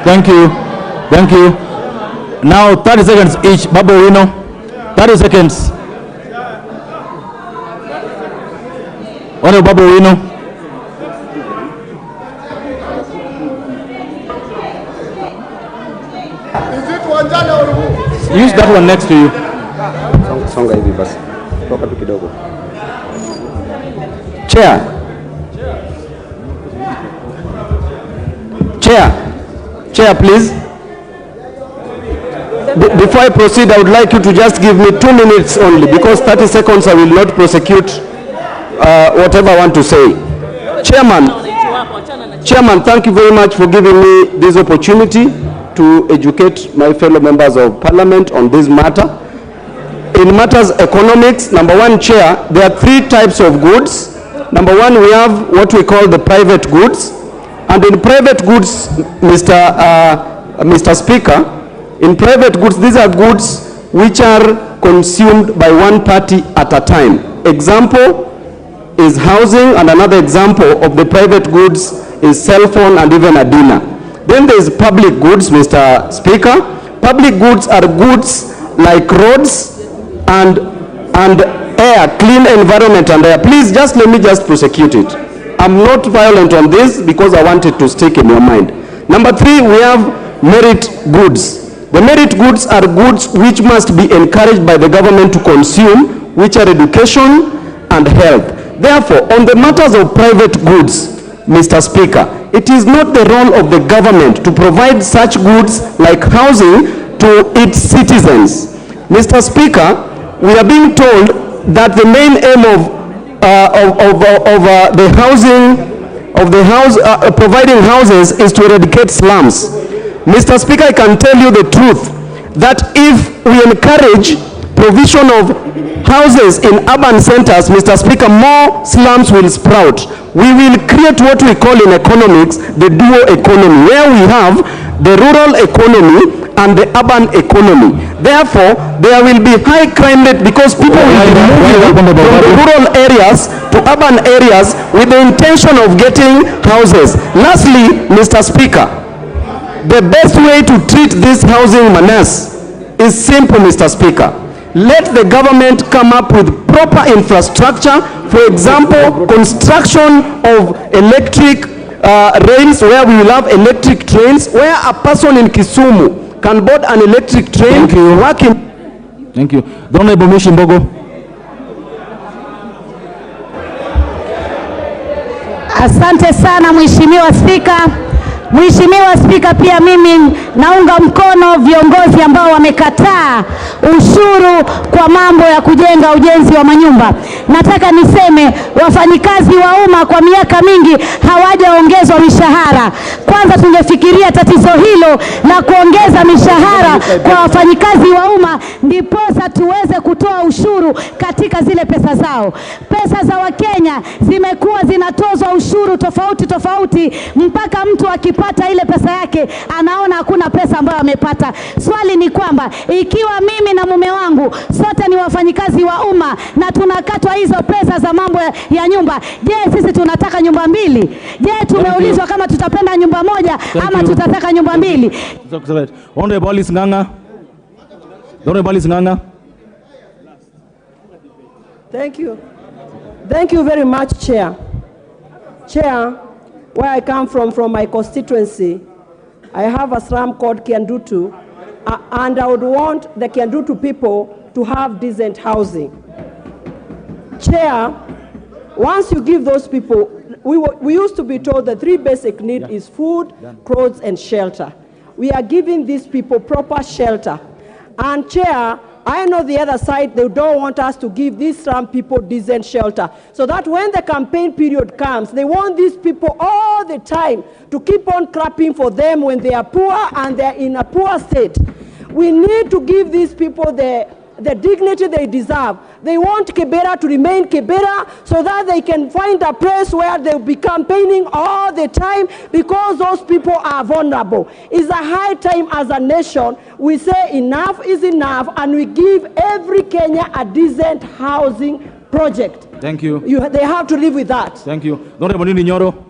Thank you. Thank you. Now 30 seconds each. Babu Wino. 30 seconds. Honorable Babu Wino. Is it Wanjana or who? Use that one next to you. Songa hivi basi. Toka tu kidogo. Chair. Chair, please. Before I proceed, I would like you to just give me 2 minutes only, because 30 seconds I will not prosecute whatever I want to say. Chairman, thank you very much for giving me this opportunity to educate my fellow members of parliament on this matter. In matters economics, number one, Chair, there are 3 types of goods. Number one, we have what we call the private goods. And in private goods, Mr. Speaker, in private goods, these are goods which are consumed by one party at a time. Example is housing, and another example of the private goods is cell phone and even a dinner. Then there is public goods, Mr. Speaker. Public goods are goods like roads and air, clean environment and air. Please just let me just prosecute it. I'm not violent on this because I want it to stick in your mind. Number 3, we have merit goods. The merit goods are goods which must be encouraged by the government to consume, which are education and health. Therefore, on the matters of private goods, Mr. Speaker, it is not the role of the government to provide such goods like housing to its citizens. Mr. Speaker, we are being told that the main aim of providing houses is to eradicate slums. Mr. Speaker, I can tell you the truth that if we encourage provision of houses in urban centers, Mr. Speaker, more slums will sprout. We will create what we call in economics the dual economy, where we have the rural economy and the urban economy. Therefore, there will be high crime rate because people will be moving from the rural areas to urban areas with the intention of getting houses. Lastly, Mr. Speaker, the best way to treat this housing menace is simple, Mr. Speaker. Let the government come up with proper infrastructure. For example, construction of electric rails, where we will have electric trains, where a person in Kisumu can board an electric train. Thank you. Thank you. The Honorable Mbogo. Asante sana Mheshimiwa Spika. Mheshimiwa Spika, pia mimi naunga mkono viongozi ambao wamekataa ushuru kwa mambo ya kujenga ujenzi wa manyumba. Nataka niseme wafanyikazi wa umma kwa miaka mingi hawajaongezwa mishahara. Kwanza tungefikiria tatizo hilo na kuongeza mishahara kwa wafanyikazi wa umma, ndiposa tuweze kutoa ushuru katika zile pesa zao. Pesa za Wakenya zimekuwa zinatozwa ushuru tofauti mpaka mtu akipata ile pesa yake anaona hakuna pesa ambayo amepata. Swali ni kwamba ikiwa mimi na mume wangu sote ni wafanyikazi wa umma na tunakatwa hizo pesa za mambo ya nyumba, je, sisi tunataka nyumba mbili? Je, tumeulizwa kama tutapenda nyumba moja ama tutataka nyumba mbili? Honorable Alice Nganga. Honorable Alice Nganga. Thank you very much, Chair. Chair, where I come from my constituency, I have a slum called Kiandutu, and I would want the Kiandutu people to have decent housing. Chair, once you give those people, we used to be told the 3 basic needs is food, clothes, and shelter. We are giving these people proper shelter. And Chair, I know the other side, they don't want us to give these slum people decent shelter. So that when the campaign period comes, they want these people all the time to keep on clapping for them when they are poor and they're in a poor state. We need to give these people the dignity they deserve. They want Kibera to remain Kibera so that they can find a place where they'll be campaigning all the time, because those people are vulnerable. It's a high time as a nation we say enough is enough and we give every Kenya a decent housing project. Thank you. They have to live with that. Thank you. Honorable Nyoro.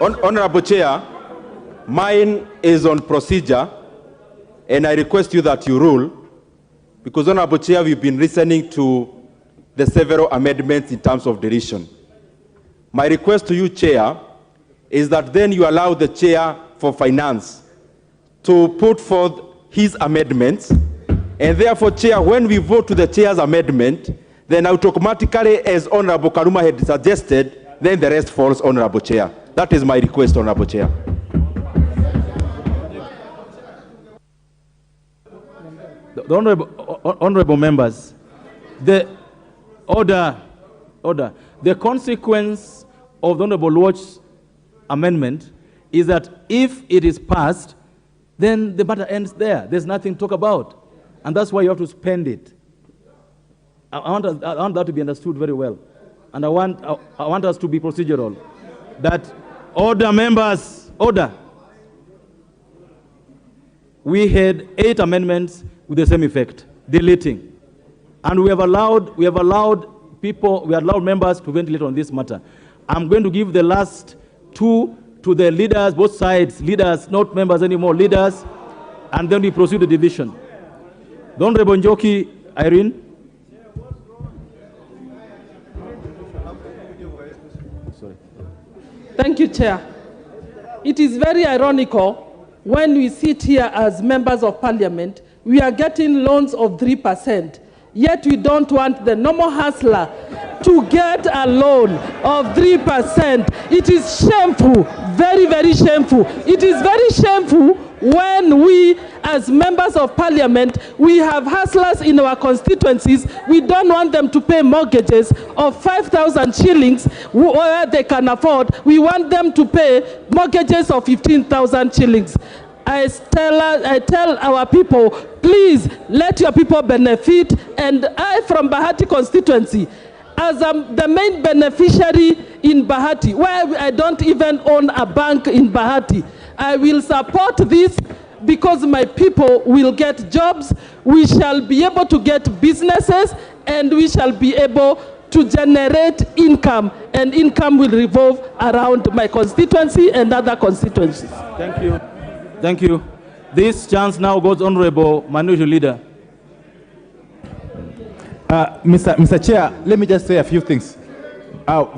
Honorable Chair, mine is on procedure, and I request you that you rule, because Honorable Chair, we've been listening to the several amendments in terms of deletion. My request to you, Chair, is that then you allow the Chair for Finance to put forth his amendments, and therefore, Chair, when we vote to the Chair's amendment, then automatically, as Honorable Karuma had suggested, then the rest falls, Honorable Chair. That is my request, Honorable Chair. The honorable members, the order. The consequence of the Honorable Lord's amendment is that if it is passed, then the matter ends there. There's nothing to talk about. And that's why you have to spend it. I want that to be understood very well. And I want us to be procedural. That order, members, order. We had 8 amendments with the same effect, deleting. And we have allowed members to ventilate on this matter. I'm going to give the last 2 to the leaders, both sides, leaders, not members anymore, leaders, and then we proceed to division. The Honorable Njoki Irene. Thank you, Chair. It is very ironical when we sit here as members of parliament, we are getting loans of 3%, yet we don't want the normal hustler to get a loan of 3%. It is shameful, very, very shameful. It is very shameful when we, as members of parliament, we have hustlers in our constituencies. We don't want them to pay mortgages of 5,000 shillings where they can afford. We want them to pay mortgages of 15,000 shillings. I tell our people, please let your people benefit. And I, from Bahati constituency, as the main beneficiary in Bahati, where I don't even own a bank in Bahati, I will support this because my people will get jobs, we shall be able to get businesses, and we shall be able to generate income, and income will revolve around my constituency and other constituencies. Thank you. Thank you. This chance now goes Honorable Minority Leader. Mr. Chair, let me just say a few things.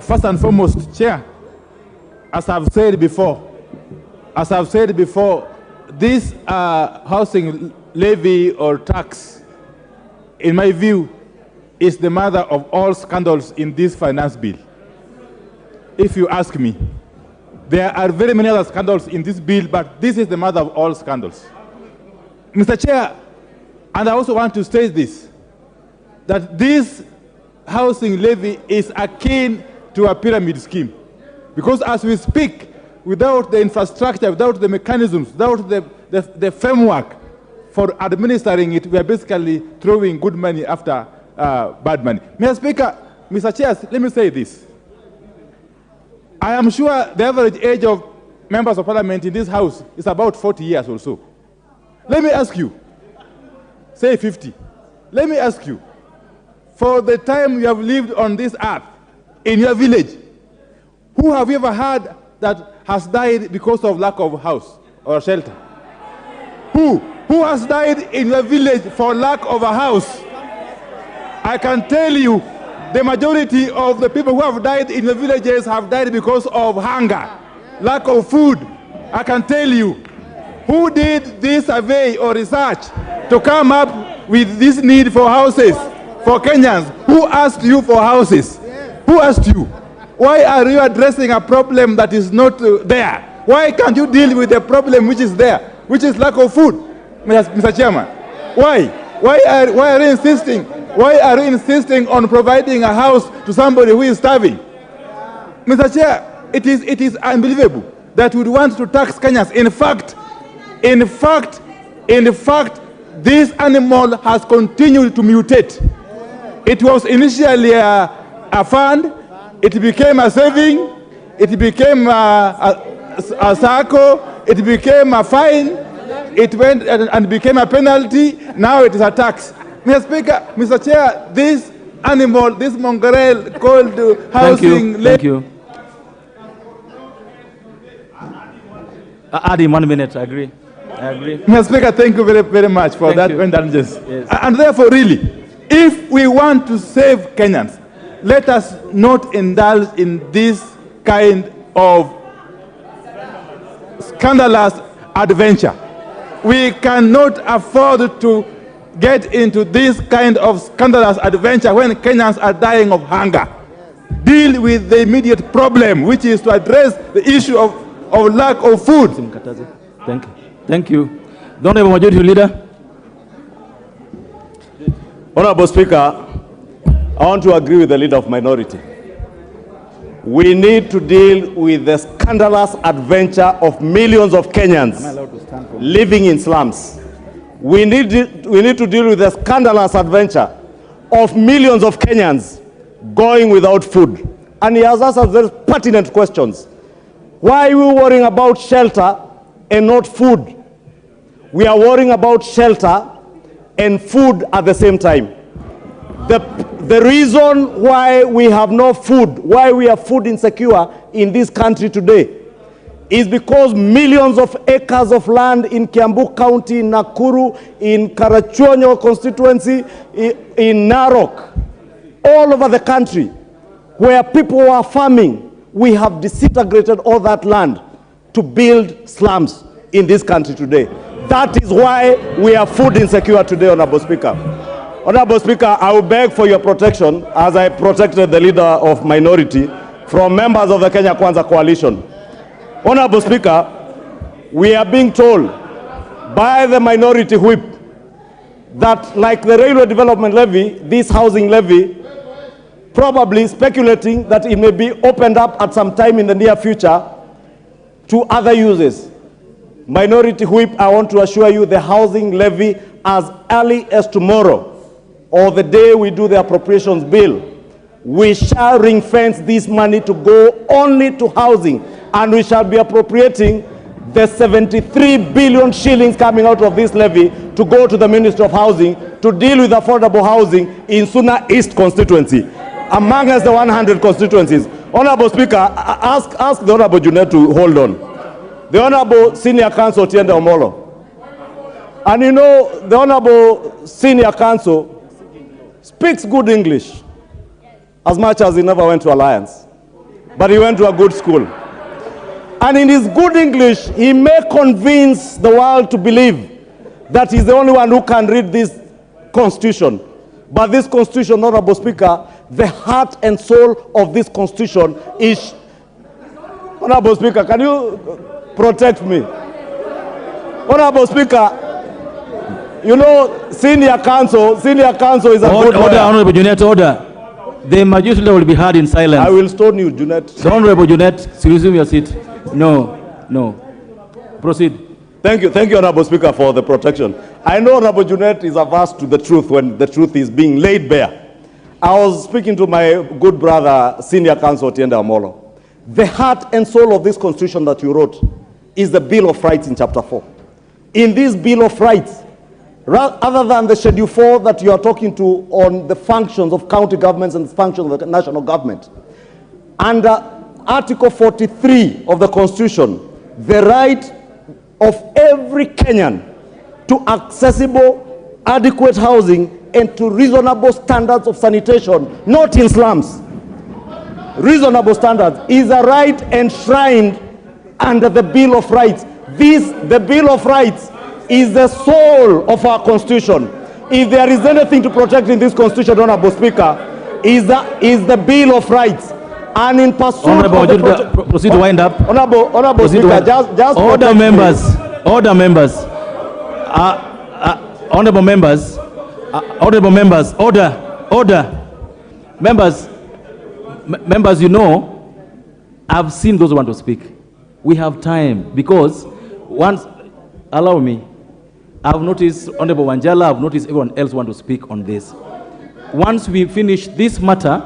First and foremost, Chair, as I've said before, this housing levy or tax, in my view, is the mother of all scandals in this finance bill. If you ask me, there are very many other scandals in this bill, but this is the mother of all scandals. Mr. Chair, and I also want to state this, that this housing levy is akin to a pyramid scheme. Because as we speak, without the infrastructure, without the mechanisms, without the framework for administering it, we are basically throwing good money after bad money. Mr. Speaker, Mr. Chair, let me say this. I am sure the average age of members of parliament in this house is about 40 years or so. Let me ask you, say 50. Let me ask you, for the time you have lived on this earth, in your village, who have you ever heard that has died because of lack of house or shelter? Who has died in your village for lack of a house? I can tell you, the majority of the people who have died in the villages have died because of hunger, lack of food. I can tell you, who did this survey or research to come up with this need for houses for Kenyans? Who asked you for houses? Who asked you? Why are you addressing a problem that is not there? Why can't you deal with the problem which is there, which is lack of food, Mr. Chairman? Why? Why are you insisting? Why are you insisting on providing a house to somebody who is starving? Mr. Chair, it is unbelievable that we want to tax Kenyans. In fact, this animal has continued to mutate. It was initially a fund, it became a saving, it became a circle, it became a fine, it went and became a penalty, now it is a tax. Mr. Speaker, Mr. Chair, this animal, this mongrel called housing... Thank you. Add in 1 minute, I agree. I agree. Mr. Speaker, thank you very, very much for that indulgence. Yes. And therefore, really, if we want to save Kenyans, let us not indulge in this kind of scandalous adventure. We cannot afford to get into this kind of scandalous adventure when Kenyans are dying of hunger. Deal with the immediate problem, which is to address the issue of lack of food. Thank you. Thank you. The Honorable Majority Leader. Honorable Speaker, I want to agree with the Leader of Minority. We need to deal with the scandalous adventure of millions of Kenyans living in slums. We need to deal with the scandalous adventure of millions of Kenyans going without food. And he has asked us very pertinent questions. Why are we worrying about shelter and not food? We are worrying about shelter and food at the same time. The reason why we have no food, why we are food insecure in this country today, is because millions of acres of land in Kiambu County, in Nakuru, in Karachuonyo constituency, in Narok, all over the country, where people are farming, we have disintegrated all that land to build slums in this country today. That is why we are food insecure today, Honorable Speaker. Honorable Speaker, I will beg for your protection as I protected the Leader of Minority from members of the Kenya Kwanza Coalition. Honorable Speaker, we are being told by the Minority Whip that, like the Railway Development Levy, this housing levy, probably speculating that it may be opened up at some time in the near future to other uses. Minority Whip, I want to assure you the housing levy as early as tomorrow or the day we do the appropriations bill, we shall ring fence this money to go only to housing, and we shall be appropriating the 73 billion shillings coming out of this levy to go to the Ministry of Housing to deal with affordable housing in Suna East constituency, amongst the 100 constituencies. Honorable Speaker, ask the Honorable Junet to hold on. The Honorable Senior Counsel Tiende Omolo. And you know, the Honorable Senior Counsel speaks good English, as much as he never went to Alliance, but he went to a good school. And in his good English, he may convince the world to believe that he's the only one who can read this Constitution. But this Constitution, Honorable Speaker, the heart and soul of this Constitution is... Honorable Speaker, can you protect me? Honorable Speaker, you know, Senior Counsel is a good Order, lawyer. Honorable Junet, order. The Majority Leader will be heard in silence. I will stone you, Junet. The Honorable Junet, resume your seat. No. Proceed. Thank you, Honorable Speaker, for the protection. I know Honorable Junet is averse to the truth when the truth is being laid bare. I was speaking to my good brother, Senior Counsel Tiende Omolo. The heart and soul of this Constitution that you wrote is the Bill of Rights in Chapter 4. In this Bill of Rights, other than the Schedule 4 that you are talking to on the functions of county governments and the functions of the national government, under Article 43 of the Constitution, the right of every Kenyan to accessible, adequate housing and to reasonable standards of sanitation, not in slums. Reasonable standards is a right enshrined under the Bill of Rights. The Bill of Rights is the soul of our Constitution. If there is anything to protect in this Constitution, Honorable Speaker, is the Bill of Rights. And in pursuit Honorable of the proceed to wind up. Honorable Speaker, just order members. Honorable members, order. Members, you know, I've seen those who want to speak. We have time because once, allow me, I've noticed Honorable Wanjala, I've noticed everyone else want to speak on this. Once we finish this matter,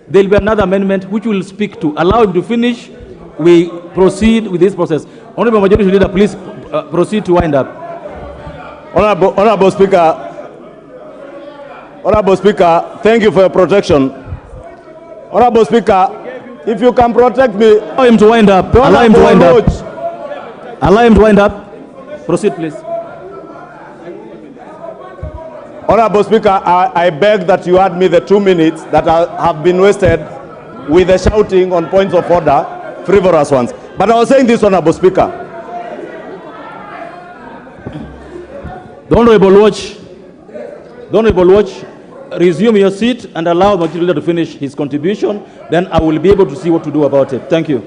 there will be another amendment which we will speak to. Allow him to finish, we proceed with this process. Honorable Majority Leader, please proceed to wind up. Honorable Speaker, thank you for your protection. Honorable Speaker, if you can protect me... Allow him to wind up. Allow him to wind up. Allow him to wind up. Proceed, please. Honorable Speaker, I beg that you add me the 2 minutes that have been wasted with the shouting on points of order, frivolous ones. But I was saying this, Honorable Speaker. The Honorable Watch, resume your seat and allow the Majority Leader to finish his contribution. Then I will be able to see what to do about it. Thank you.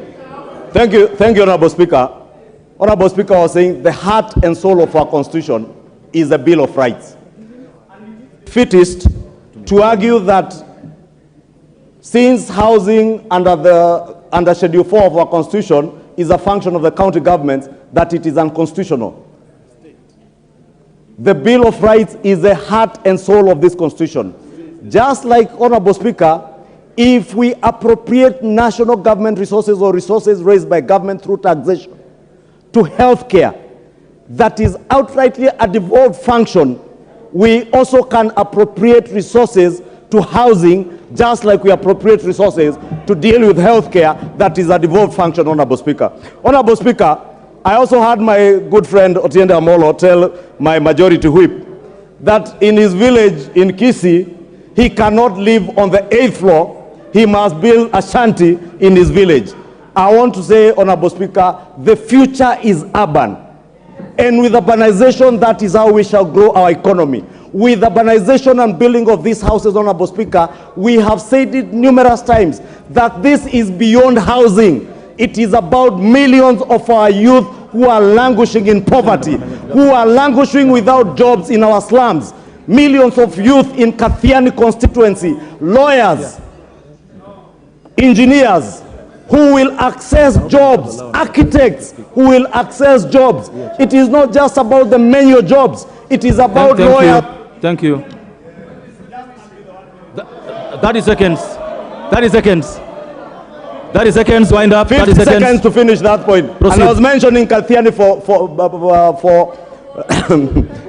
Thank you, Honorable Speaker. Honorable Speaker was saying the heart and soul of our Constitution is a Bill of Rights. Fittest to argue that since housing under Schedule 4 of our Constitution is a function of the county governments, that it is unconstitutional. The Bill of Rights is the heart and soul of this Constitution. Just like, Honorable Speaker, if we appropriate national government resources or resources raised by government through taxation to healthcare, that is outrightly a devolved function, we also can appropriate resources to housing, just like we appropriate resources to deal with healthcare, that is a devolved function, Honorable Speaker. Honorable Speaker, I also heard my good friend Otiende Amolo tell my majority whip that in his village in Kisii, he cannot live on the 8th floor. He must build a shanty in his village. I want to say, Honorable Speaker, the future is urban. And with urbanization, that is how we shall grow our economy. With urbanization and building of these houses, Honorable Speaker, we have said it numerous times that this is beyond housing. It is about millions of our youth who are languishing in poverty, who are languishing without jobs in our slums. Millions of youth in Kathiani constituency, lawyers, engineers, who will access jobs, architects who will access jobs. It is not just about the menial jobs. It is about lawyers. Thank you. 30 seconds. 30 seconds. 30 seconds, wind up. 50 seconds to finish that point. Proceed. And I was mentioning Kathiani for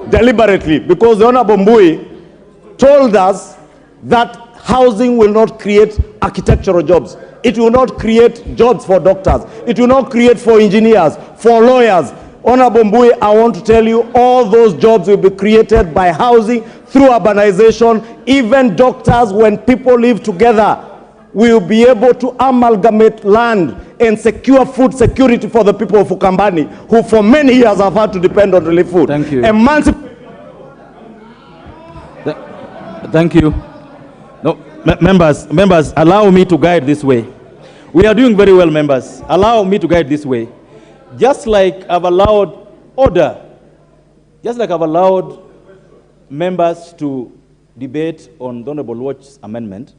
deliberately, because the Honorable Mbui told us that housing will not create architectural jobs. It will not create jobs for doctors. It will not create for engineers, for lawyers. Honorable Mbui, I want to tell you, all those jobs will be created by housing through urbanization. Even doctors, when people live together, will be able to amalgamate land and secure food security for the people of Ukambani, who for many years have had to depend on relief food. Thank you. Thank you. No, members, allow me to guide this way. We are doing very well, members. Allow me to guide this way. Just like I've allowed order, just like I've allowed members to debate on the Honorable Watch's amendment,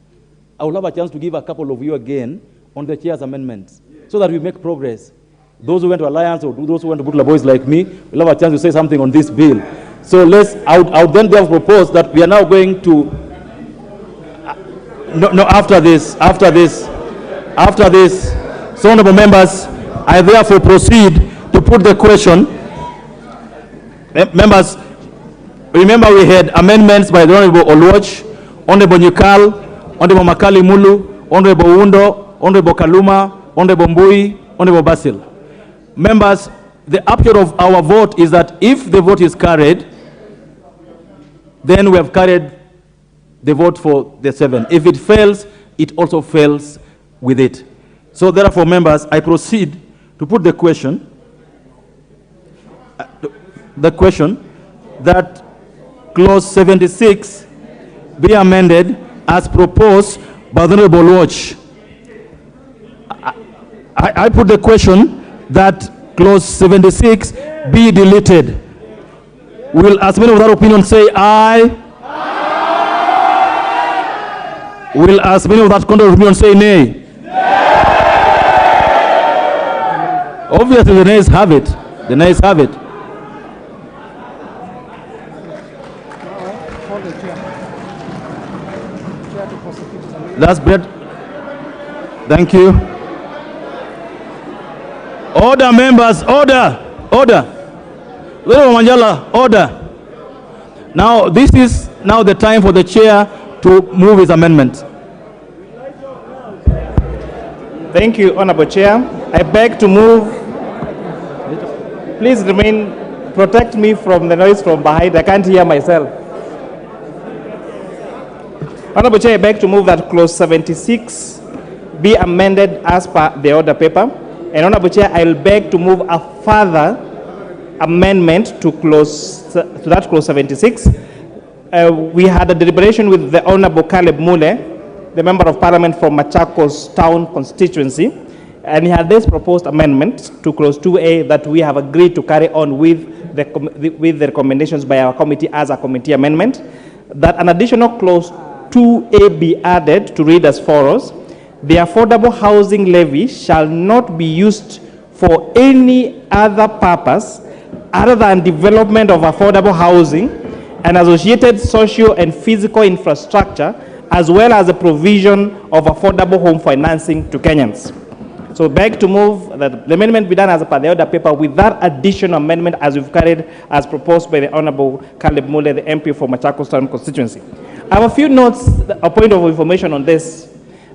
I will have a chance to give a couple of you again on the chair's amendments so that we make progress. Those who went to Alliance or those who went to Butler Boys like me will have a chance to say something on this bill. So I would then therefore propose that we are now going to, after this. So, honorable members, I therefore proceed to put the question. Members, remember we had amendments by the Honorable Oluoch, Honorable Nyikal, Honorable Makali Mulu, Honorable Undo, Honorable Kaluma, Honorable Mbui, Honorable Basil. Members, the upshot of our vote is that if the vote is carried, then we have carried the vote for the 7. If it fails, it also fails with it. So therefore, members, I proceed to put the question that clause 76 be amended as proposed by the Honorable Watch. I put the question that clause 76 be deleted. Will as many of that opinion say aye? Aye. Will as many of that contrary opinion say nay? Nay. Obviously the nays have it. The nays have it. That's bread. Thank you. Order, members, order, order. Order. Now, this is now the time for the chair to move his amendment. Thank you, Honorable Chair. I beg to move Please remain, protect me from the noise from behind. I can't hear myself. Honorable Chair, I beg to move that clause 76 be amended as per the order paper. And Honorable Chair, I'll beg to move a further amendment to that clause 76. We had a deliberation with the Honorable Caleb Mule, the Member of Parliament from Machakos Town constituency, and he had this proposed amendment to clause 2A that we have agreed to carry on with the recommendations by our committee as a committee amendment, that an additional clause 2A be added to read as follows: the affordable housing levy shall not be used for any other purpose other than development of affordable housing and associated social and physical infrastructure, as well as the provision of affordable home financing to Kenyans. So beg to move that the amendment be done as per the order paper with that additional amendment as we've carried as proposed by the Honorable Caleb Mule, the MP for Machakos Town constituency. I have a few notes, a point of information on this.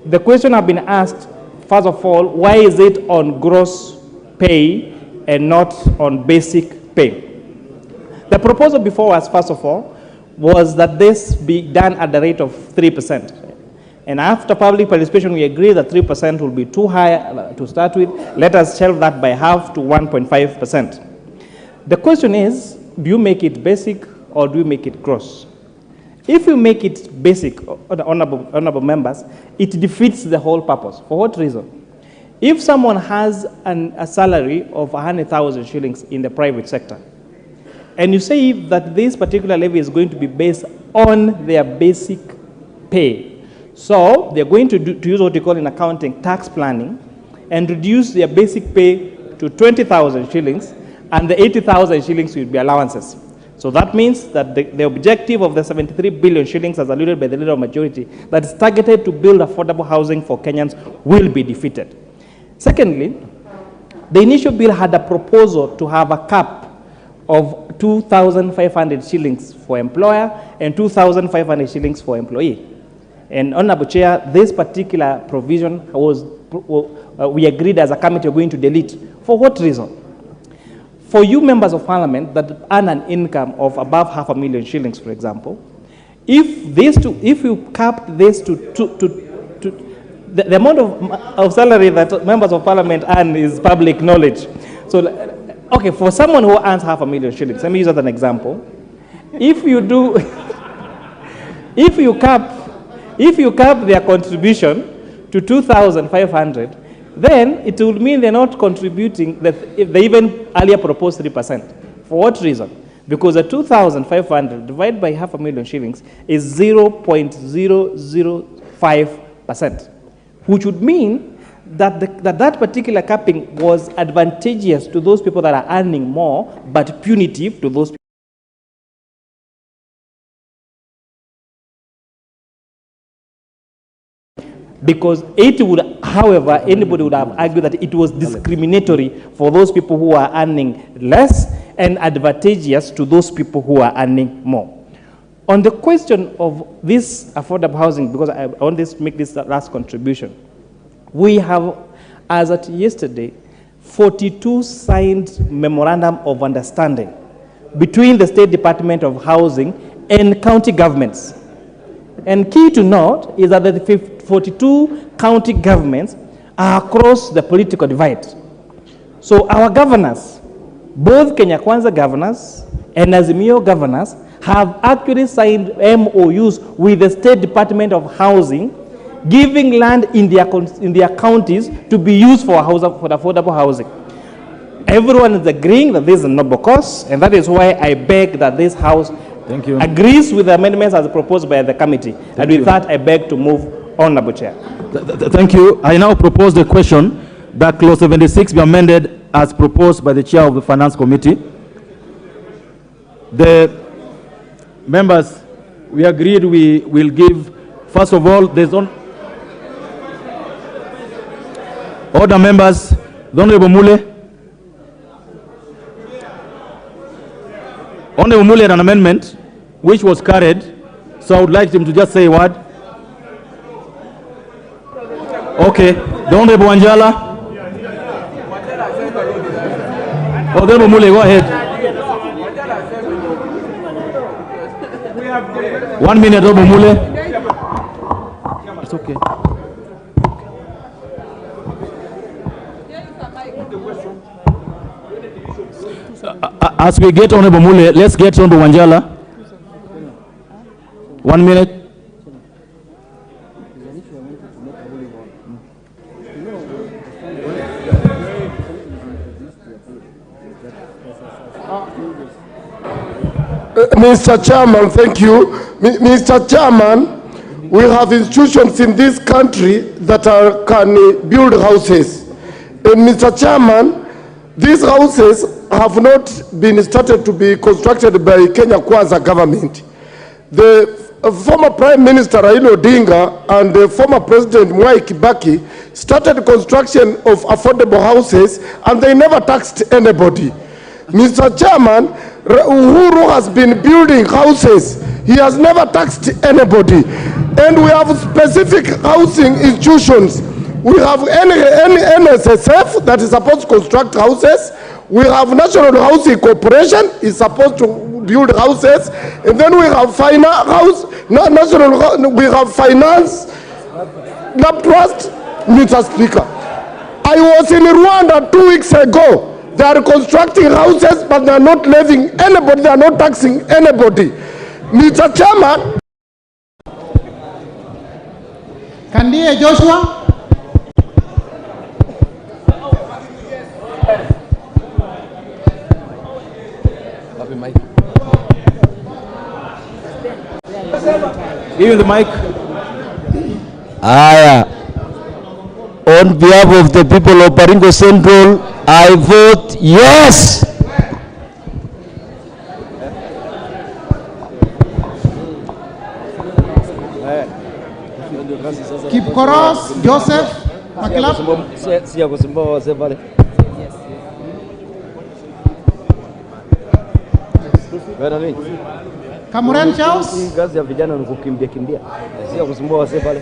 The question I've been asked, first of all, why is it on gross pay and not on basic pay? The proposal before us, first of all, was that this be done at the rate of 3%. And after public participation, we agreed that 3% will be too high to start with. Let us shelve that by half to 1.5%. The question is, do you make it basic or do you make it gross? If you make it basic, honorable members, it defeats the whole purpose. For what reason? If someone has a salary of 100,000 shillings in the private sector, and you say that this particular levy is going to be based on their basic pay, so they're going to use what you call in accounting tax planning and reduce their basic pay to 20,000 shillings, and the 80,000 shillings will be allowances. So that means that the objective of the 73 billion shillings, as alluded by the leader of majority, that is targeted to build affordable housing for Kenyans, will be defeated. Secondly, the initial bill had a proposal to have a cap of 2,500 shillings for employer and 2,500 shillings for employee. And Honorable Chair, this particular provision was, we agreed as a committee, we're going to delete. For what reason? For you members of parliament that earn an income of above 500,000 shillings, for example, if you capped this to the amount of salary that members of parliament earn is public knowledge. So, okay, for someone who earns 500,000 shillings, let me use as an example. If you do, if you cap their contribution to 2,500, then it will mean they're not contributing if they even earlier proposed 3%. For what reason? Because the 2,500 divided by 500,000 shillings is 0.005%, which would mean that that particular capping was advantageous to those people that are earning more, but punitive to those people. Because it would, however, anybody would have argued that it was discriminatory for those people who are earning less and advantageous to those people who are earning more. On the question of this affordable housing, because I want to make this last contribution, we have, as at yesterday, 42 signed memorandum of understanding between the State Department of Housing and county governments. And key to note is that the 42 county governments are across the political divide. So our governors, both Kenya Kwanza governors and Azimio governors, have actually signed MOUs with the State Department of Housing, giving land in their counties to be used for affordable housing. Everyone is agreeing that this is a noble cause, and that is why I beg that this House agrees with the amendments as proposed by the committee. And with that, I beg to move, Honorable Chair. Thank you. I now propose the question that clause 76 be amended as proposed by the chair of the Finance Committee. The members, we agreed we will give, first of all, there's order members, the Honorable Mule. Honorable Mule had an amendment which was carried, so I would like him to just say a word. Okay, the Honorable Wanjala. Honorable Mule, go ahead. 1 minute, Honorable Mule. It's okay. As we get Honorable Mule, let's get Honorable Wanjala. 1 minute. Mr. Chairman, thank you. Mr. Chairman, we have institutions in this country that can build houses. And Mr. Chairman, these houses have not been started to be constructed by Kenya Kwanza government. The former Prime Minister Raila Odinga and the former President Mwai Kibaki started construction of affordable houses and they never taxed anybody. Mr. Chairman, Uhuru has been building houses. He has never taxed anybody. And we have specific housing institutions. We have NSSF that is supposed to construct houses. We have National Housing Corporation is supposed to build houses. And then we have we have finance, lab trust, Mr. Speaker. I was in Rwanda 2 weeks ago. They are constructing houses, but they are not levying anybody, they are not taxing anybody. Mr. Chairman. Kandie Joshua. Give him the mic. On behalf of the people of Baringo Central, I vote yes. Kipkoros Joseph Makilap. Kamuren Charles. Kazi ya vijana ni kukimbia kimbia. Sio kusumbua wazee pale.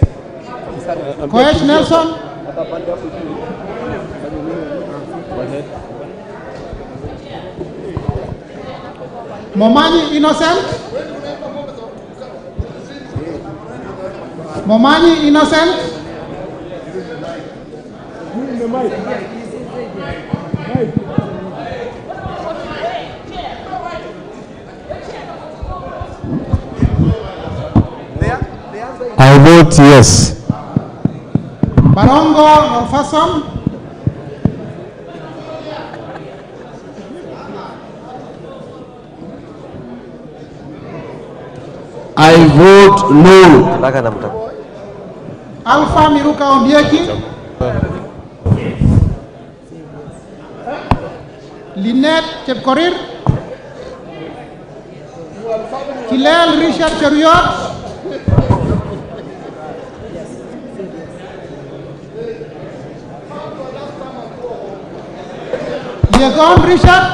Koech Nelson. Momanyi Innocent. Momanyi Innocent. I vote yes. Barongo Orfason. I vote no. Alpha Miruka Ondieki. Lynette Chepkorir. Kilel Richard Cheruiyot. Yegon Richard.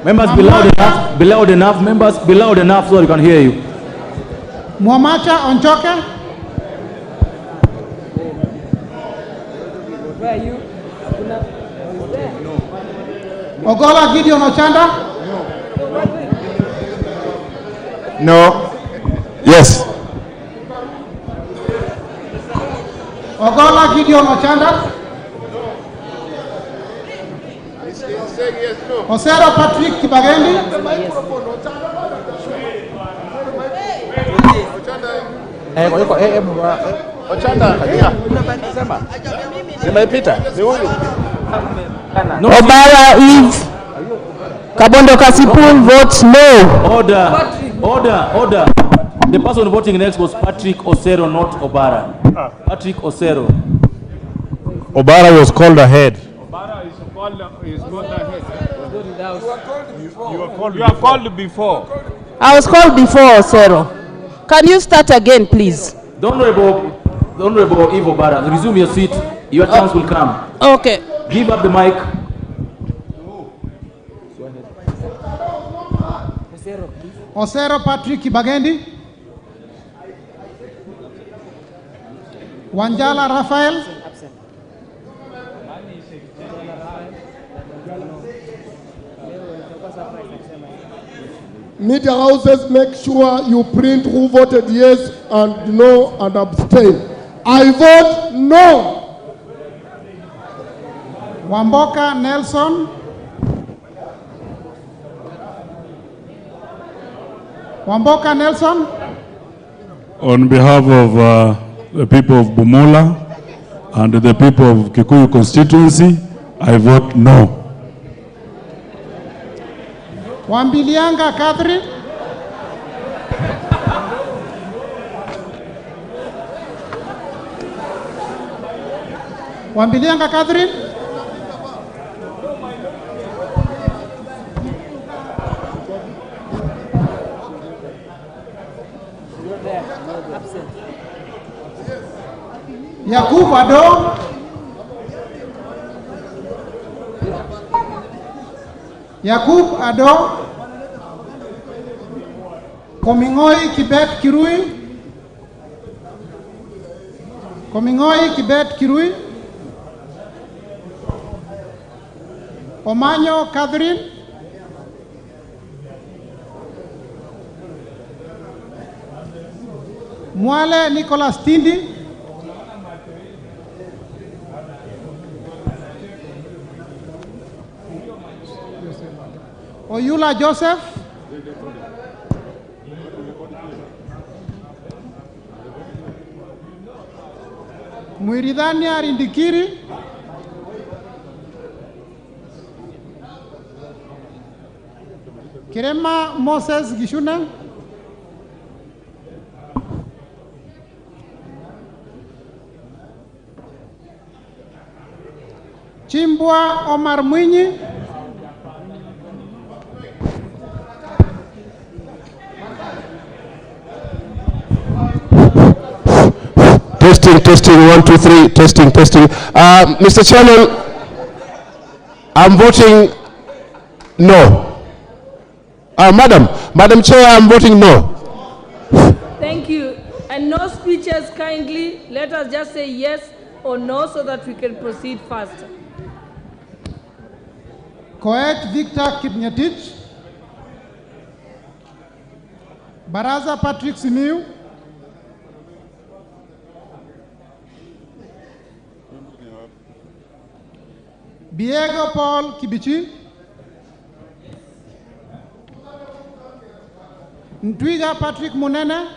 Members, be loud enough. Be loud enough. Members, be loud enough so we can hear you. Mwamacha Onchoke. Where are you? Ogola Gideon Ochanda. No. Yes. Ogola Gideon Ochanda. Osero Patrick Kibagendi. Obara Eve Kabondo Kasipul votes no. Order. The person voting next was Patrick Osero, not Obara. Patrick Osero. Obara was called ahead. Obara is called ahead. You are called before. I was called before, Osero. Can you start again, please? The Honorable Eve Obara, resume your seat. Your chance will come. Okay. Give up the mic. Osero Patrick Kibagendi. Wanjala Raphael. Media houses, make sure you print who voted yes and no and abstain. I vote no. Wamboka Nelson. Wamboka Nelson. On behalf of the people of Bumola and the people of Kikuyu constituency, I vote no. Wambilianga Catherine. Wambilianga Catherine. Yakub Ado. Yakub Ado. Komingoi Kibet Kirui. Komingoi Kibet Kirui. Omanyo Catherine. Mwale Nicholas Tindi. Oyula Joseph. Mwiridhania Rindikiri. Kirema Moses Gishuna. Chimbwa Omar Mwinyi. Testing, 1, 2, 3, testing. Mr. Chairman, I'm voting no. Madam Chair, I'm voting no. Thank you. And no speeches kindly. Let us just say yes or no so that we can proceed faster. Koech Victor Kipngetich. Baraza Patrick Simiu. Biego Paul Kibichi. Ntwiga Patrick Munene.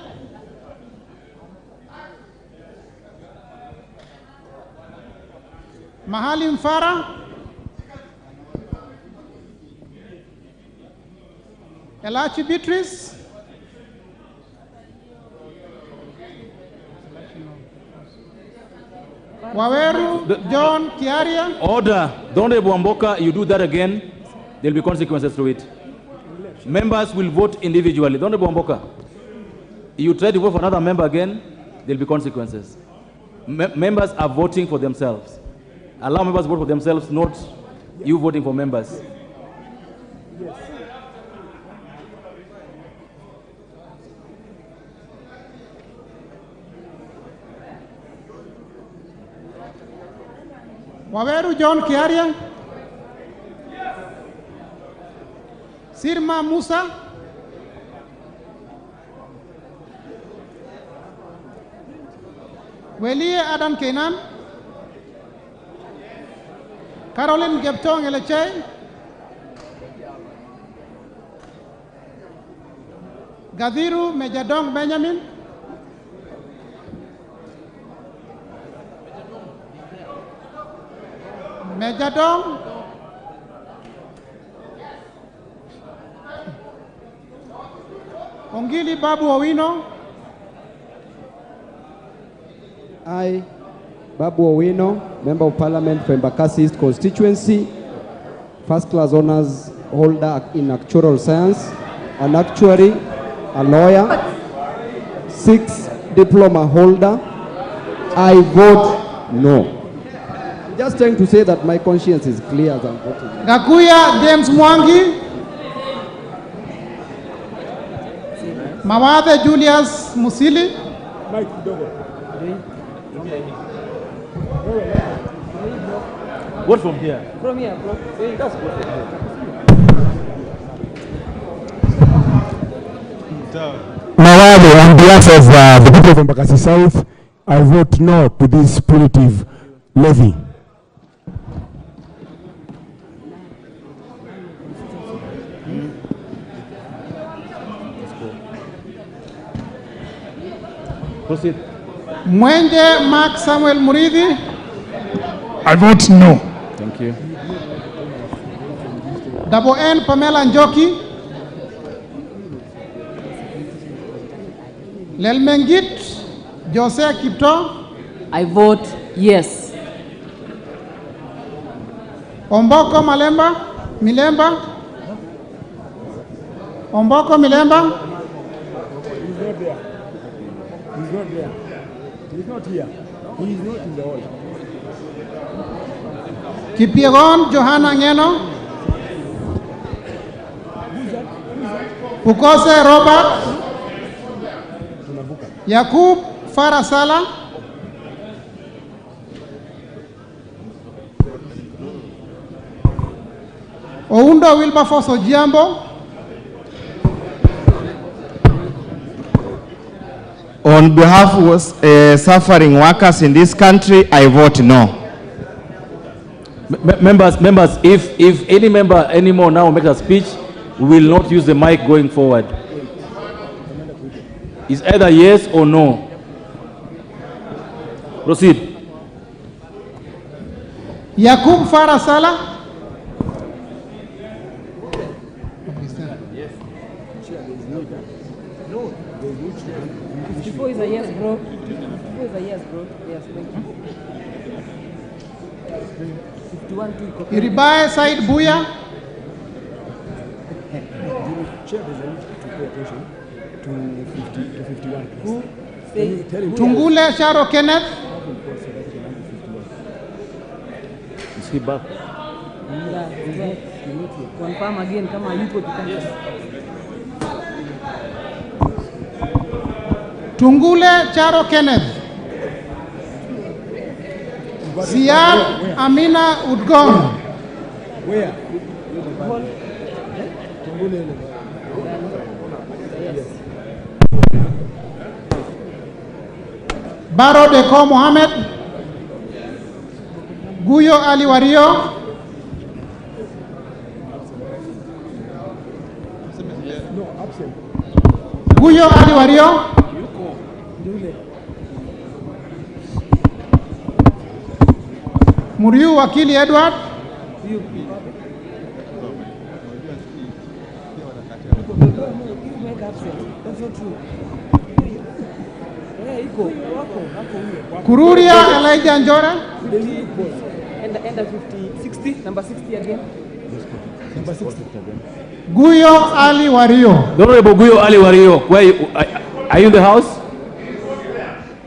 Mahali Mfara. Elachi Beatrice. Waweru John Kiaria. Order. Don't Wamboka, you do that again, there'll be consequences to it. Members will vote individually. Don't Wamboka. You try to vote for another member again, there'll be consequences. Members are voting for themselves. Allow members to vote for themselves, not you voting for members. Waweru John Kiaria. Sirma Musa. Welie Adam Kenan. Caroline Geptong Eleche. Gadhiru Mejadong Benjamin. Mejadong. Ongili Babu Owino. I, Babu Owino, Member of Parliament for Embakasi East Constituency, first class honors holder in actuarial science, an actuary, a lawyer, 6 diploma holder. I vote no. I'm just trying to say that my conscience is clear as I'm voting. Gakuya James Mwangi. Mawathe Julius Musili. What from here? From here, bro. That's good. Mawale, on behalf of the people of Embakasi South, I vote no to this punitive levy. Proceed. Mwenje Mark Samuel Murithi. I vote no. Thank you. Double N Pamela Njoki. Lelmengit Jose Kipto. I vote yes. Omboko Milemba. Omboko Milemba. He's not there. He's not there. He's not here. He is not in the hall. Kipiegon Johanna Ngeno. Pukose Robert. Yakub Farasala. Oundo Wilberforce Ojiambo. On behalf of suffering workers in this country, I vote no. Members, if any member anymore now makes a speech, we will not use the mic going forward. It's either yes or no. Proceed. Yakub Farasala. Before is a yes, bro. Before is a yes, bro. Yes, thank you. 51 Iribae Said Buya. Tungule Sharo Kenneth. Is he back? Confirm again, come on, you put it. Tungule Charo Kenneth. Ziar Amina Udgon. Where? Baro Deko Mohammed. Guyo Ali Wario. Guyo Ali Wario. Muriu Wakili Edward. Kururia Elijah Njora. And 60, number 60 again. Number 60 again. Guyo Ali Wario. The Honorable Guyo Ali Wario, are you in the house?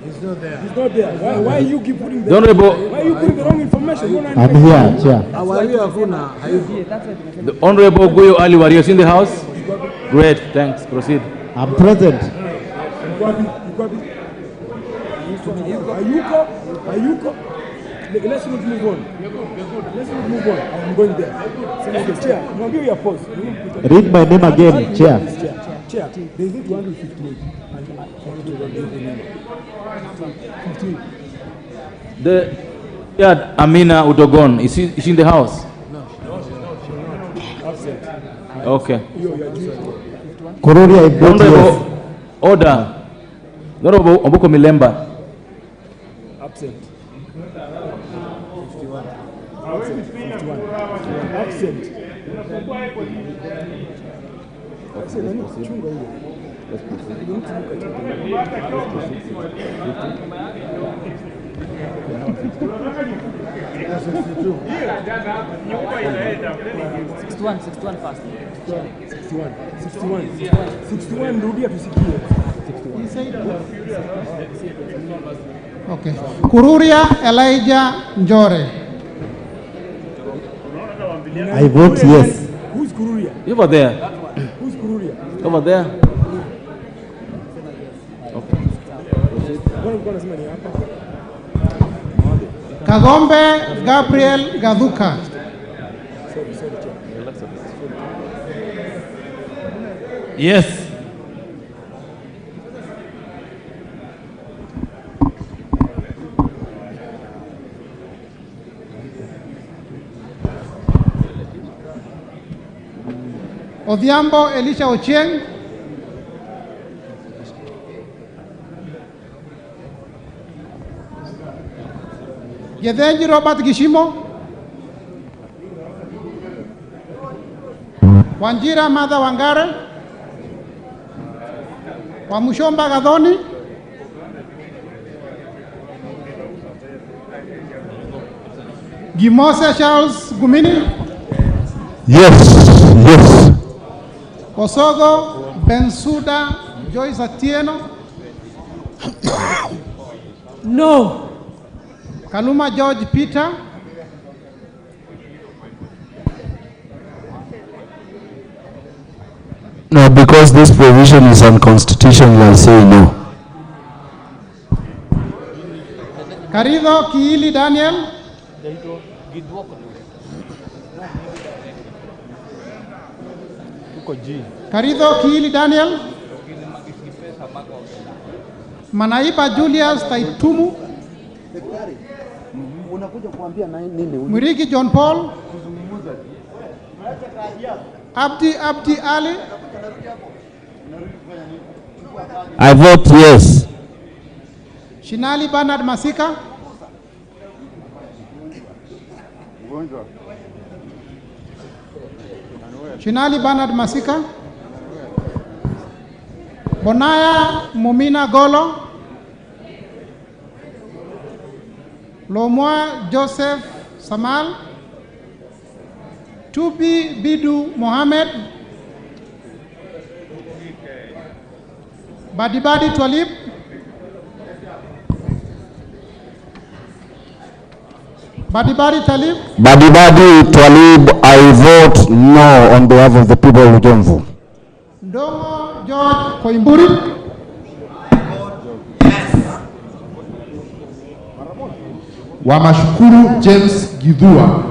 He's not there. He's not there. Why you keep putting the Honorable. Why you putting the wrong information? I'm here, Chair. The Honorable Guyo Ali Wario is in the house? Great, thanks. Proceed. I'm present. Ayuko. Let's not move on. Let's not move on. I'm going there. Chair, no, give your pause. Read my name again, Chair. Chair, they need 158. And I want to read the number. 15. The Amina Udogon, is she in the house? No, she's not. Absent. Okay. Kururia, I vote yes. Order. Honorable Omboko Milemba. Absent. 51. Absent. Sixty-one fast. 61 rudia tusikie. Okay. Kururia Elijah Njore. I vote yes. Who's Kururia? Over there. Who's Kururia? Over there. Kagombe Gabriel Gaduka. Yes. Odhiambo Elisha Ochieng, Gedhenji Robert Gishimo, Wanjira Martha Wangare, Wamushomba Gathoni, Gimose Charles Gumini. Yes. Osogo Bensuda Joyce Atieno. No. Kaluma George Peter. No, because this provision is unconstitutional, I say no. Karido Kiili Daniel. Karido Kiili Daniel. Manaiba Julius Taitumu. Mwirigi John Paul. Abdi Ali. I vote yes. Shinali Bernard Masika. Shinali Bernard Masika. Bonaya Mumina Golo. Lomwa Joseph Samal. Tubi Bidu Mohammed. Badibadi Twalib. Badibadi Twalib, I vote no on behalf of the people of Jomvu. Ndongo George Koimburi. Wamashukuru James Gidhua.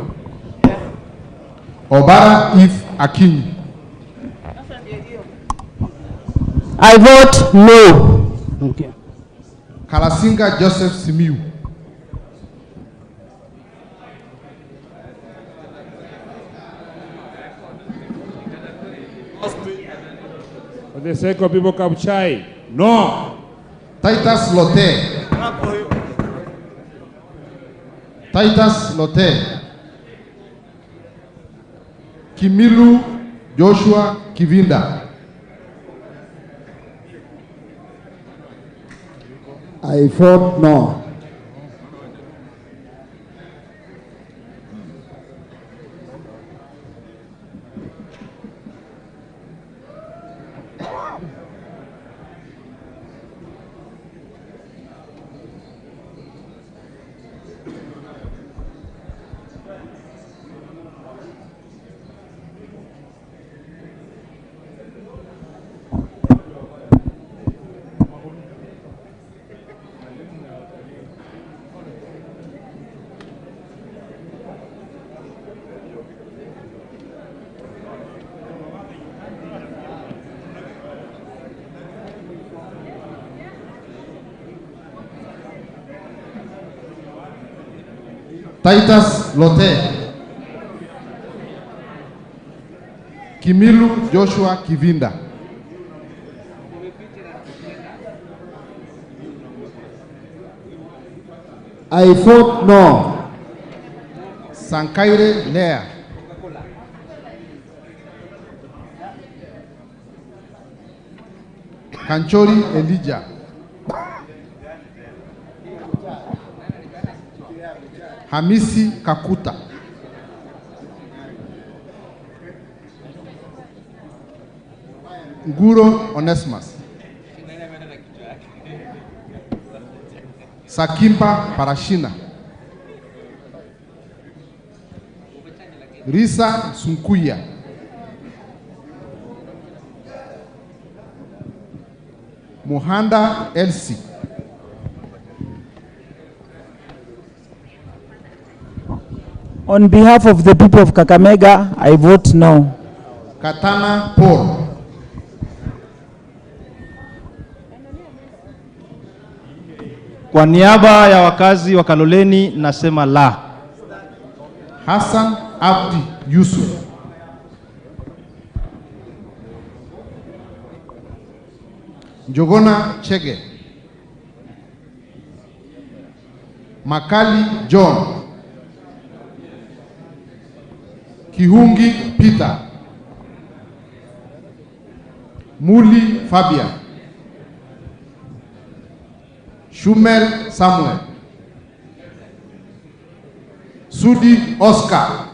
Obara Eve Akinyi. I vote no. Okay. Kalasinga Joseph Simiu. For the sake of people Kabuchai, no. Titus Lote. Titus Lote. Kimilu Joshua Kivinda. I vote no. Titus Lote. Kimilu Joshua Kivinda. I vote no. Sankaire Lea. Kanchori Elijah. Hamisi Kakuta. Nguro Onesimus. Sakimpa Parashina. Risa Sunkuya. Muhanda Elsie. On behalf of the people of Kakamega, I vote no. Katana Paul. Kwa niaba ya wakazi wa Kaloleni nasema la. Hassan Abdi Yusuf. Njogona Chege, Makali John, Kihungi Peter, Muli Fabian, Shumel Samuel, Sudi Oscar,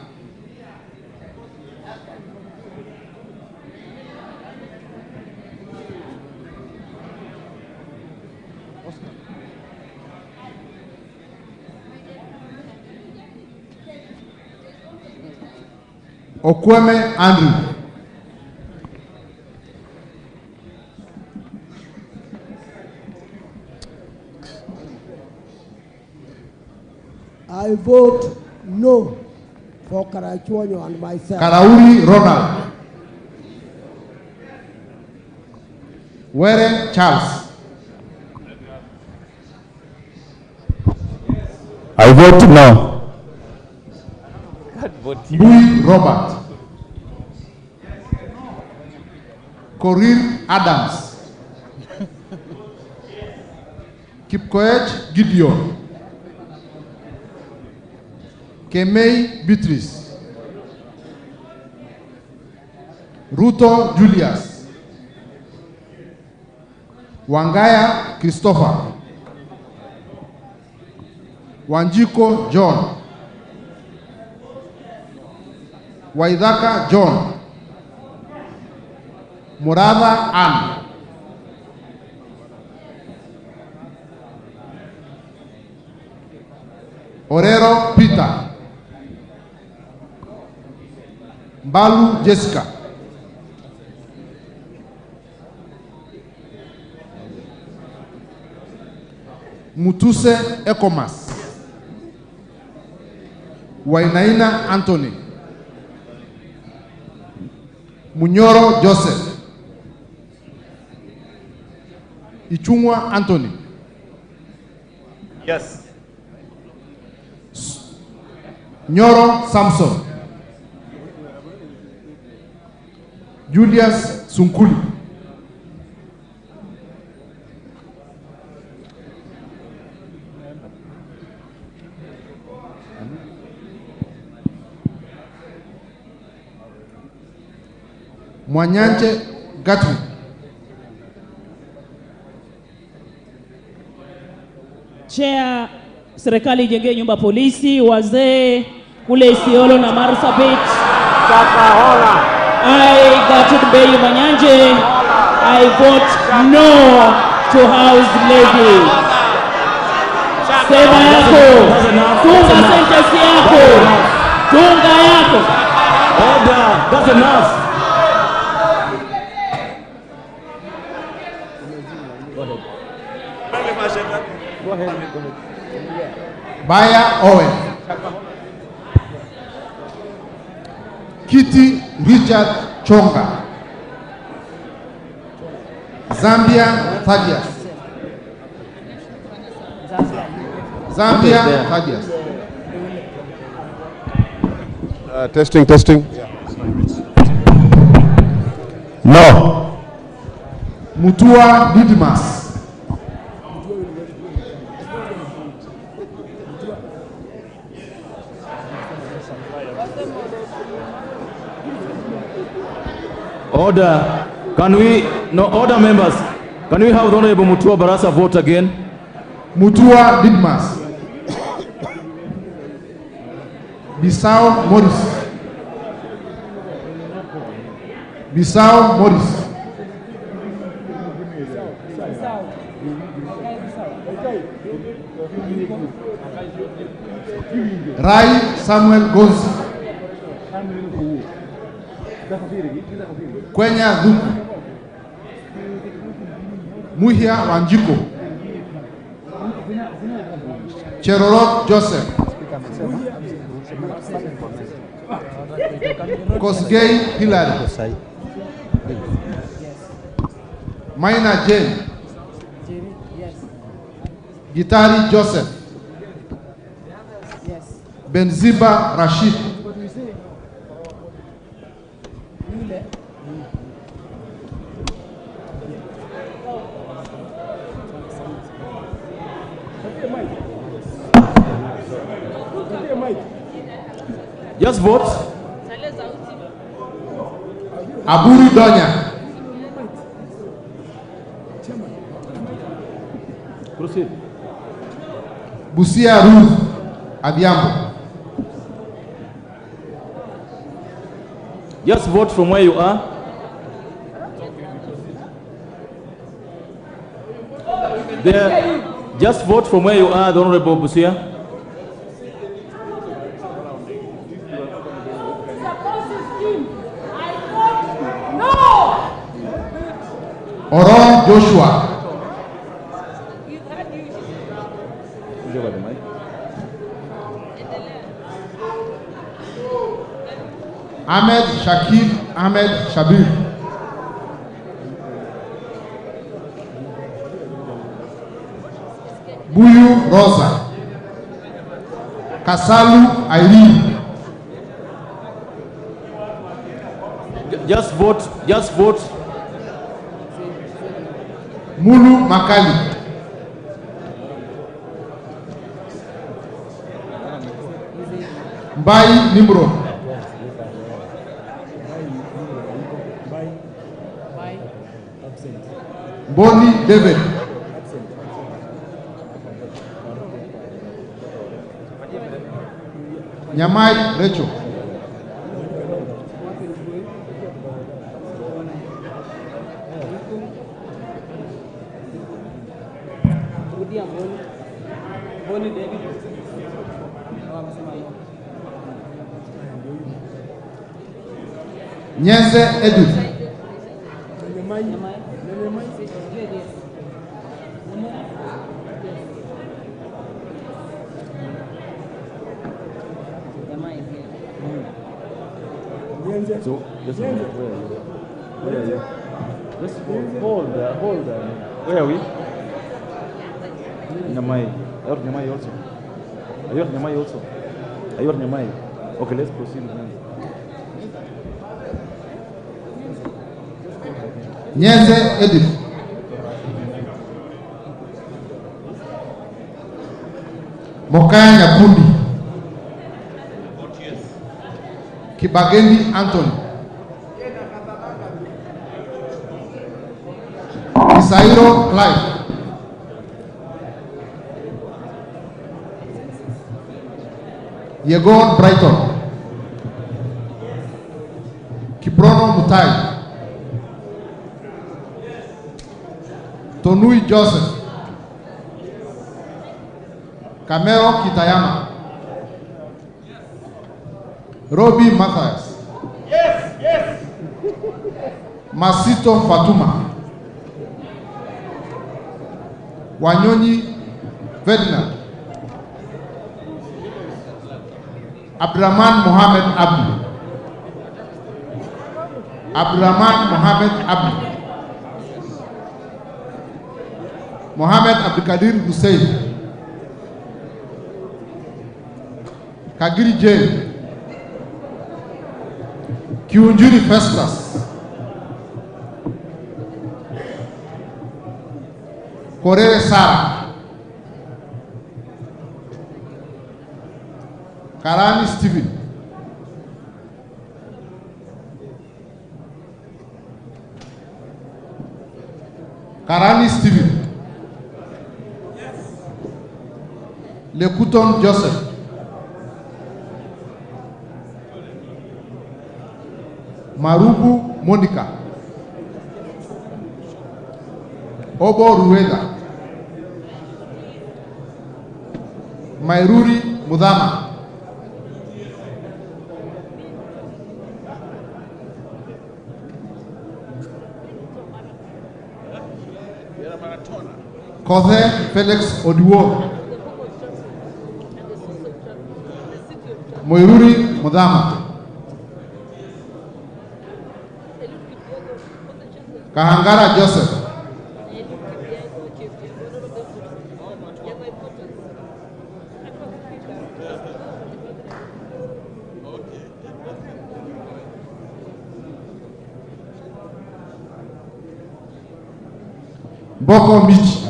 Okweme Andrew, I vote no for Karachuonyo and myself. Karauri Ronald, Were Charles, I vote no. Bui Robert, Korir Adams, Kipkoech Gideon, Kemei Beatrice, Ruto Julius, Wangaya Christopher, Wanjiko John, Waidaka John, Murada Ann, Orero Peter, Balu Jessica, Mutuse Ekomas, Wainaina Anthony, Munyoro Joseph, Ichungwa Anthony. Yes. Nyoro Samson, Julius Sunkuli, Mwanyanje Gatwi, Chair, serikali ijengee nyumba polisi, wazee kule Isiolo na Marsabit. I Mutembei Manyanje, I vote no to house levy. Sema yako, tunga sentence yako, tunga yako. Order, that's enough. Go ahead. Baya Owen, Kitty Richard Chonga, Zambia Thaddeus, Zambia Thaddeus. Testing. No. Mutua Didmas, Order. Can we, no, order members. Can we have the Honorable Mutua Barasa vote again? Mutua Didmas, Bissau Morris, Rai Samuel Gonzi, Kwenya Dhuku, Muhia Wanjiko, Cherorot Joseph, Kosgei Hilary, Maina Jane, Gitari Joseph, Benziba Rashid, Just vote. Aburi Donya. Proceed. Busia Ruth Adhiambo. Just vote from where you are. There. Just vote from where you are, the Honorable Busia. Oro Joshua. Ahmed Shakib Ahmed Shabir. Buyu Rosa. Kasalu Irene. Just vote. Just vote. Mulu Makali. Mbai Nimro. Boni David. Nyamai Rachel. Nyenze Edith. So, just where are you? Just hold there. Where are we? Nyamai. Ayor Nyamai also. Ayor Nyamai also. Ayor Nyamai. Okay, let's proceed with them. Nyenze Edith. Mokaya Nyakundi. Kibagendi Anthony. Isairo Clive. Yegon Brighton. Kiprono Mutahi. Tonui Joseph. Camero Kitayama. Robbie Matthias. Yes. Masito Fatuma. Wanyonyi Ferdinand. Abdurrahman Mohammed Abdi. Mohammed Abdikadir Hussein. Kagiri J. Kiunjuri First Class. Korere Sara. Karani Stephen. Lekuton Joseph. Marubu Monica. Obo Rueda. Mairuri Mudama. Kothe Felix Odiwo. Moiruri Mudama. Kahangara Joseph. Boko Michi.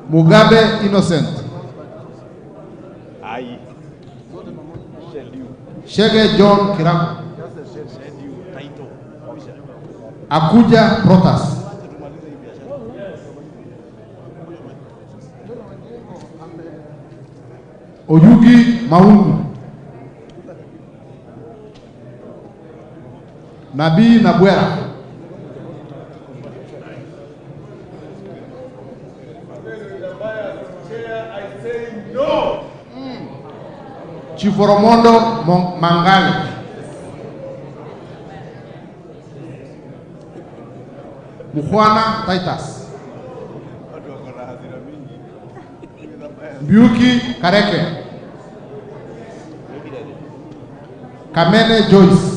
Mugabe Innocent. Shege John Kiraku. Akuja Protas. Oyugi Maungu. Nabii Nabwera. Chiforomondo Mangale. Mukhwana Titus. Biuki Kareke. Kamene Joyce.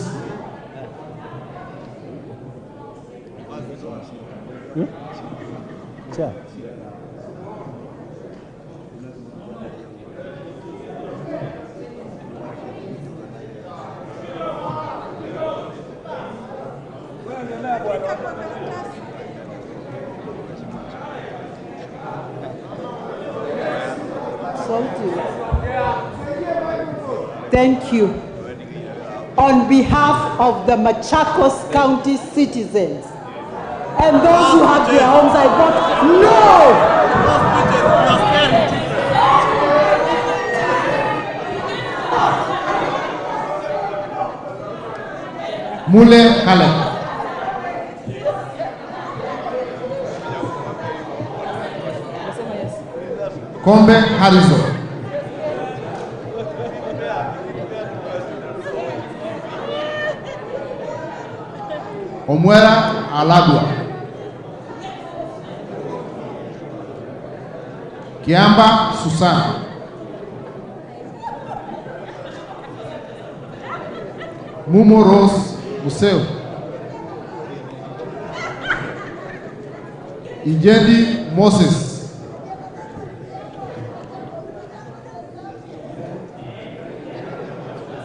Thank you. On behalf of the Machakos County citizens and those who have their homes, I vote no. Mule Kale. Kombe Harrison. Omwera Alagwa. Kiamba Susana. Mumo Rose Museo. Ijendi Moses.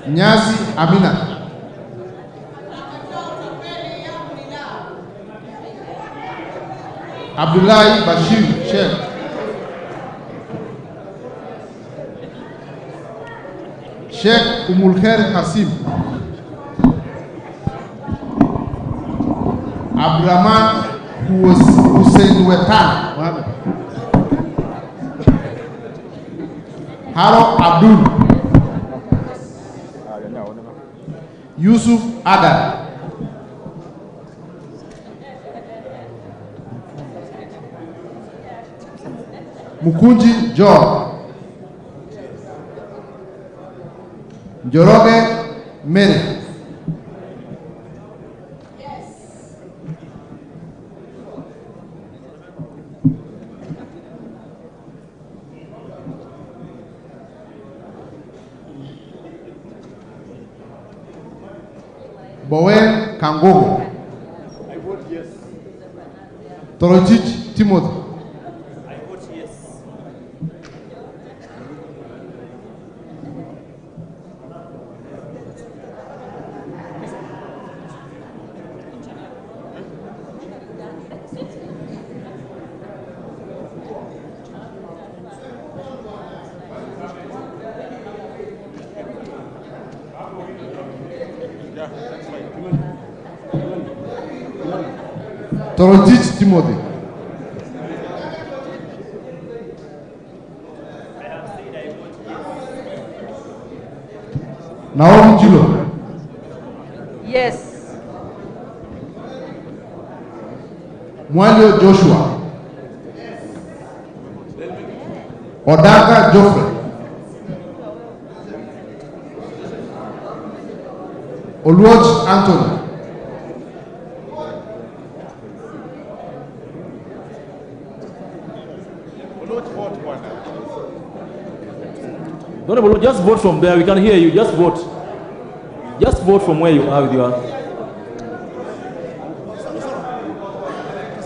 Nyazi Amina. Abdullahi Bashir Sheikh. Sheikh Umulkhair Hasim. Abdurrahman Hussein Wetan. Haro Abdul. Yusuf Adam. Mukunji Joe. Njoroge Mary. Bowen Kangogo. I vote yes. Torotich Timothy. I vote yes. Torotich Timothy. Naomi Jilo. Yes. Mwalio Joshua. Odanga Geoffrey. Oluoch Anthony. Honorable, just vote from there. We can hear you. Just vote. Just vote from where you are with your.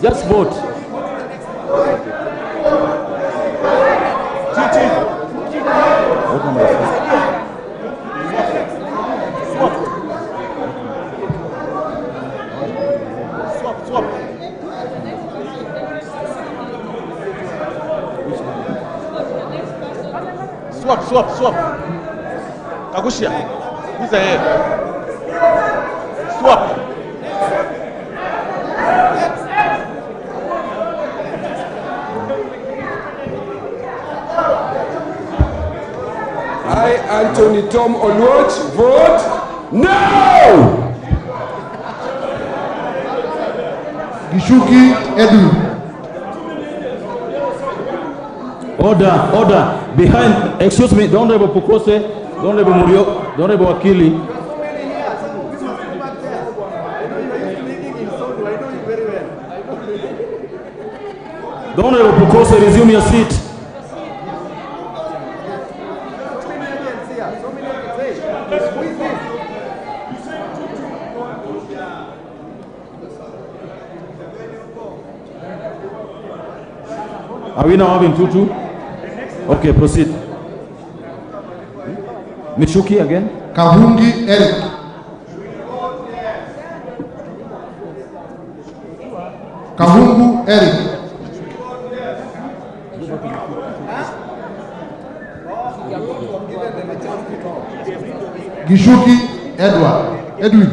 Just vote. What number is this? Which Swap. Kagushia. Who's ahead? Swap. I, Anthony Tom Oluoch, vote no! Gishuki Edu. Order. Behind, excuse me, don't Honorable Pukose, don't Honorable Murio, don't Honorable Wakili. Don't Honorable Pukose, resume your seat. Are we now having tutu? Okay, proceed. Michuki again. Kahungi Eric. Kahungu Eric. Gishuki Edwin.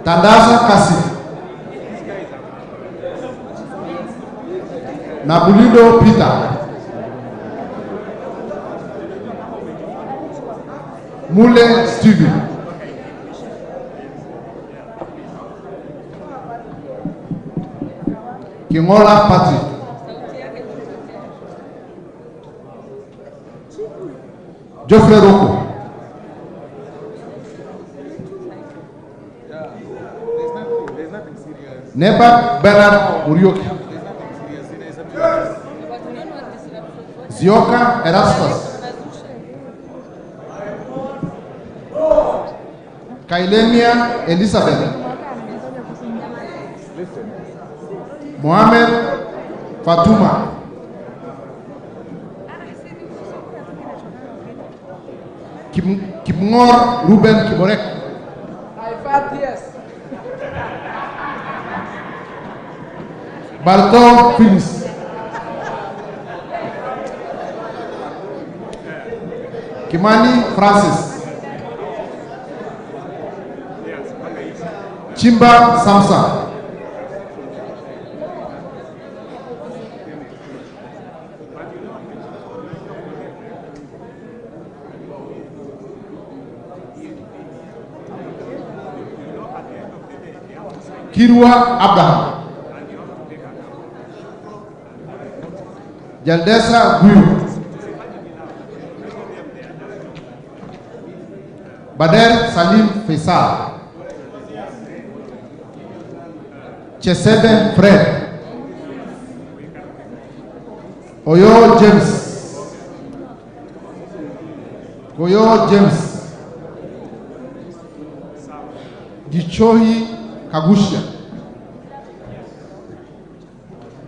Tandasa Kasi. Nabulido Peter. Mule Steven. Kingola Patrick. Geoffrey Roko. Neba Bernard Urioki. Zioka Erasmus. Kailemia Elizabeth. Mohamed Fatuma. Kimngor Ruben Kiborek. I fat yes. Barton Phyllis. Kimani Francis. Chimba Samsa. Kirwa Abraham. Jaldesa Guyu. Bader Salim Faisal. Chesede Fred. Oyo James. Gichohi Kagushia.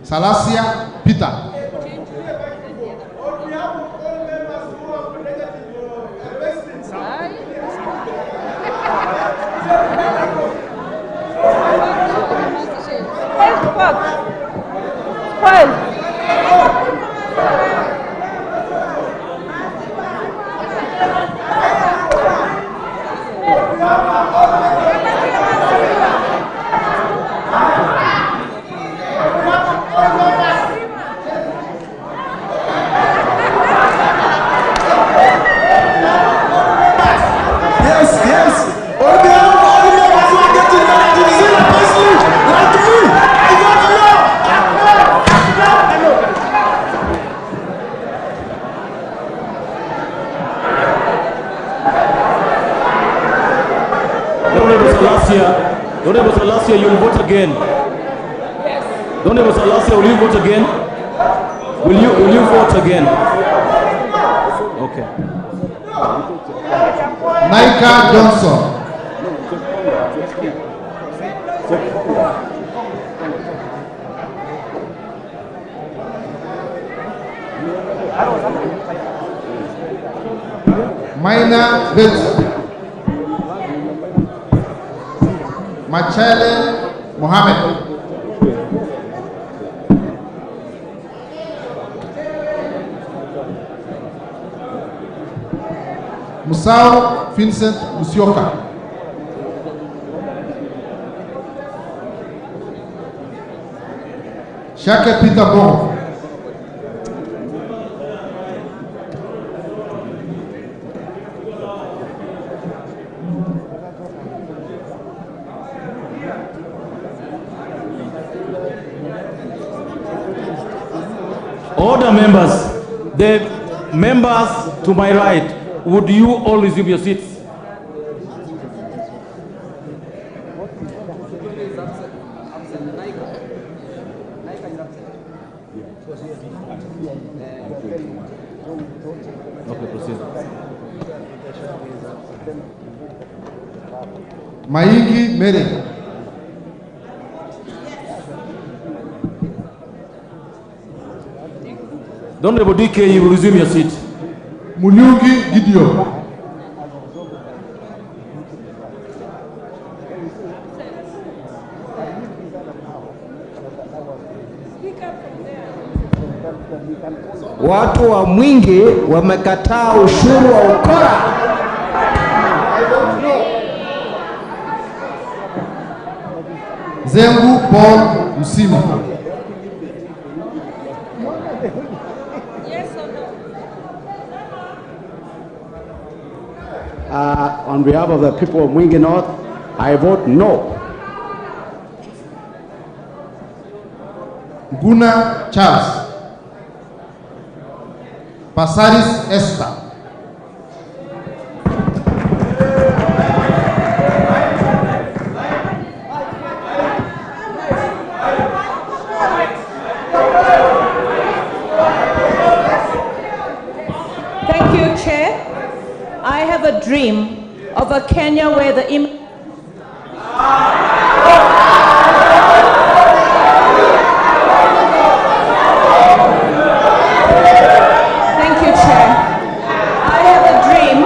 Salasia Peter. Honorable Salasia, you will vote again. Yes. Honorable Salasia, will you vote again? Will you vote again? Okay. Naika Johnson. Maina Betty. Machele Mohammed. Musau Vincent Musyoka. Shake Peter Bongo. Order, members. The members to my right, would you all resume your seats? Okay, proceed. Maingi Mere. The Honorable DK, you will resume your seat. Mulyungi Gideon. Watu wa Mwingi wamekataa ushuru wa ukora. Zengu Paul Msimu. On behalf of the people of Mwingi North, I vote no. Guna Charles. Pasaris Esther. Thank you, Chair. I have a dream of a Kenya where the Thank you, Chair. I have a dream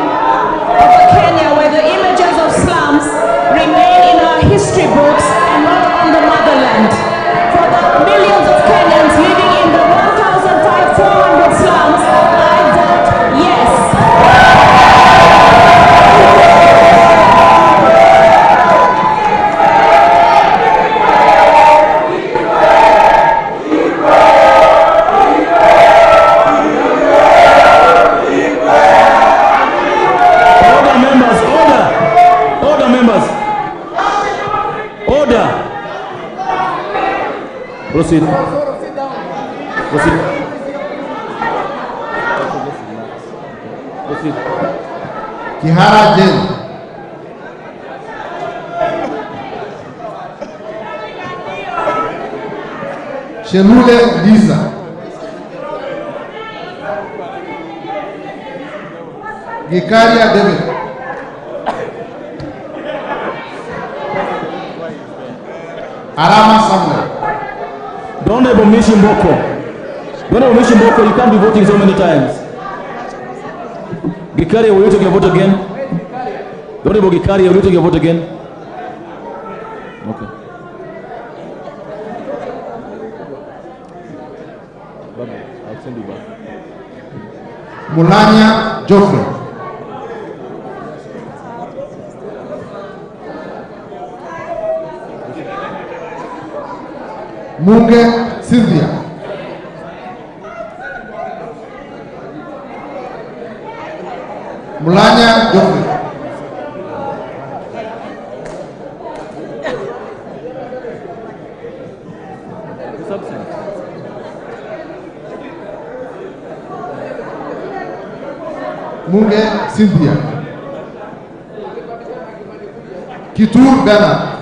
of a Kenya where the images of slums remain in our history books and not on the motherland. For the millions of Kenyans living in the 1,400 slums, I vote yes. Proceed. Proceed. Proceed. Kihara Jen. Shelule Liza. Gikaria David. Arama Samuel. Don't ever miss Mboko. Don't ever miss Mboko. You can't be voting so many times. Gikaria, will you take your vote again? Don't ever Gikaria, will you take your vote again? Okay. I'll send you back. Mulanya Joffrey. Munge Cynthia. Mulanya Joffrey. Munge Cynthia. Kitur Bernard.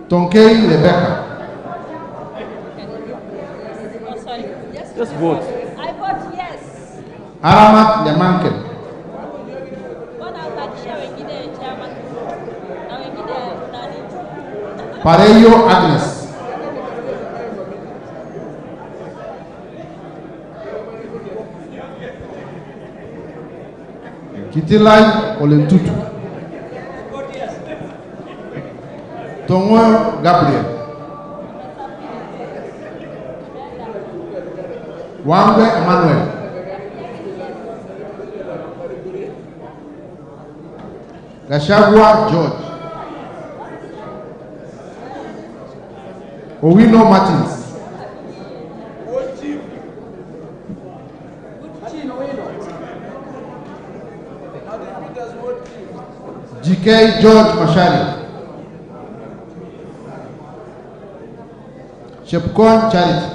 Tonkei Rebecca. Just vote. I vote yes. Aramat Lemanke. Pareyo Agnes. Kitilai Olentutu. Tongo Gabriel. Wangwe Emmanuel. Gachagua George. Owino Martins. GK George Mashari. Shepkon Charity.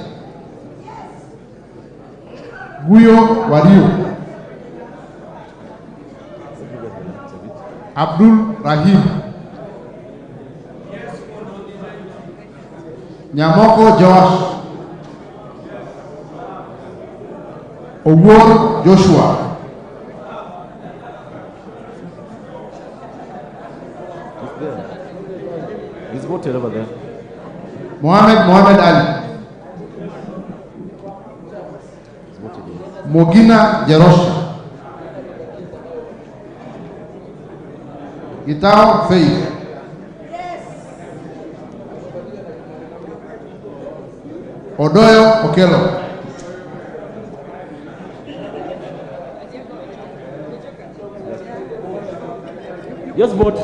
Guyo Wario. Abdul Rahim. Nyamoko Josh. Owor Joshua. He's voted over there. Mohammed Ali. Mogina Jerosha. Gitao Faith. Odoyo Okelo. Just vote.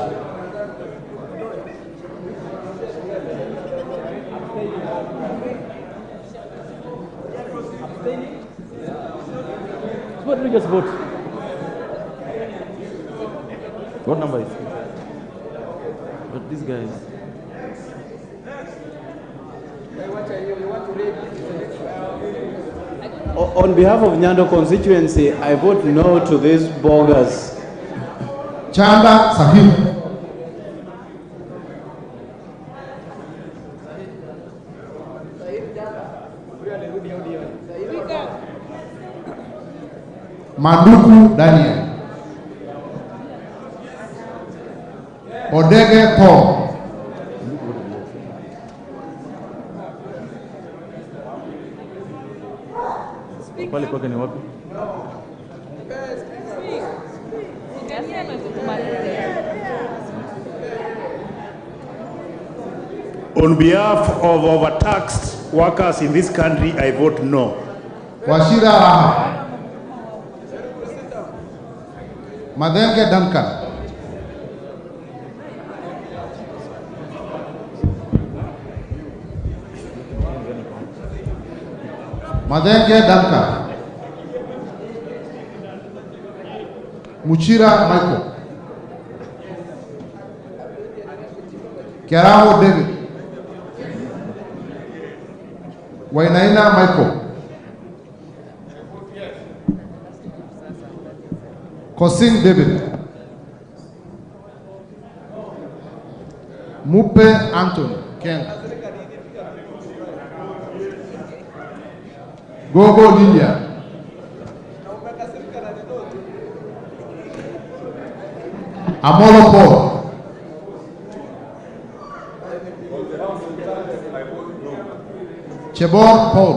What do we just vote? What number is it? But these guys. On behalf of Nyando constituency, I vote no to these bogus. Chanda Sahib. Manduku Daniel. Odege Paul. Pale kwake ni wapi? On behalf of overtaxed workers in this country, I vote no. Washira Raha. Madenge Duncan. Madenge Duncan. Muchira Michael. Keramo David. Wainaina Michael. Kosing David. Mupe Anthony Ken. Gogo Lilia. Amolo Paul. Chebor Paul.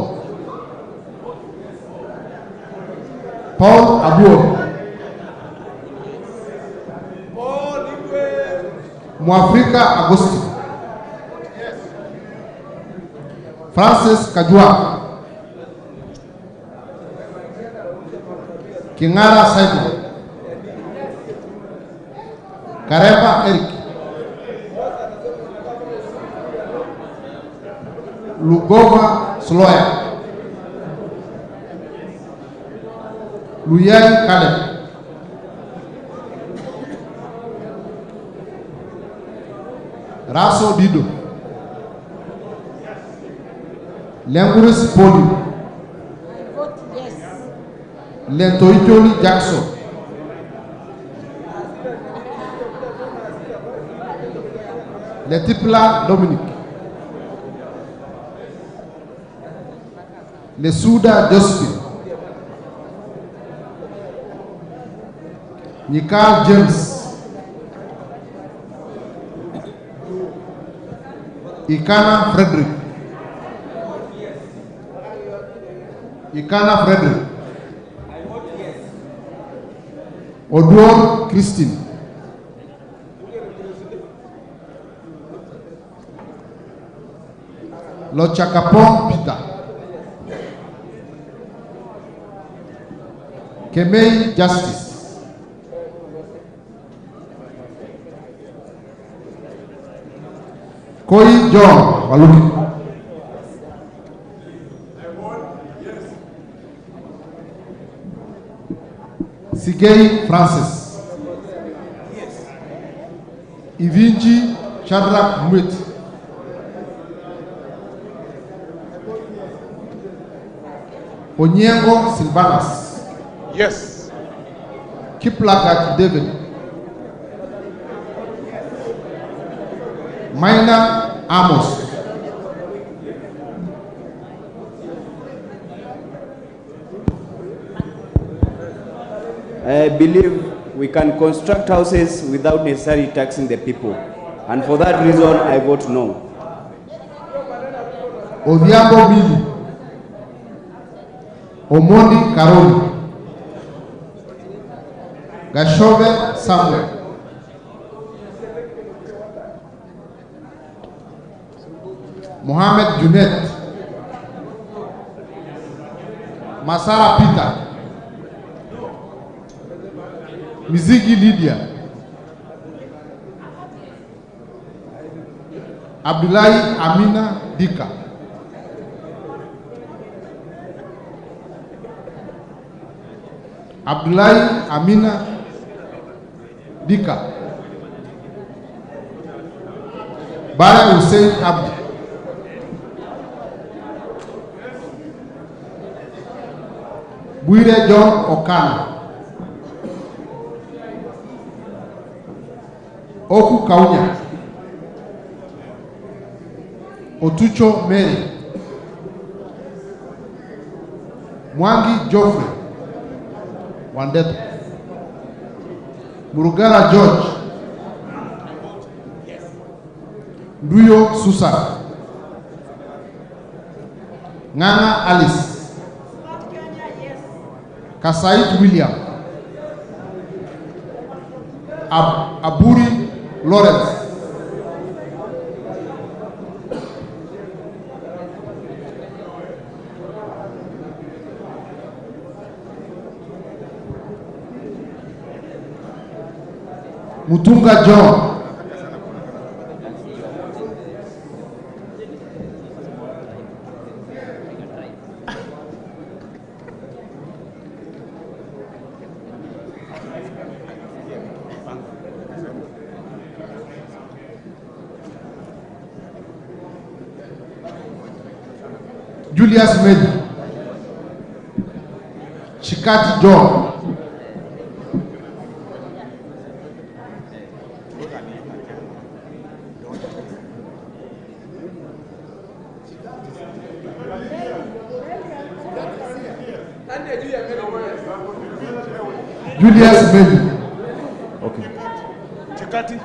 Paul Abuo. Mwafrika Agosti. Francis Kajua. Kingara Simon. Kareba Eric. Lugoma Sloya. Luyai Kaleb. Raso Dido. Lenguris Poli. I vote yes. Lentoitoli Jackson. Letipla Dominic. Lesuda Josephine. Nikal James. Ikana Frederick. Ikana Frederick. Oduor Christine. Lochakapong Peter. Kemei Justice. Koi John Waluki. Sigei Francis. Ivinji Shadrach Mwit. Onyengo Silvanus. Yes. Kiplagat David. Maina Amos. I believe we can construct houses without necessarily taxing the people. And for that reason, I vote no. Odhiambo Billy. Omoni Karoli. Gashove Samuel. Mohammed Junet. Masara Peter. Mizigi Lydia. Abdullahi Amina Dika. Abdullahi Amina Dika. Bara Hussein Abdi. Bwire John Okana. Oku Kaunya. Otucho Mary. Mwangi Geoffrey Wandeto. Murugara George. Nduyo Susan. Nganga Alice. Kasait William. Aburi Lawrence. Mutunga John. Julius Medi. Chikati John. Julius Medi. Okay. Chikati.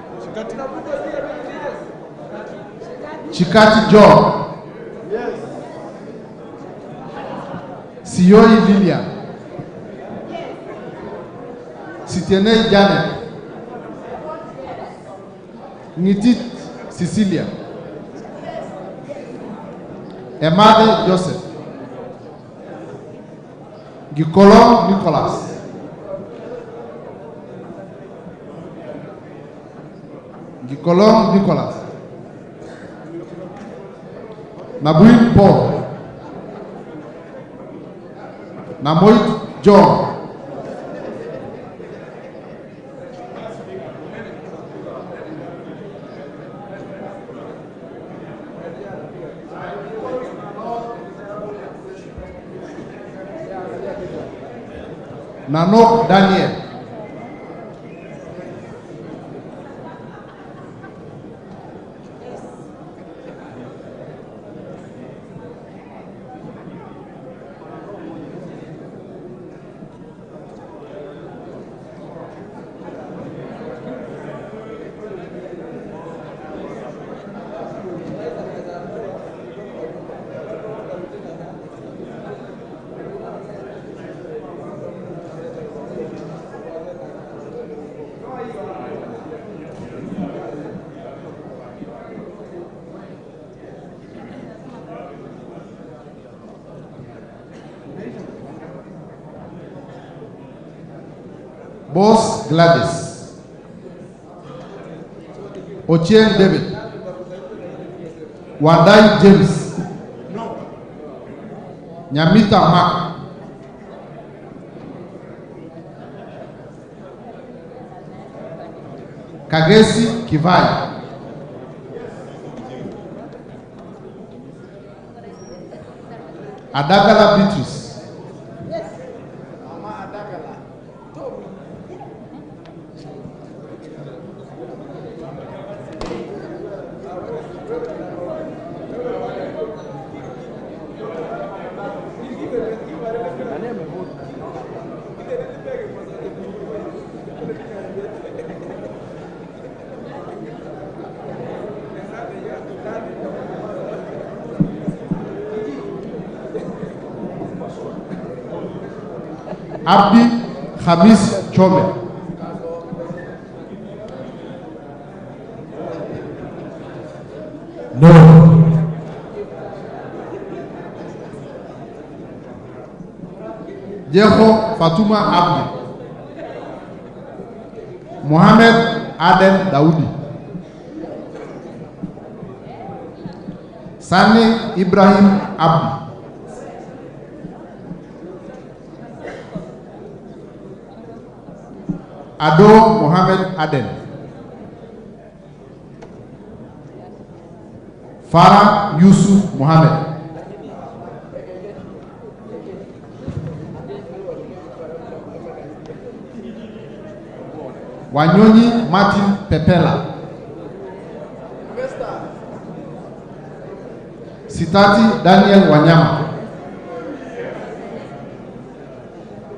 Chikati John. Siyoi Lilian. Sitienei Janet. Ngitit Cecilia. Emade Joseph. Gikolon Nicholas. Gikolon Nicholas. Nabuin Paul. Namoit John. Nanok Daniel. Boss Gladys. Ochieng David. Wadai James. No. Nyamita Mark. Kagesi Kivai. Adagala Beatrice. Abdi Hamis Chome. No. Jeho Fatuma Abdi. Mohamed Aden Daudi. Sani Ibrahim Abdi. Ado Mohamed Aden. Farah Yusuf Mohamed. Wanyonyi Martin Pepela. Sitati Daniel Wanyama.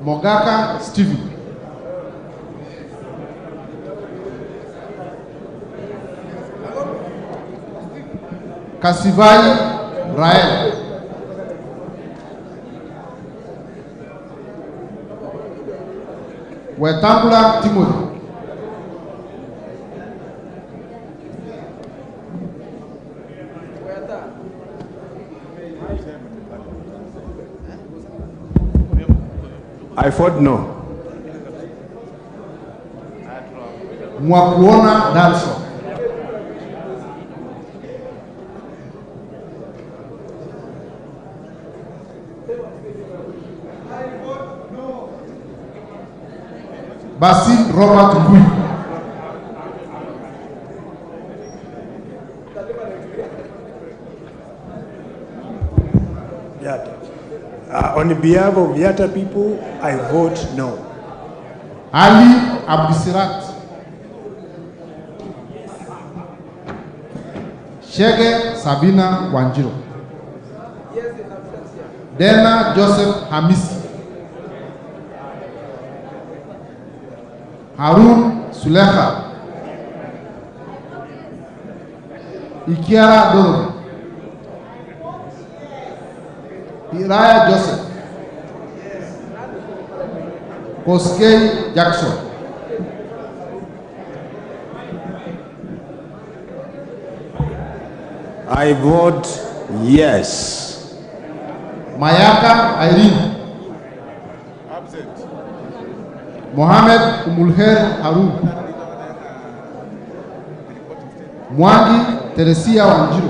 Mogaka Stephen. Kasivai Raila. Wetangula Timothy. I vote no. Mwakuona Danso. Basil Robert Ngui. On behalf of Yatta people, I vote no. Ali Abdisirat. Shege Sabina Wanjiro. Dena Joseph Hamisi. Harun Suleha. Ikiara Donovan. Iraya Joseph. Koskei Jackson. I vote yes. Mayaka Irene. Absent. Mohamed Umulher Harun. Mwangi Teresia Wanjiro.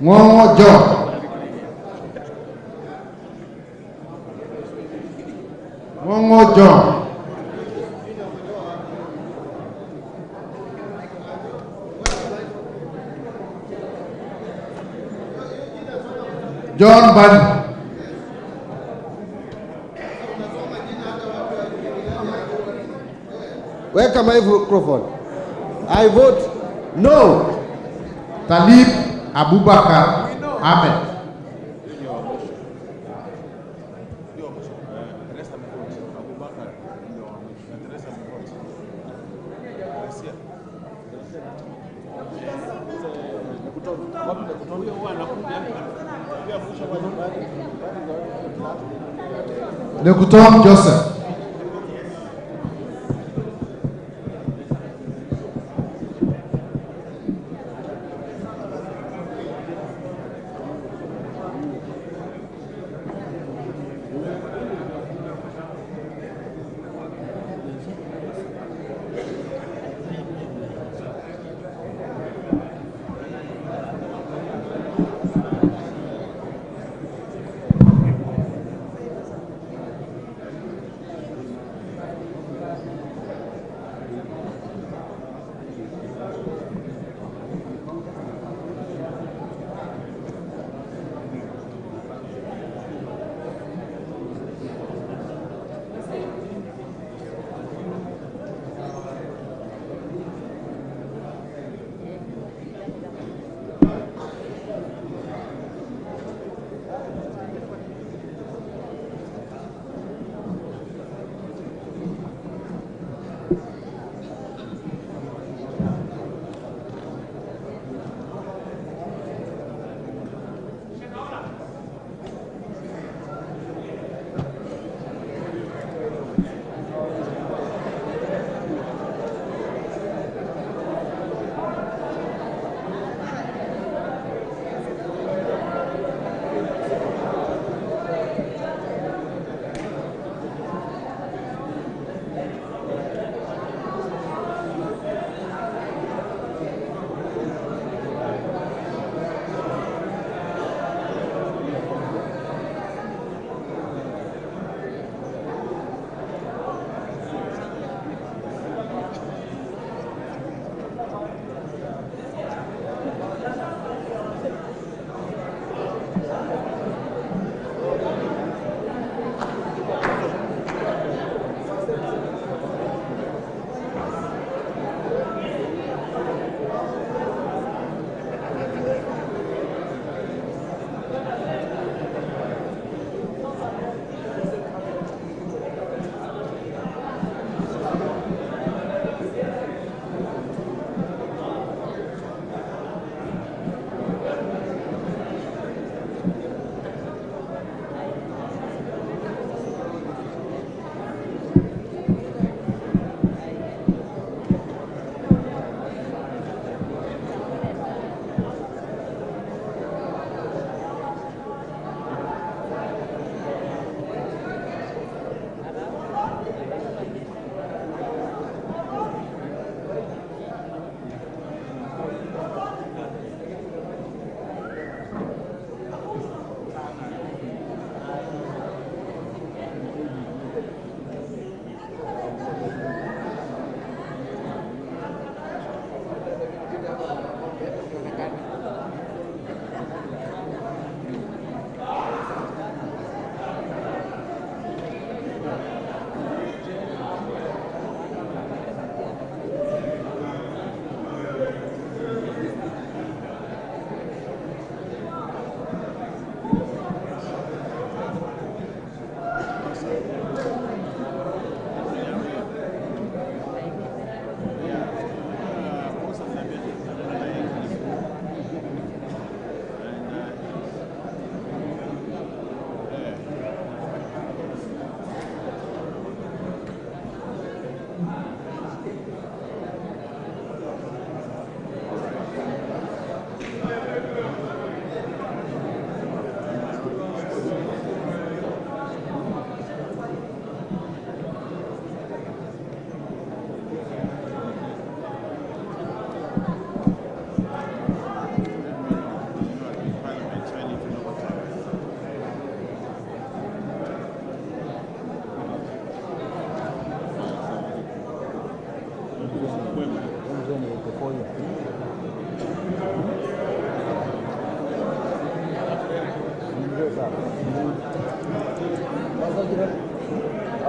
Ngongo John. Ngongo John. John Bani. Weka microphone. I vote no. Talib Abubakar Ahmed. Nekutom Joseph.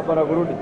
Para kurudi.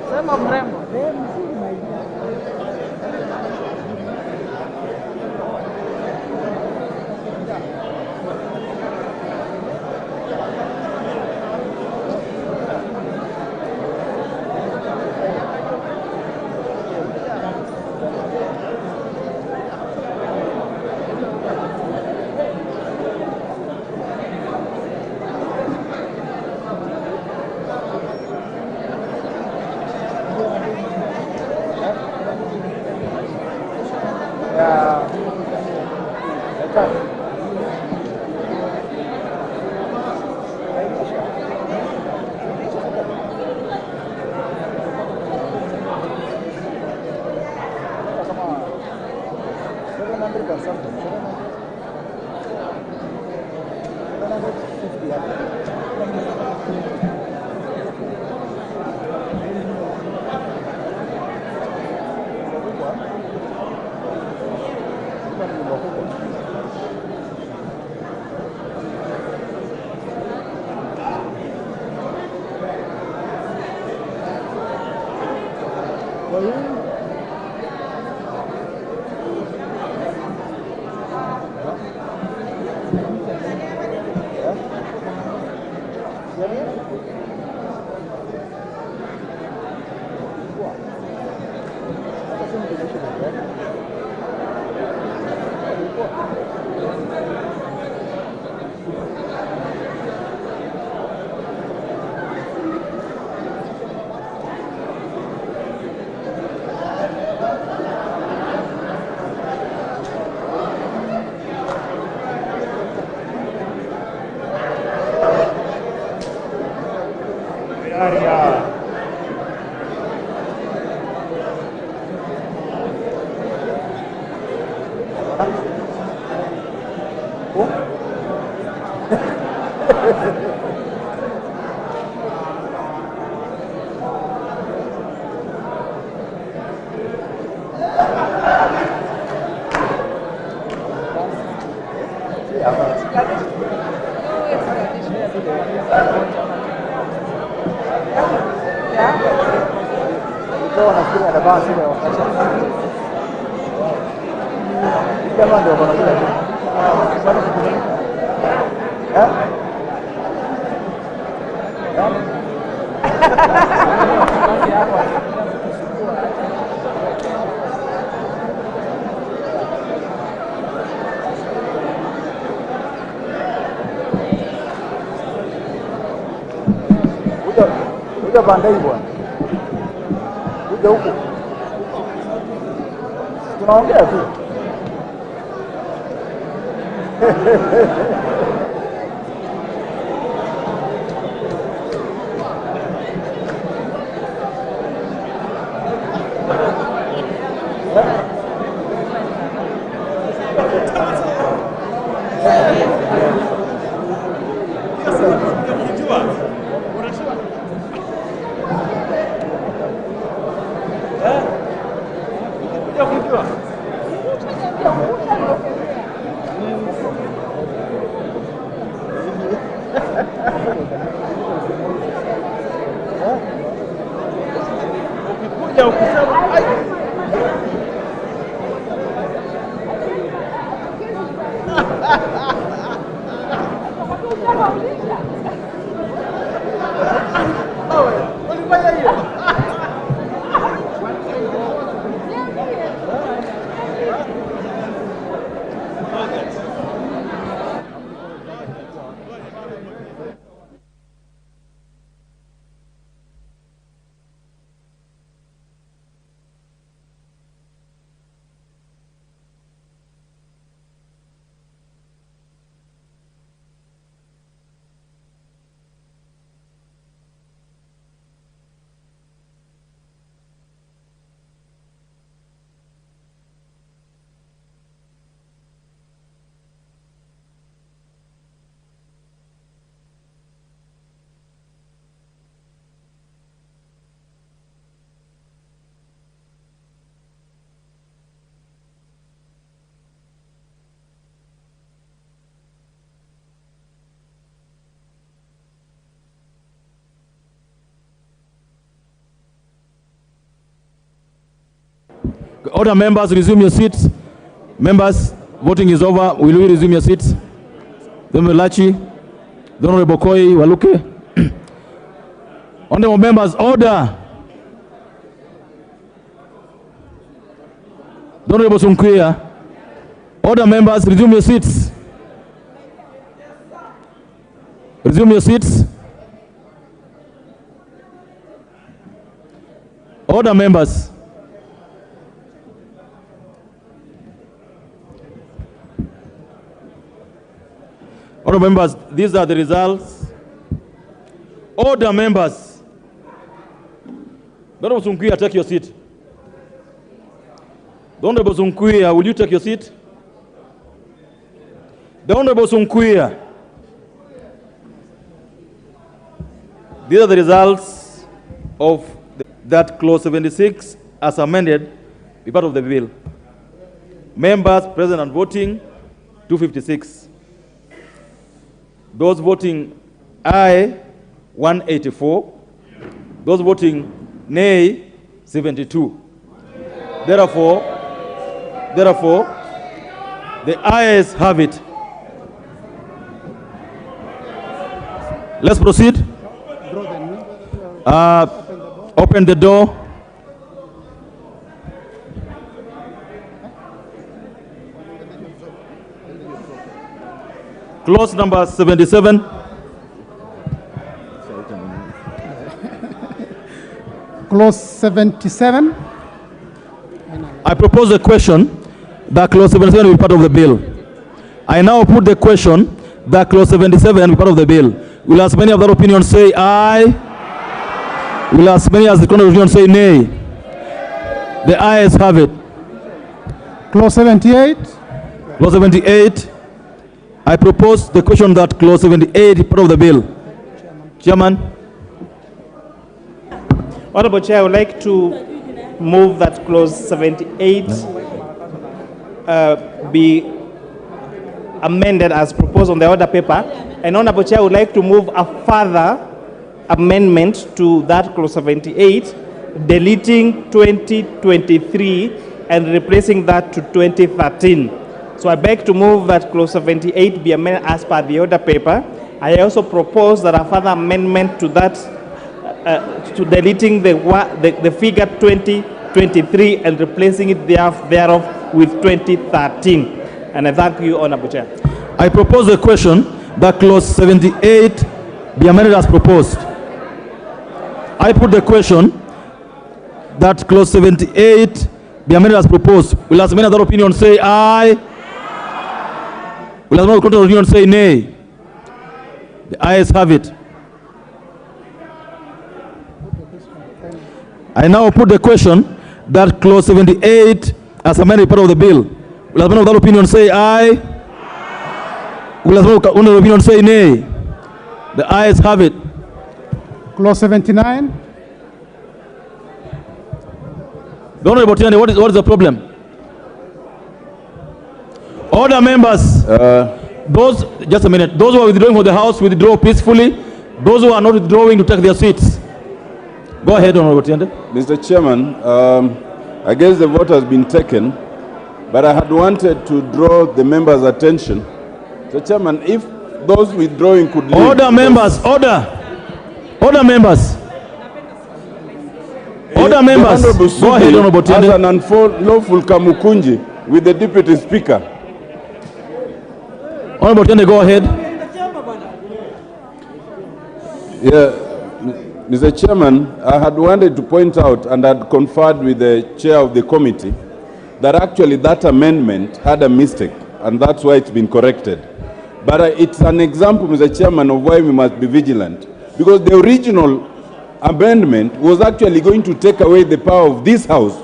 Sema mrembo. Kuja pande hii bwana. Kuja huku. Tunaongea tu. Order, members, resume your seats. Members, voting is over. Will you resume your seats? The Honorable Lachi, the Honorable Koi, Waluke. Honorable members, order. The Honorable Sunkuya. Order, members, resume your seats. Resume your seats. Order, members. Order, members, these are the results. Order, members. The Honorable Sunkuya, take your seat. The Honorable Sunkuya, will you take your seat? The Honorable Sunkuya. These are the results of that clause 76 as amended be part of the bill. Members present and voting 256. Those voting aye 184. Those voting nay 72. Therefore, the ayes have it. Let's proceed. Open the door. Clause number 77. Clause 77. I propose a question that clause 77 will be part of the bill. I now put the question that clause 77 will be part of the bill. Will as many of that opinion say aye? Will as many as the contrary opinion say nay? The ayes have it. Clause 78. Clause 78. I propose the question that clause 78 is part of the bill. Chairman. Honorable Chair, I would like to move that clause 78 be amended as proposed on the order paper. And Honorable Chair, I would like to move a further amendment to that clause 78, deleting 2023 and replacing that to 2013. So I beg to move that clause 78 be amended as per the order paper. I also propose that a further amendment to that, to deleting the figure 2023 and replacing it thereof with 2013. And I thank you, Honorable Chair. I propose a question that clause 78 be amended as proposed. I put the question that clause 78 be amended as proposed. Will as many other opinions say aye? Will as many other opinions say nay? The ayes have it. I now put the question that clause 78 as amended part of the bill. Will as many other opinions say aye? Will as many other opinions say nay? The ayes have it. Clause 79. The Honorable Tiani, what is the problem? Order, members. Those, just a minute. Those who are withdrawing from the house, withdraw peacefully. Those who are not withdrawing to take their seats. Go ahead, Honorable Tiani. Mr. Chairman, I guess the vote has been taken, but I had wanted to draw the members' attention. Mr. Chairman, if those withdrawing could leave. Order, members. Order. Order, members. Order, members. Go ahead, Honorable Tiani. As an unlawful kamukunji with the Deputy Speaker. Honorable Tiani, go ahead. Yeah, Mr. Chairman, I had wanted to point out and had conferred with the chair of the committee that actually that amendment had a mistake, and that's why it's been corrected. But it's an example, Mr. Chairman, of why we must be vigilant. Because the original amendment was actually going to take away the power of this House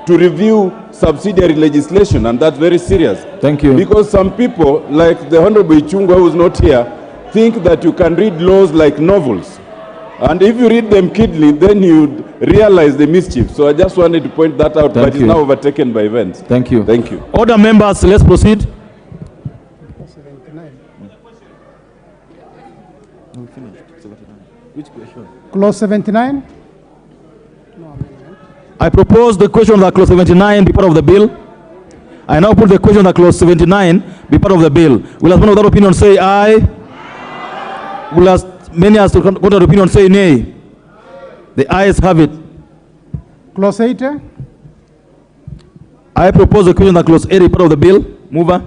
to review subsidiary legislation, and that's very serious. Thank you. Because some people, like the Honorable Ichungwa, who is not here, think that you can read laws like novels. And if you read them keenly, then you'd realize the mischief. So I just wanted to point that out, but it's now overtaken by events. Thank you. Thank you. Order, members, let's proceed. Clause 79. I propose the question that clause 79 be part of the bill. I now put the question that clause 79 be part of the bill. Will as many of that opinion say aye? Will as many as to contrary opinion say nay? The ayes have it. Clause 80. I propose the question that clause 80 be part of the bill. Mover.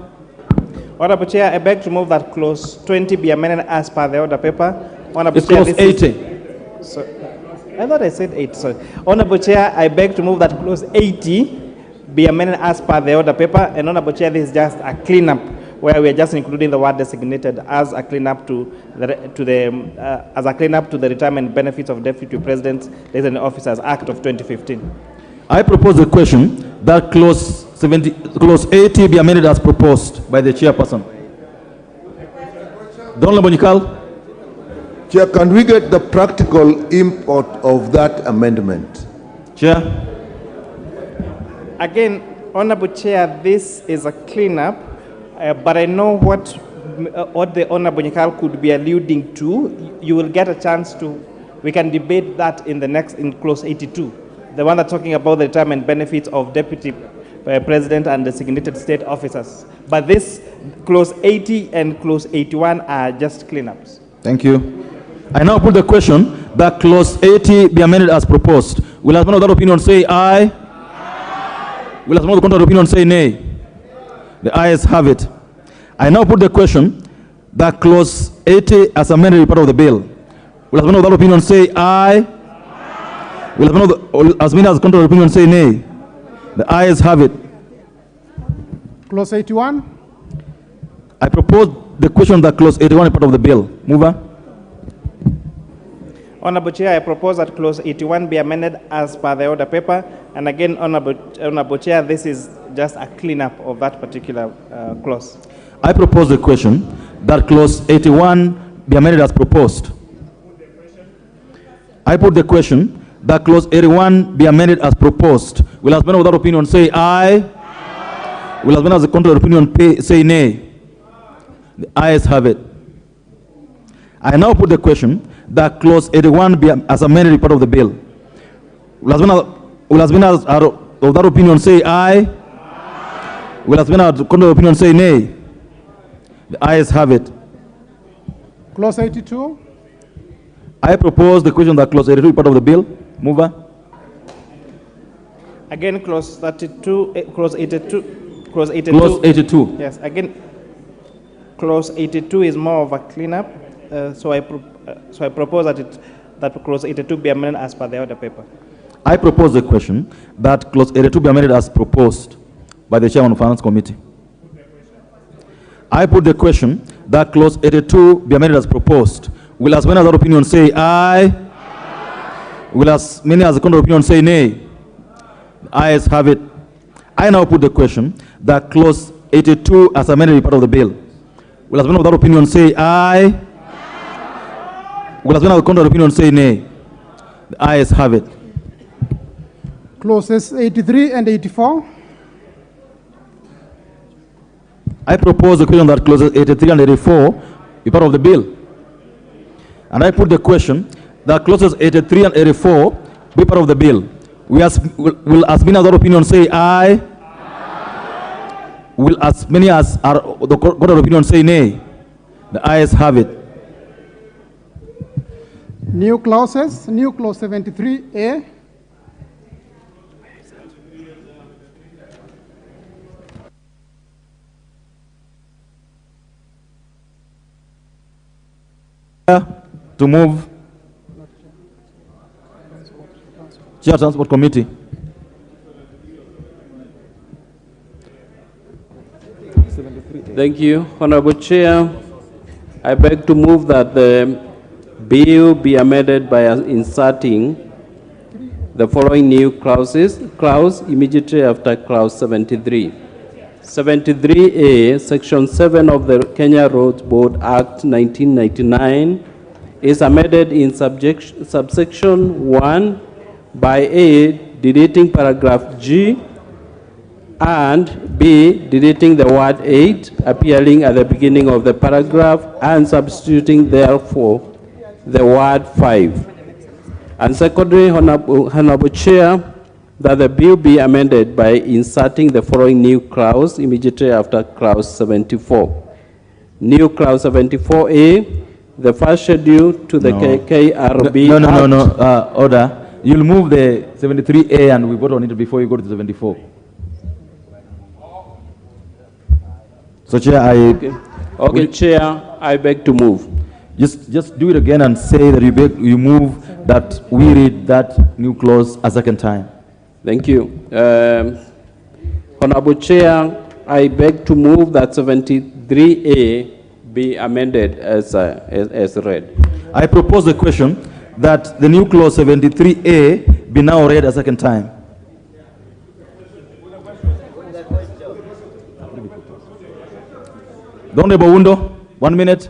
Honorable Chair, I beg to move that clause 20 be amended as per the order paper. Honorable It's Chair, clause this is- 80. So, I thought I said 8, sorry. Honorable Chair, I beg to move that clause 80 be amended as per the order paper. And Honorable Chair, this is just a cleanup where we are just including the word designated as a cleanup to the retirement benefits of deputy presidents, liaison officers Act of 2015. I propose the question that clause 80 be amended as proposed by the chairperson. The Honorable Nikal. Chair, can we get the practical import of that amendment? Chair. Again, Honorable Chair, this is a cleanup, but I know what the Honorable Nikal could be alluding to. You will get a chance to, we can debate that in clause 82. The one that's talking about the retirement benefits of deputy president and designated state officers. But this clause 80 and clause 81 are just cleanups. Thank you. I now put the question that clause 80 be amended as proposed. Will as many of that opinion say aye? Will as many of the contrary opinion say nay? The ayes have it. I now put the question that clause 80 as amended be part of the bill. Will as many of that opinion say aye? Will as many as contrary opinion say nay? The ayes have it. Clause 81. I propose the question that clause 81 is part of the bill. Mover. Honorable Chair, I propose that clause 81 be amended as per the order paper. And again, Honorable Chair, this is just a cleanup of that particular clause. I propose the question that clause 81 be amended as proposed. I put the question that clause 81 be amended as proposed. Will as many of that opinion say aye? Will as many as the contrary opinion say nay? The ayes have it. I now put the question that clause 81 be as amended be part of the bill. Will as many as are of that opinion say aye? Will as many as the contrary opinion say nay? The ayes have it. Clause 82. I propose the question that clause 82 be part of the bill. Mover. Again, clause 32, clause 82. Clause 82. Clause 82. Yes, again, clause 82 is more of a cleanup. So I propose that clause 82 be amended as per the order paper. I propose the question that clause 82 be amended as proposed by the chairman of Finance Committee. I put the question that clause 82 be amended as proposed. Will as many as that opinion say aye? Will as many as the contrary opinion say nay? The ayes have it. I now put the question that clause 82 as amended be part of the bill. Will as many of that opinion say aye? Will as many as the contrary opinion say nay? The ayes have it. Clauses 83 and 84. I propose the question that clauses 83 and 84 be part of the bill. And I put the question that clauses 83 and 84 be part of the bill. Will as many as that opinion say aye? Will as many as are the contrary opinion say nay? The ayes have it. New clauses. New clause 73A. To move. Chair Transport Committee. Thank you, Honorable Chair. I beg to move that the bill be amended by inserting the following new clause immediately after clause 73. 73A, Section 7 of the Kenya Roads Board Act 1999 is amended in subsection 1 by A, deleting paragraph G, and B, deleting the word 8 appearing at the beginning of the paragraph and substituting therefore the word 5. And secondly, Honorable Chair, that the bill be amended by inserting the following new clause immediately after clause 74. New clause 74A, the first schedule to the KRB. No. Order. You'll move the 73A and we vote on it before you go to 74. So, Chair, Okay, Chair, I beg to move. Just do it again and say that you move that we read that new clause a second time. Thank you. Honorable Chair, I beg to move that 73A be amended as read. I propose the question that the new clause 73A be now read a second time. Honorable Wundo, 1 minute.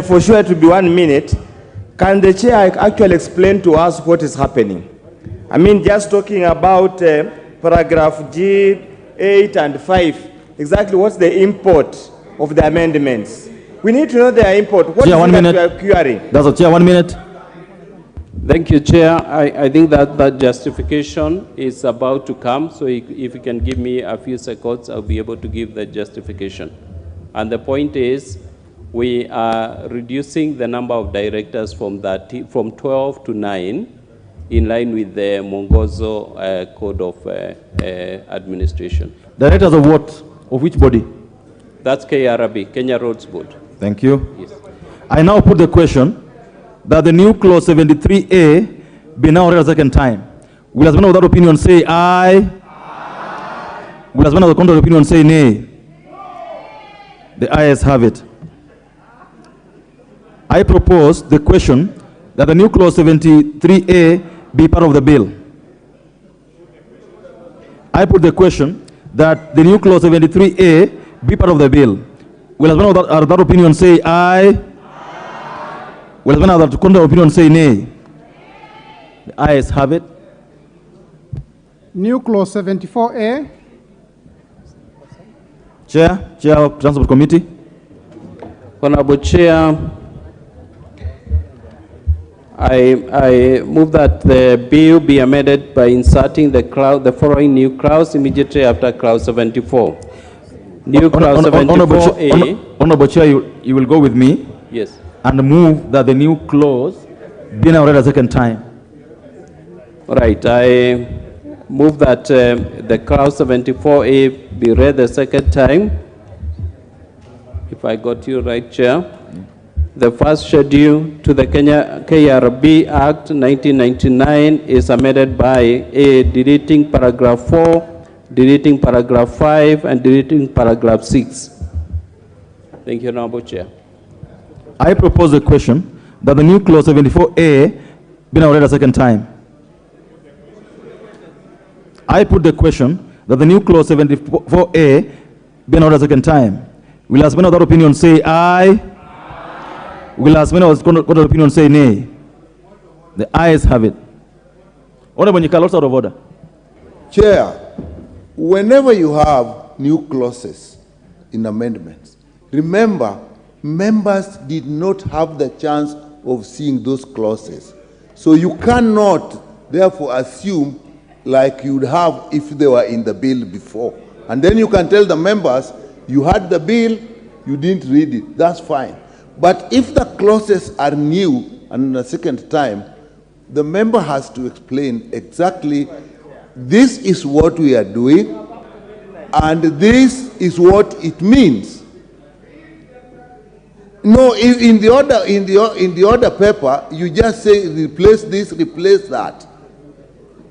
For sure it will be 1 minute. Can the chair actually explain to us what is happening? I mean, just talking about paragraph G, 8 and 5, exactly what's the import of the amendments? We need to know their import. What Chair, is 1 it minute. that we are querying? That's a Chair, 1 minute. Thank you, Chair. I think that justification is about to come, so if you can give me a few seconds, I'll be able to give the justification. And the point is, we are reducing the number of directors from 12 to 9, in line with the Mongozo Code of Administration. Directors of what? Of which body? That's KRB, Kenya Roads Board. Thank you. Yes. I now put the question that the new clause 73A be now read a second time. Will as many of that opinion say aye? Will as many of the contrary opinion say nay? The ayes have it. I propose the question that the new clause 73A be part of the bill. I put the question that the new clause 73A be part of the bill. Will as many of that opinion say aye? Will as many of that contrary opinion say nay? The ayes have it. New clause 74A. Chair of Transport Committee. Honorable Chair, I move that the bill be amended by inserting the following new clause immediately after clause 74. New clause 74A. Honorable Chair, you will go with me. Yes. And move that the new clause be now read a second time. All right. I move that the clause 74A be read the second time. If I got you right, Chair. The first schedule to the KRB Act 1999 is amended by A, deleting paragraph 4, deleting paragraph 5, and deleting paragraph 6. Thank you, Honorable Chair. I propose a question that the new clause 74A be now read a second time. I put the question that the new clause 74A be now read a second time. Will as many of that opinion say aye? Will as many of that opinion say nay? The ayes have it. Honorable Nyikal, out of order. Chair, whenever you have new clauses in amendments, remember, members did not have the chance of seeing those clauses. So you cannot, therefore, assume like you would have if they were in the bill before. And then you can tell the members, you had the bill, you didn't read it. That's fine. But if the clauses are new and a second time, the member has to explain exactly, this is what we are doing, and this is what it means. No, in the order paper, you just say replace this, replace that.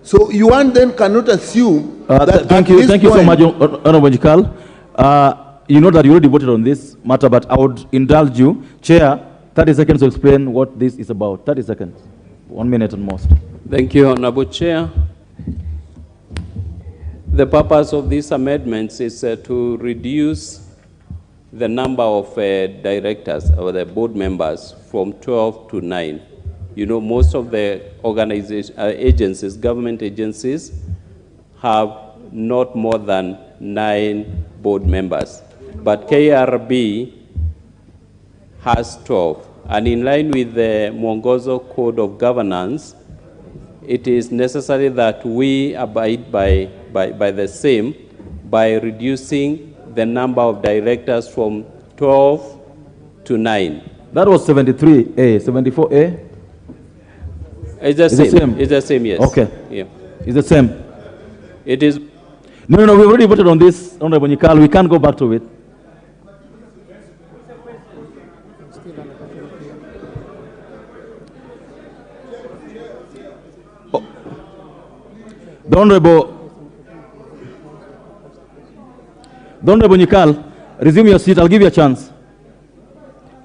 So you then cannot assume that. Thank you so much, Honorable Nyikal. You know that you already voted on this matter, but I would indulge you. Chair, 30 seconds to explain what this is about. 30 seconds. 1 minute at most. Thank you, Honorable Chair. The purpose of these amendments is to reduce the number of directors or the board members from 12 to 9. You know, most of the agencies, government agencies, have not more than 9 board members. But KRB has 12. And in line with the Mongozo Code of Governance, it is necessary that we abide by the same by reducing the number of directors from 12 to 9. That was 73A, 74A? It's the same. It's the same, yes. Okay. Yeah. It's the same. It is. No, we've already voted on this, Honorable Nyikal. We can't go back to it. Oh. The Honorable Nyikal, resume your seat. I'll give you a chance.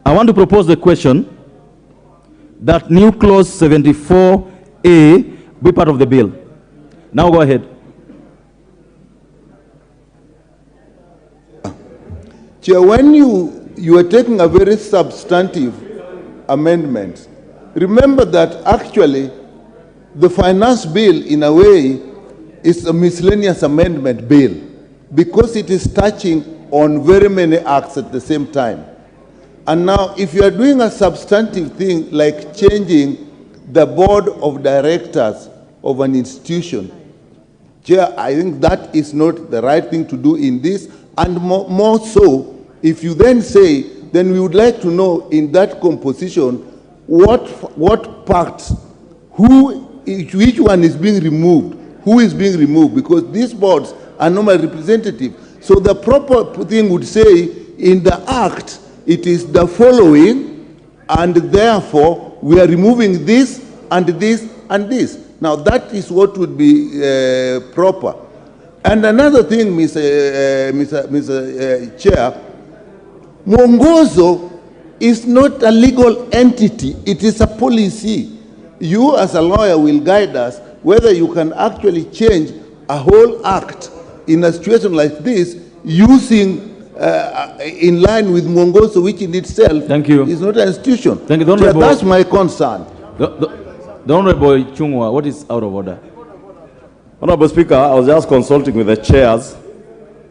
I want to propose the question that new clause 74A be part of the bill. Now go ahead. Chair, when you are taking a very substantive amendment, remember that actually the finance bill in a way is a miscellaneous amendment bill because it is touching on very many acts at the same time. And now, if you are doing a substantive thing like changing the board of directors of an institution, Chair, I think that is not the right thing to do in this. And more so, if you then say, then we would like to know in that composition what parts, which one is being removed, who is being removed, because these boards are normally representative. So the proper thing would say in the act, it is the following, and therefore we are removing this and this and this. Now that is what would be proper. And another thing, Mr. Chair, Mwongozo is not a legal entity, it is a policy. You as a lawyer will guide us whether you can actually change a whole act in a situation like this using in line with Mwongozo, which in itself is not an institution. Thank you. So that's my concern. The Honorable Chungwa, what is out of order? Honorable Speaker, I was just consulting with the chairs,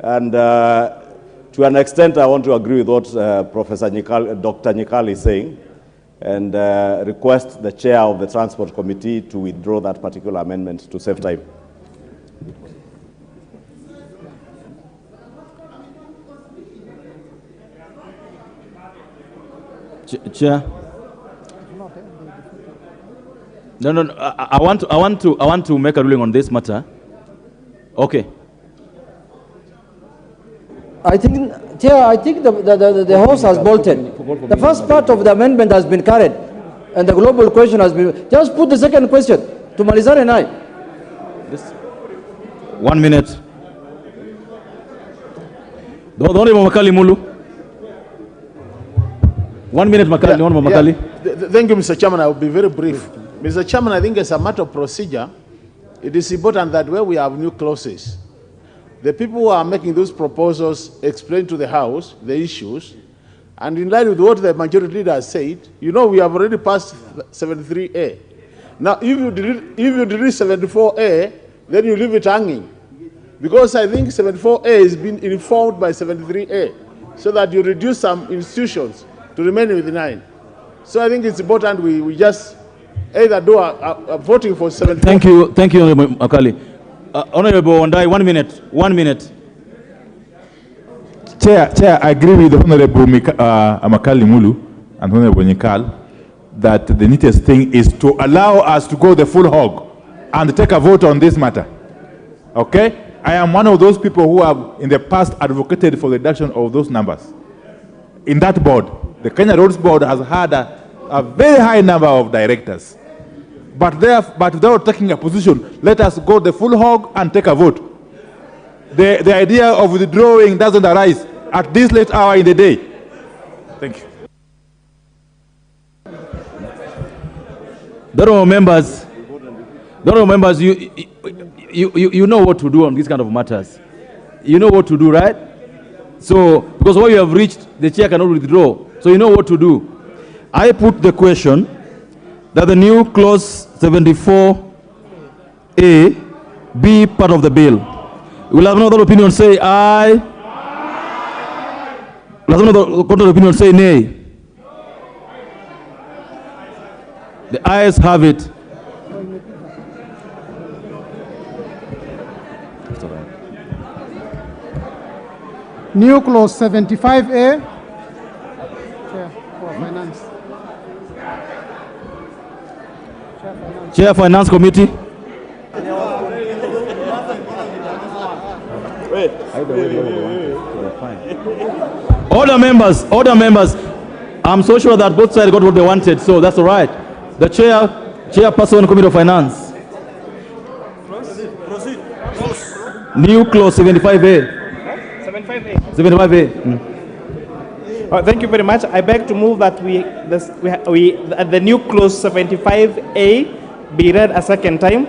and to an extent I want to agree with what Professor Nyikal, Dr. Nyikal is saying, and request the chair of the Transport Committee to withdraw that particular amendment to save time. Chair. No. I want to make a ruling on this matter. Okay. I think, Chair, the horse has bolted. The first part of the amendment has been carried, and the global question has been. Just put the second question to Malizar and I. 1 minute. The Honorable Makali Mulu. 1 minute, Makali. Honorable Makali. Thank you, Mr. Chairman. I will be very brief. Mr. Chairman, I think as a matter of procedure, it is important that where we have new clauses, the people who are making those proposals explain to the House the issues, and in line with what the majority leader has said, you know, we have already passed 73A. Now, if you delete 74A, then you leave it hanging, because I think 74A has been informed by 73A, so that you reduce some institutions to remain with 9. So I think it's important we just either do a voting for 74. Thank you, Honorable Makali. Honorable Wandai, 1 minute. 1 minute. Chair, I agree with Honorable Makali Mulu and Honorable Nyikal that the neatest thing is to allow us to go the full hog and take a vote on this matter. Okay? I am one of those people who have in the past advocated for the reduction of those numbers. In that board, the Kenya Roads Board has had a very high number of directors. But without taking a position, let us go the full hog and take a vote. The idea of withdrawing doesn't arise at this late hour in the day. Thank you. The honorable members, you know what to do on these kind of matters. You know what to do, right? So, because what you have reached, the chair cannot withdraw. So you know what to do. I put the question that the new clause 74A be part of the bill. Will have another opinion say aye. Will have another opinion say nay. The ayes have it. New clause 75A. Chair for Finance. Chair Finance Committee. Order members. I'm so sure that both sides got what they wanted, so that's all right. The chairperson Committee of Finance. Proceed. New clause 75A. 75A. Thank you very much. I beg to move that the new clause 75A be read a second time.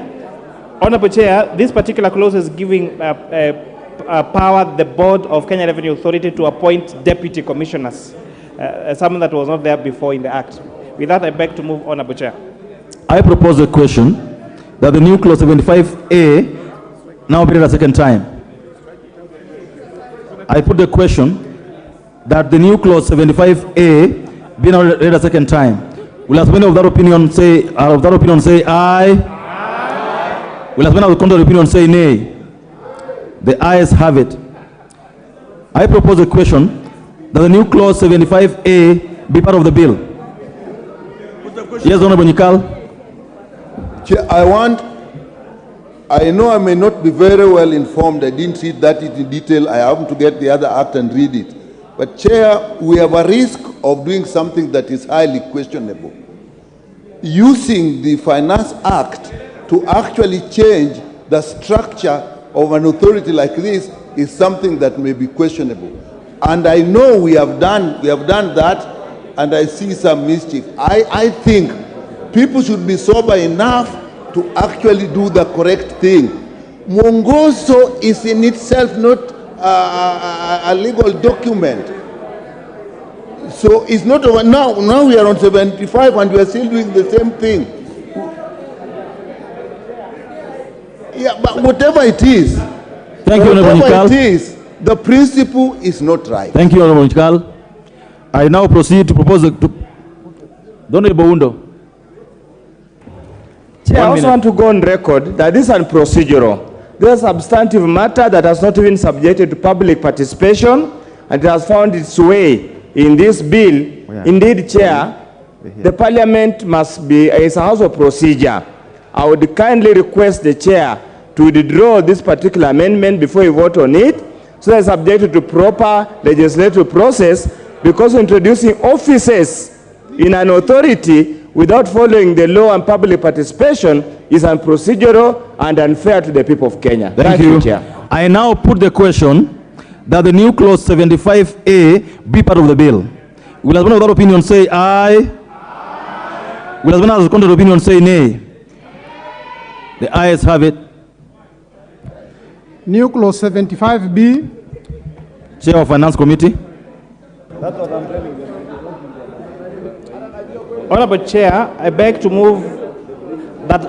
Honorable Chair, this particular clause is giving power the board of Kenya Revenue Authority to appoint deputy commissioners, something that was not there before in the Act. With that, I beg to move, Honorable Chair. I propose a question that the new clause 75A now be read a second time. I put the question that the new clause 75A be now read a second time. Will as many of that opinion say aye? Will as many of the contrary opinion say nay? The ayes have it. I propose a question that the new clause 75A be part of the bill. Yes, Honorable Nikal. I know I may not be very well informed. I didn't read that in detail. I have to get the other act and read it. But Chair, we have a risk of doing something that is highly questionable. Using the Finance Act to actually change the structure of an authority like this is something that may be questionable. And I know we have done that, and I see some mischief. I think people should be sober enough to actually do the correct thing. Mwongozo is in itself not a legal document. So it's not over now. Now we are on 75 and we are still doing the same thing. Yeah, but whatever it is, thank you, Honorable Nikal. It is, the principle is not right. Thank you, Honorable Nikal. I now proceed to propose Honorable Undo. Chair, I also want to go on record that this is procedural. This is a substantive matter that has not been subjected to public participation, and it has found its way in this bill. Indeed, Chair, the Parliament is a house of procedure. I would kindly request the Chair to withdraw this particular amendment before you vote on it, so that it's subjected to proper legislative process, because introducing offices in an authority without following the law and public participation is unprocedural and unfair to the people of Kenya. Thank you, Chair. I now put the question that the new clause 75A be part of the bill. Will as one of that opinion say aye? Will as one of the contrary opinion say nay? The ayes have it. New clause 75B. Chair of Finance Committee. That's what I'm telling you. Honorable Chair, I beg to move that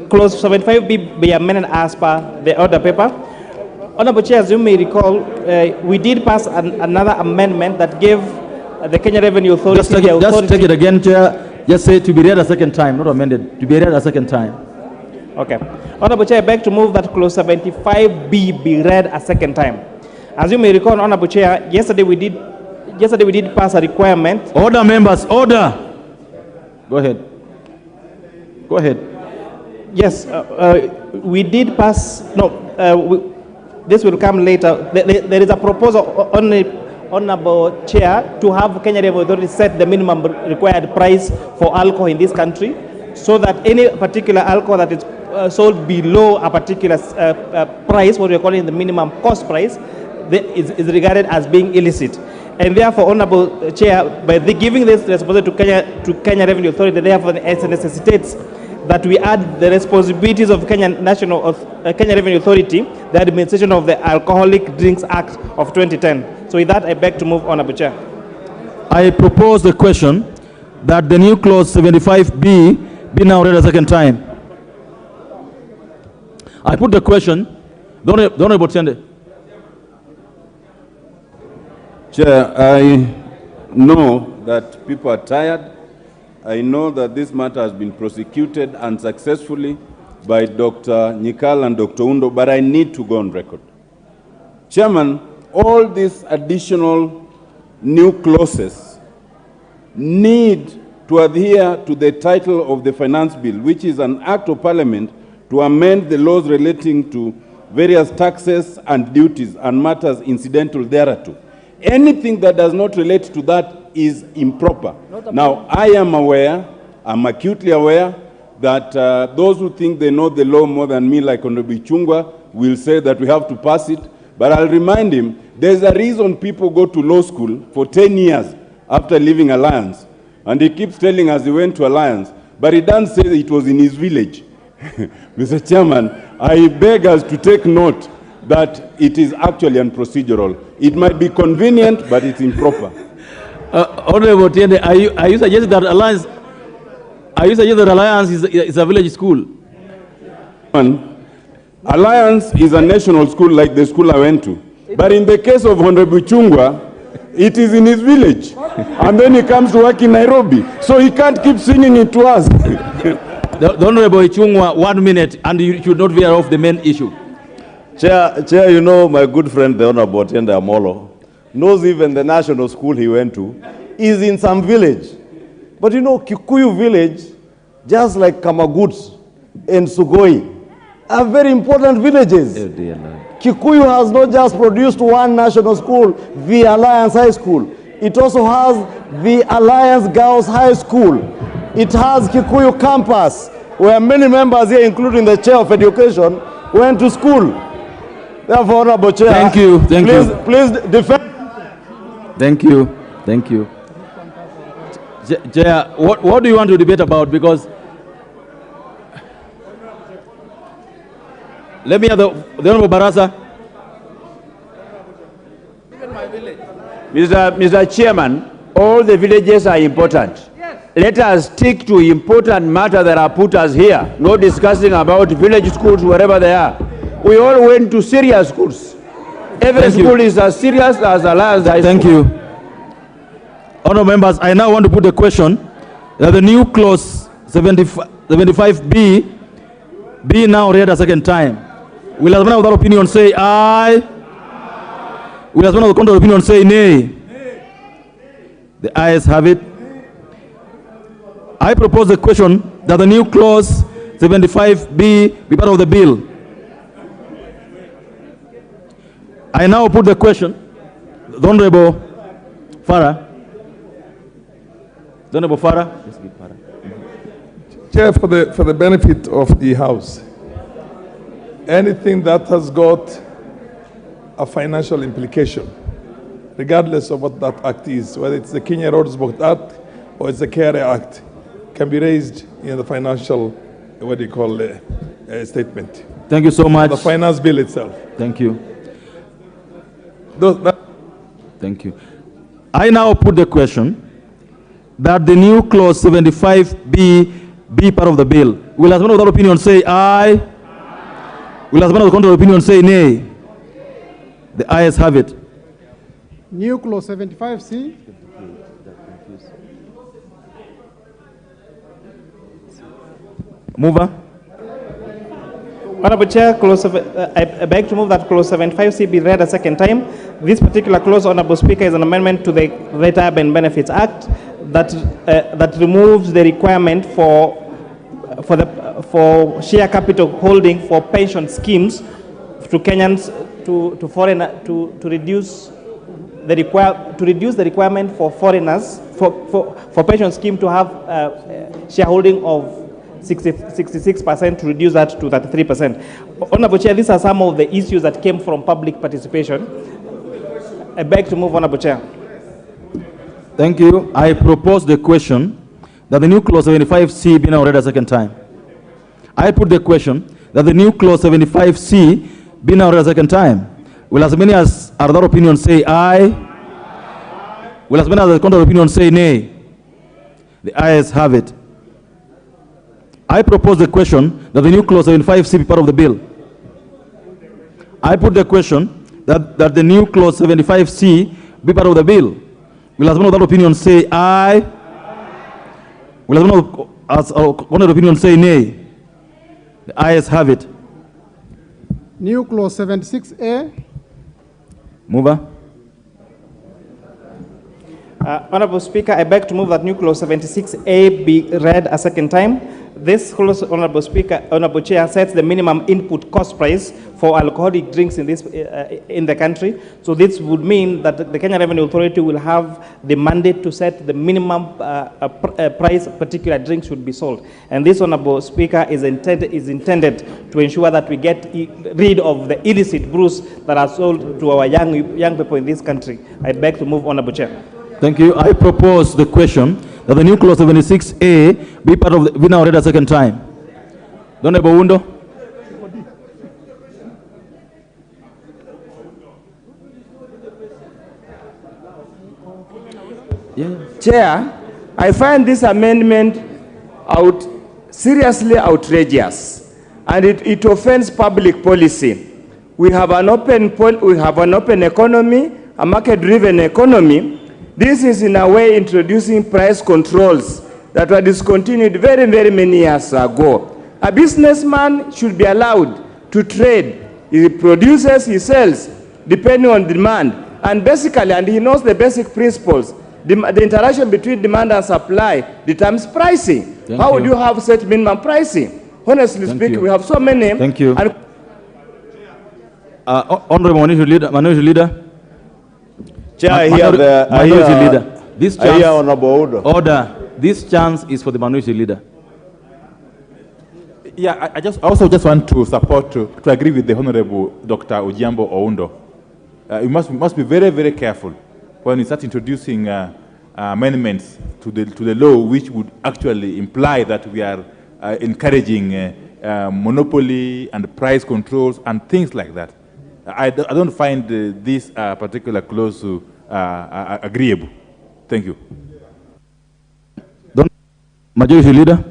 clause 75B be amended as per the order paper. Honorable Chair, as you may recall, we did pass another amendment that gave the Kenya Revenue Authority Just take it again, Chair. Just say to be read a second time, not amended. To be read a second time. Okay. Honorable Chair, I beg to move that clause 75B be read a second time. As you may recall, Honorable Chair, yesterday we did pass a requirement. Order, members, order. Go ahead. Go ahead. Yes, we did pass. No, this will come later. There is a proposal on the Honorable Chair to have Kenya Revenue Authority set the minimum required price for alcohol in this country, so that any particular alcohol that is sold below a particular price, what we are calling the minimum cost price, is regarded as being illicit. And therefore, Honorable Chair, by giving this responsibility to Kenya Revenue Authority, therefore it necessitates that we add the responsibilities of Kenya Revenue Authority, the administration of the Alcoholic Drinks Act of 2010. So with that, I beg to move, Honorable Chair. I propose the question that the new clause 75B be now read a second time. I put the question. The Honorable Tende. Chair, I know that people are tired. I know that this matter has been prosecuted unsuccessfully by Dr. Nyikal and Dr. Undo, but I need to go on record. Chairman, all these additional new clauses need to adhere to the title of the Finance Bill, which is an act of Parliament to amend the laws relating to various taxes and duties and matters incidental thereto. Anything that does not relate to that is improper. Now, I am aware, I'm acutely aware, that those who think they know the law more than me, like Honorable Chungwa, will say that we have to pass it. But I'll remind him, there's a reason people go to law school for 10 years after leaving Alliance. And he keeps telling us he went to Alliance, but he doesn't say that it was in his village. Mr. Chairman, I beg us to take note that it is actually unprocedural. It might be convenient, but it's improper. Honorable Tiende, are you suggesting that Alliance? Are you suggesting that Alliance is a village school? Alliance is a national school like the school I went to. But in the case of Honorable Chungwa, it is in his village. And then he comes to work in Nairobi. So he can't keep singing it to us. The Honorable Chungwa, 1 minute, and you should not veer off the main issue. Chair, you know my good friend, the Honorable Tiende Amolo, knows even the national school he went to is in some village. But you know, Kikuyu village, just like Kamaguts and Sugoi, are very important villages. Oh dear Lord. Kikuyu has not just produced one national school, the Alliance High School. It also has the Alliance Girls High School. It has Kikuyu campus, where many members here, including the Chair of Education, went to school. Therefore, Honorable Chair, thank you. Please defend. Thank you. Chair, what do you want to debate about? Because let me have the Honorable Barasa. Mr. Chairman, all the villages are important. Yes. Let us stick to important matters that are put us here, not discussing about village schools wherever they are. We all went to serious schools. Every school is as serious as Alliance High School. Thank you. Honourable members, I now want to put the question that the new clause 75B be now read a second time. Will as one of that opinion say aye? Will as one of the contrary opinion say nay? The ayes have it. I propose the question that the new clause 75B be part of the bill. I now put the question, the Honorable Farah. The Honorable Farah. Chair, for the benefit of the House, anything that has got a financial implication, regardless of what that act is, whether it's the Kenya Roads Board Act or it's the KRA Act, can be raised in the financial, statement. Thank you so much. The finance bill itself. Thank you. Thank you. I now put the question that the new clause 75B be part of the bill. Will as one of that opinion say aye? Will as one of the contrary opinion say nay? The ayes have it. New clause 75C. Mover. Honorable Chair, I beg to move that clause 75C be read a second time. This particular clause, Honorable Speaker, is an amendment to the Retirement Benefits Act that removes the requirement for share capital holding for pension schemes to Kenyans to reduce the requirement for foreigners for pension scheme to have shareholding of 66% to reduce that to 33%. Honorable Chair, these are some of the issues that came from public participation. I beg to move, Honorable Chair. Thank you. I propose the question that the new clause 75C be now read a second time. I put the question that the new clause 75C be now read a second time. Will as many as are that opinion say aye? Will as many as the contrary opinion say nay? The ayes have it. I propose the question that the new clause 75C be part of the bill. I put the question that the new clause 75C be part of the bill. Will as one of that opinion say aye? Will as one of that opinion say nay? The ayes have it. New clause 76A. Mover. Honorable Speaker, I beg to move that new clause 76A be read a second time. This clause, Honorable Speaker, Honorable Chair, sets the minimum input cost price for alcoholic drinks in this in the country. So this would mean that the Kenya Revenue Authority will have the mandate to set the minimum price particular drinks should be sold. And this, Honorable Speaker, is intended to ensure that we get rid of the illicit brews that are sold to our young people in this country. I beg to move, Honorable Chair. Thank you. I propose the question that the new clause 76A be part of the, we now read a second time. Honorable Wundo. Chair, I find this amendment seriously outrageous, and it offends public policy. We have an open economy, a market-driven economy. This is in a way introducing price controls that were discontinued very, very many years ago. A businessman should be allowed to trade. He produces, he sells, depending on demand. And basically, and he knows the basic principles, the interaction between demand and supply determines pricing. How would you have such minimum pricing? Honestly speaking, we have so many. Thank you. Honorable Minority Leader. Chair, I hear the Minority Leader. This chance, I hear Honorable order. This chance is for the Minority Leader. Yeah, I also want to support, to agree with the Honorable Dr. Ojiambo Oundo. You must be very, very careful when you start introducing amendments to the law, which would actually imply that we are encouraging monopoly and price controls and things like that. I don't find this particular clause agreeable. Thank you. Majority Leader.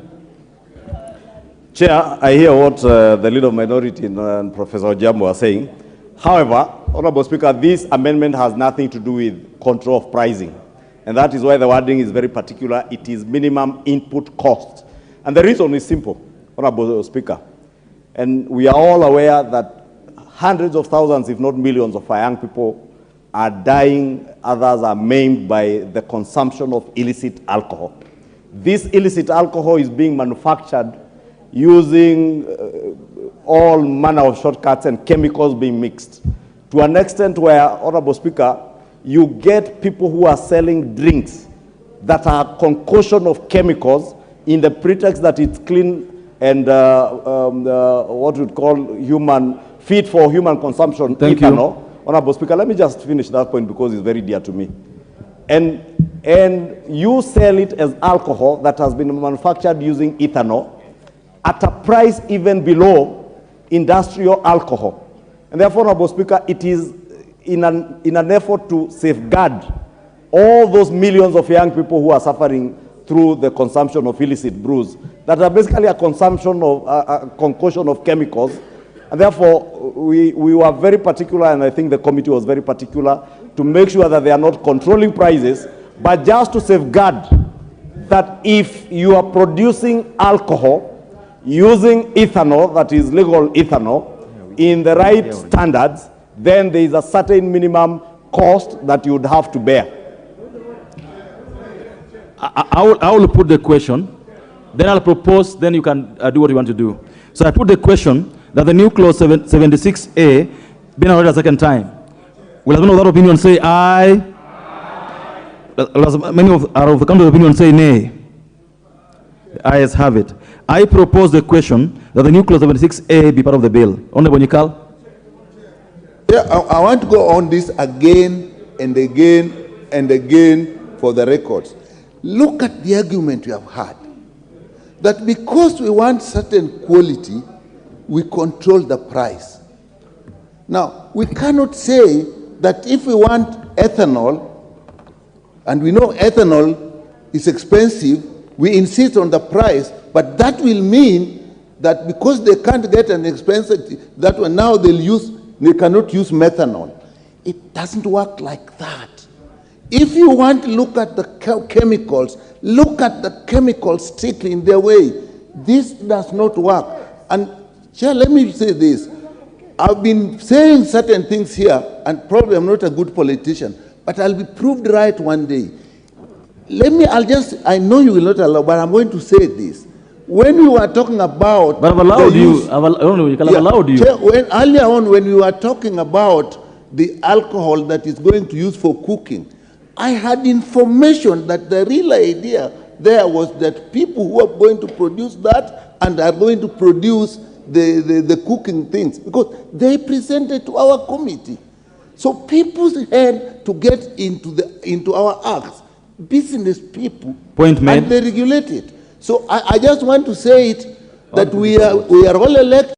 Chair, I hear what the Leader of Minority and Professor Jambo are saying. However, Honorable Speaker, this amendment has nothing to do with control of pricing. And that is why the wording is very particular. It is minimum input cost. And the reason is simple, Honorable Speaker. And we are all aware that hundreds of thousands, if not millions, of our young people are dying, others are maimed by the consumption of illicit alcohol. This illicit alcohol is being manufactured using all manner of shortcuts and chemicals being mixed to an extent where, Honorable Speaker, you get people who are selling drinks that are concoction of chemicals in the pretext that it's clean and what we'd call fit for human consumption. Thank ethanol. you. Honorable Speaker, let me just finish that point because it's very dear to me. And you sell it as alcohol that has been manufactured using ethanol at a price even below industrial alcohol. And therefore, Honorable Speaker, it is in an effort to safeguard all those millions of young people who are suffering through the consumption of illicit brews that are basically a consumption of a concoction of chemicals. And therefore, we were very particular, and I think the committee was very particular, to make sure that they are not controlling prices, but just to safeguard that if you are producing alcohol using ethanol, that is legal ethanol, in the right standards, then there is a certain minimum cost that you would have to bear. I will put the question, then I'll propose, then you can do what you want to do. So I put the question that the new clause 76A be now read a second time. Will anyone of that opinion say aye? Many of the country's opinion say nay. The ayes have it. I propose the question that the new clause 76A be part of the bill. Honorable Nikal. Yeah, I want to go on this again and again and again for the records. Look at the argument we have had. That because we want certain quality, we control the price. Now, we cannot say that if we want ethanol, and we know ethanol is expensive, we insist on the price, but that will mean that because they can't get an expensive, that one now they cannot use methanol. It doesn't work like that. If you want to look at the chemicals, look at the chemicals strictly in their way. This does not work. And Chair, let me say this. I've been saying certain things here, and probably I'm not a good politician, but I'll be proved right one day. I know you will not allow, but I'm going to say this. When we were talking about... But I've allowed you. I've allowed you. Chair, earlier on, when we were talking about the alcohol that is going to use for cooking, I had information that the real idea there was that people who are going to produce that and are going to produce the cooking things, because they presented to our committee. So people had to get into our acts, business people, Point made. and they regulate it. So I just want to say it, that we are all elected.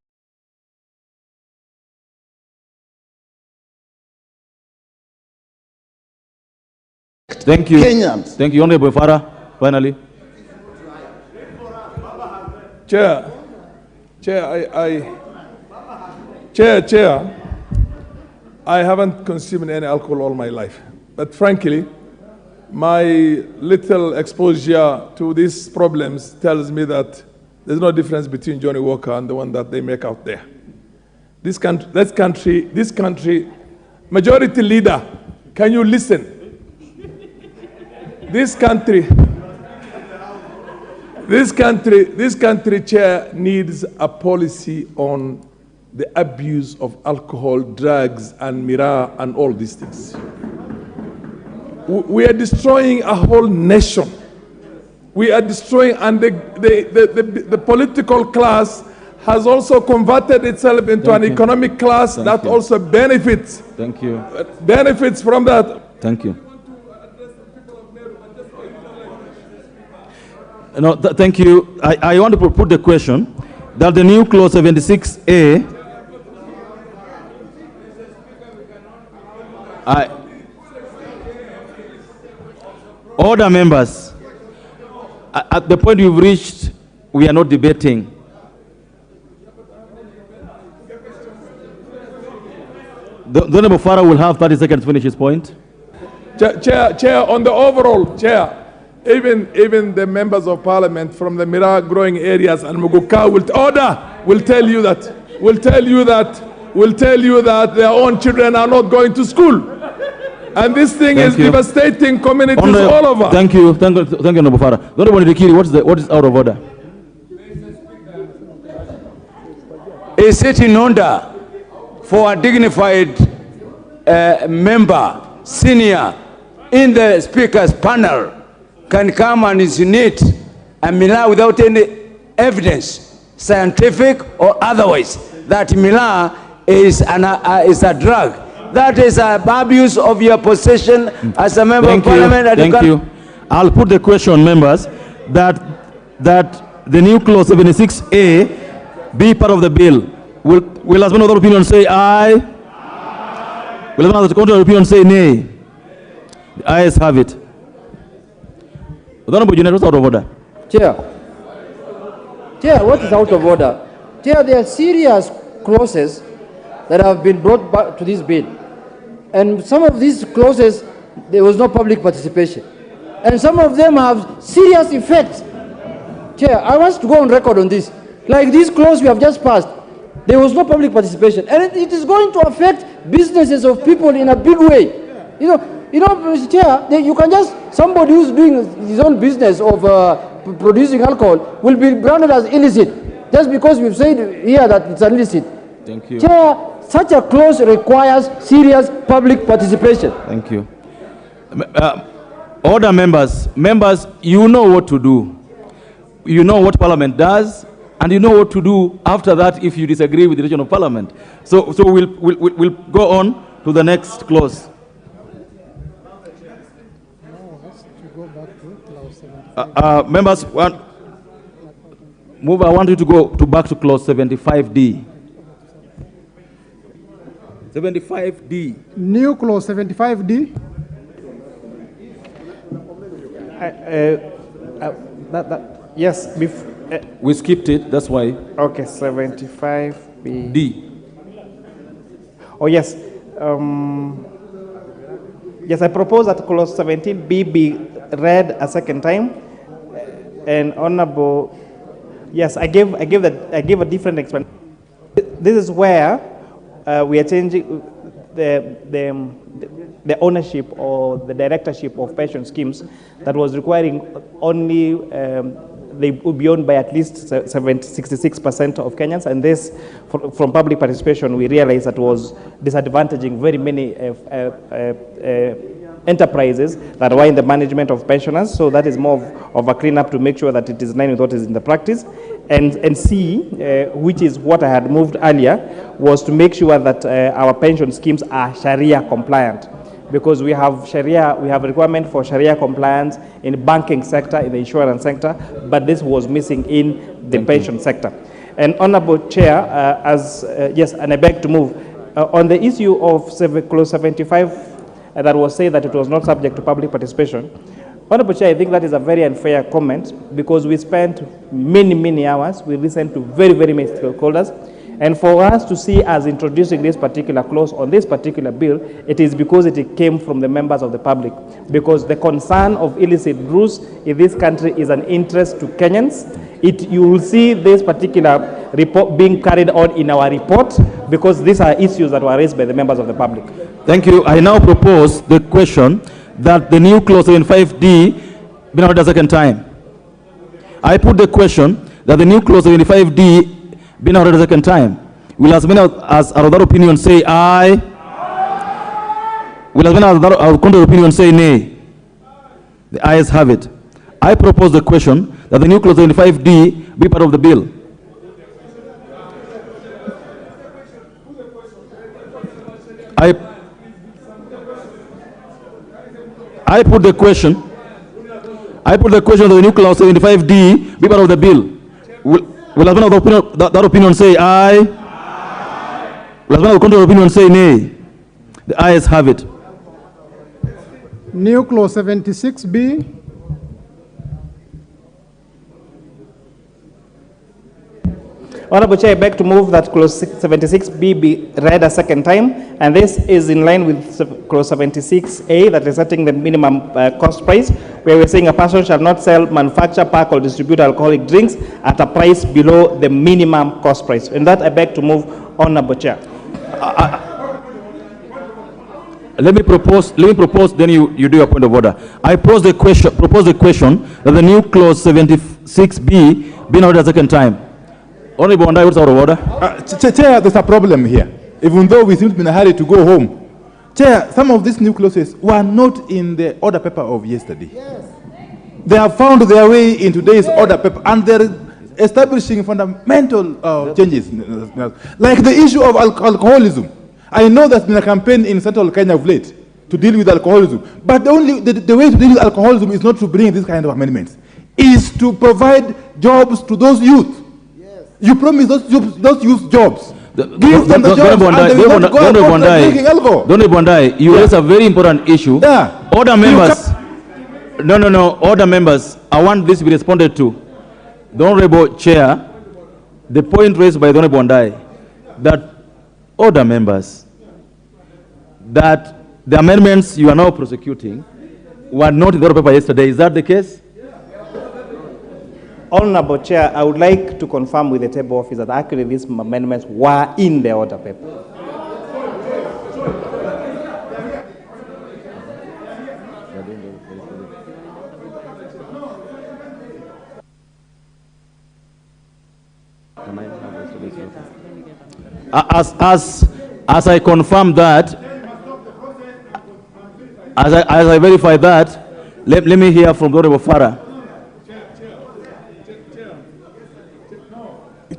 Thank you. Kenyans. Thank you, Honorable Farah. Finally. Chair, I haven't consumed any alcohol all my life. But frankly, my little exposure to these problems tells me that there's no difference between Johnny Walker and the one that they make out there. This country, majority leader, can you listen? This country, Chair, needs a policy on the abuse of alcohol, drugs, and miraa, and all these things. We are destroying a whole nation. We are destroying, and the political class has also converted itself into an economic class that also benefits. Thank you. Benefits from that. Thank you. No, thank you. I want to put the question that the new clause 76A order members, at the point you've reached, we are not debating. The Honorable Farah will have 30 seconds to finish his point. Chair, on the overall, Chair, even the members of parliament from the miraa growing areas and Muguka will tell you that their own children are not going to school. And this thing is devastating communities all over. Thank you, Honorable Farah. Honorable Ndikiri, what is out of order? A sitting order for a dignified member, senior, in the speaker's panel can come and insinuate a miraa without any evidence, scientific or otherwise, that miraa is a drug. That is an abuse of your position as a member of parliament. Thank you. I'll put the question, members, that the new clause 76A be part of the bill. Will as one other opinion say aye? Will as one other opinion say nay? The ayes have it. Honorable Junior, what's out of order? Chair, what is out of order? Chair, there are serious clauses that have been brought back to this bill. And some of these clauses, there was no public participation. And some of them have serious effects. Chair, I want to go on record on this. Like this clause we have just passed, there was no public participation. And it is going to affect businesses of people in a big way. You know, Mr. Chair, you can just, somebody who's doing his own business of producing alcohol will be branded as illicit, just because we've said here that it's illicit. Thank you. Chair, such a clause requires serious public participation. Thank you. Order members, you know what to do. You know what Parliament does, and you know what to do after that if you disagree with the decision of Parliament. So we'll go on to the next clause. Members, I want you to go back to clause 75D. 75D. New clause 75D. Yes. We skipped it, that's why. Okay, 75B. D. Oh, yes. Yes, I propose that clause 17B be read a second time. And Honorable, yes, I gave a different explanation. this is where we are changing the ownership or the directorship of pension schemes that was requiring only they would be owned by at least 66% of Kenyans, and this, from public participation, we realized that was disadvantaging very many enterprises that were in the management of pensioners. So that is more of a cleanup to make sure that it is in line with what is in the practice. And C, which is what I had moved earlier, was to make sure that our pension schemes are Sharia compliant. Because we have Sharia, we have a requirement for Sharia compliance in the banking sector, in the insurance sector, but this was missing in the pension sector. And Honorable Chair, yes, and I beg to move, on the issue of Clause 75, that was said that it was not subject to public participation. Honorable Chair, I think that is a very unfair comment because we spent many hours, we listened to very many stakeholders, and for us to see us introducing this particular clause on this particular bill, it is because it came from the members of the public. Because the concern of illicit brews in this country is an interest to Kenyans. You will see this particular report being carried on in our report because these are issues that were raised by the members of the public. Thank you. I now propose the question that the new clause 75D be noted a second time. I put the question that the new clause 75D be noted a second time. Will as many as are of that opinion say aye? Will as many as are of contrary opinion say nay? The ayes have it. I propose the question that the new clause 75D be part of the bill. I put the question that the new clause 75D be part of the bill. Will as many of that opinion say aye? Will as many of the contrary opinion say nay? The ayes have it. New clause 76B. Honorable Chair, I beg to move that clause 76B be read a second time, and this is in line with clause 76A that is setting the minimum cost price, where we're saying a person shall not sell, manufacture, pack, or distribute alcoholic drinks at a price below the minimum cost price. And that I beg to move, Honorable Chair. Let me propose, then you do your point of order. I propose the question that the new clause 76B be noted a second time. Honorable Wandai, what's out of order? Chair, there's a problem here. Even though we seem to be in a hurry to go home. Chair, some of these new clauses were not in the order paper of yesterday. Yes. They have found their way in today's order paper, and they're establishing fundamental changes. Like the issue of alcoholism. I know there's been a campaign in central Kenya of late to deal with alcoholism, but the way to deal with alcoholism is not to bring this kind of amendments. Is to provide jobs to those youth. You promise those youth jobs. Give them the jobs and they will not go out drinking alcohol. Don't Bondai, you raise a very important issue. Yeah. Order members. No. Order members. I want this to be responded to. The Honorable Chair, the point raised by the Honorable Bondai, that order members, that the amendments you are now prosecuting were not in the order paper yesterday. Is that the case? Honorable Chair, I would like to confirm with the table office that actually these amendments were in the order paper. As I confirm that, as I verify that, let me hear from the Honorable Farah.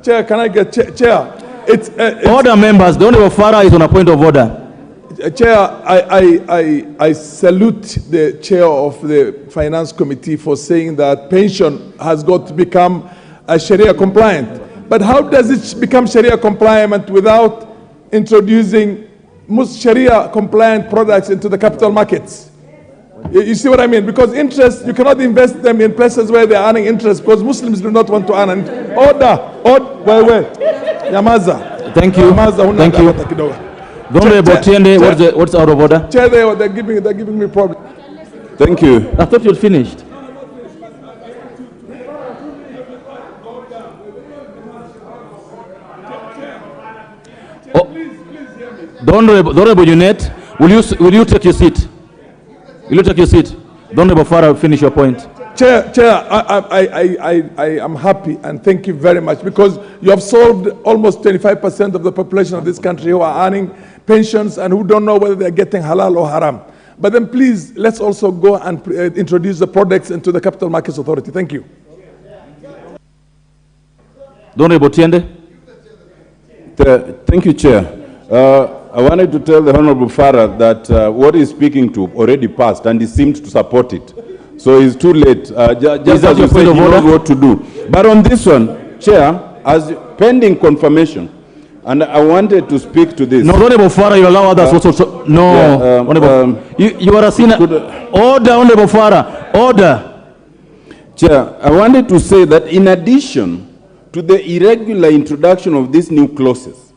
Chair, can I get Chair? It's order members. The Honorable Farah is on a point of order. Chair, I salute the chair of the Finance Committee for saying that pension has got to become Sharia compliant. But how does it become Sharia compliant without introducing Sharia compliant products into the capital markets? You see what I mean? Because interest, you cannot invest them in places where they are earning interest because Muslims do not want to earn. Wait. Yamaza. Thank you. Thank you. Honorable Tiende, what's out of order? Chair, they're giving me problem. Thank you. I thought you'd finished. The Honorable Unit, will you take your seat? Will you take your seat? The Honorable Farah, finish your point. Chair, I am happy and thank you very much because you have solved almost 25% of the population of this country who are earning pensions and who don't know whether they're getting halal or haram. But then please, let's also go and introduce the products into the Capital Markets Authority. Thank you. Honorable Tiende. Thank you, Chair. I wanted to tell the Honorable Farah that what he's speaking to already passed and he seemed to support it. So it's too late. Just as you said, he knows what to do. But on this one, Chair, as pending confirmation, and I wanted to speak to this. No, Honorable Farah, you allow others also. No, Honorable. You are a sinner. Order, Honorable Farah. Order. Chair, I wanted to say that in addition to the irregular introduction of these new clauses,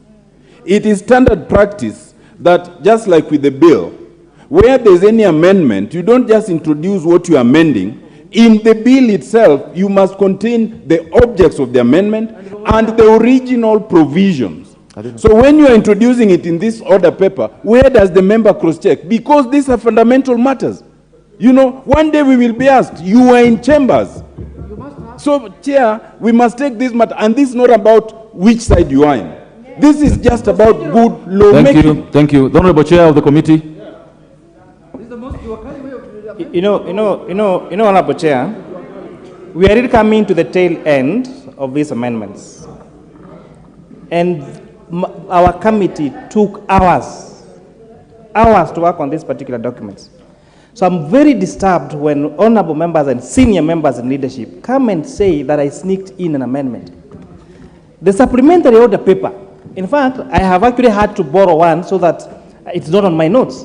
it is standard practice that just like with the bill, where there's any amendment, you don't just introduce what you're amending. In the bill itself, you must contain the objects of the amendment and the original provisions. So when you are introducing it in this order paper, where does the member cross-check? Because these are fundamental matters. You know, one day we will be asked, you are in chambers. So, Chair, we must take this matter, and this is not about which side you are in. This is just about good lawmaking. Thank you. The Honorable Chair of the committee. Honorable Chair, we are really coming to the tail end of these amendments. And our committee took hours to work on these particular documents. So I'm very disturbed when honorable members and senior members in leadership come and say that I sneaked in an amendment. The supplementary order paper, in fact, I have actually had to borrow one so that it's not on my notes.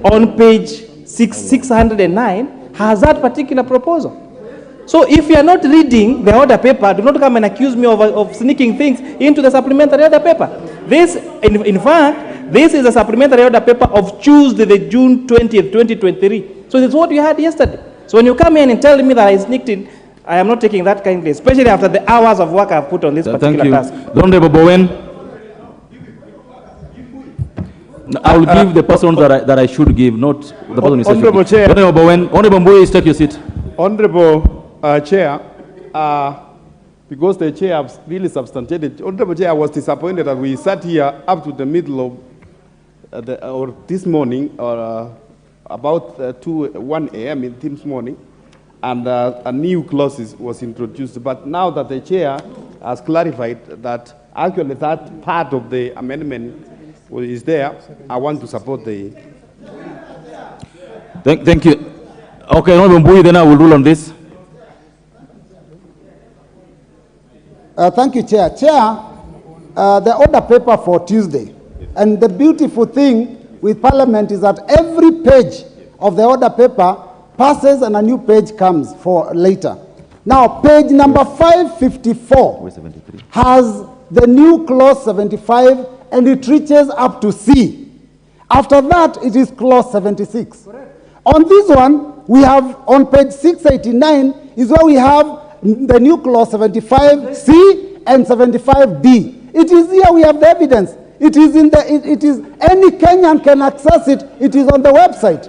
On page 609 has that particular proposal. So if you are not reading the order paper, do not come and accuse me of sneaking things into the supplementary order paper. This, in fact, this is a supplementary order paper of Tuesday, the June 20th, 2023. So this is what you had yesterday. So when you come in and tell me that I sneaked in, I am not taking that kindly, especially after the hours of work I've put on this particular task. Honorable Bowen. I will give the person that I should give, not the person who said Honorable Chair. Honorable Bowen. Honorable Bowen, take your seat. Honorable Chair, because the Chair has really substantiated, Honorable Chair, I was disappointed that we sat here up to the middle of or this morning, or about 1 a.m. this morning, and a new clause was introduced. But now that the Chair has clarified that actually that part of the amendment is there, I want to support the... Thank you. Okay, Honorable Mbui, then I will rule on this. Thank you, Chair. Chair, the order paper for Tuesday, and the beautiful thing with Parliament is that every page of the order paper passes and a new page comes for later. Now, page number 554 has the new clause 75, and it reaches up to C. After that, it is clause 76. On this one, we have on page 689 is where we have the new clause 75C and 75D. It is here we have the evidence. It is in the, it is, any Kenyan can access it. It is on the website.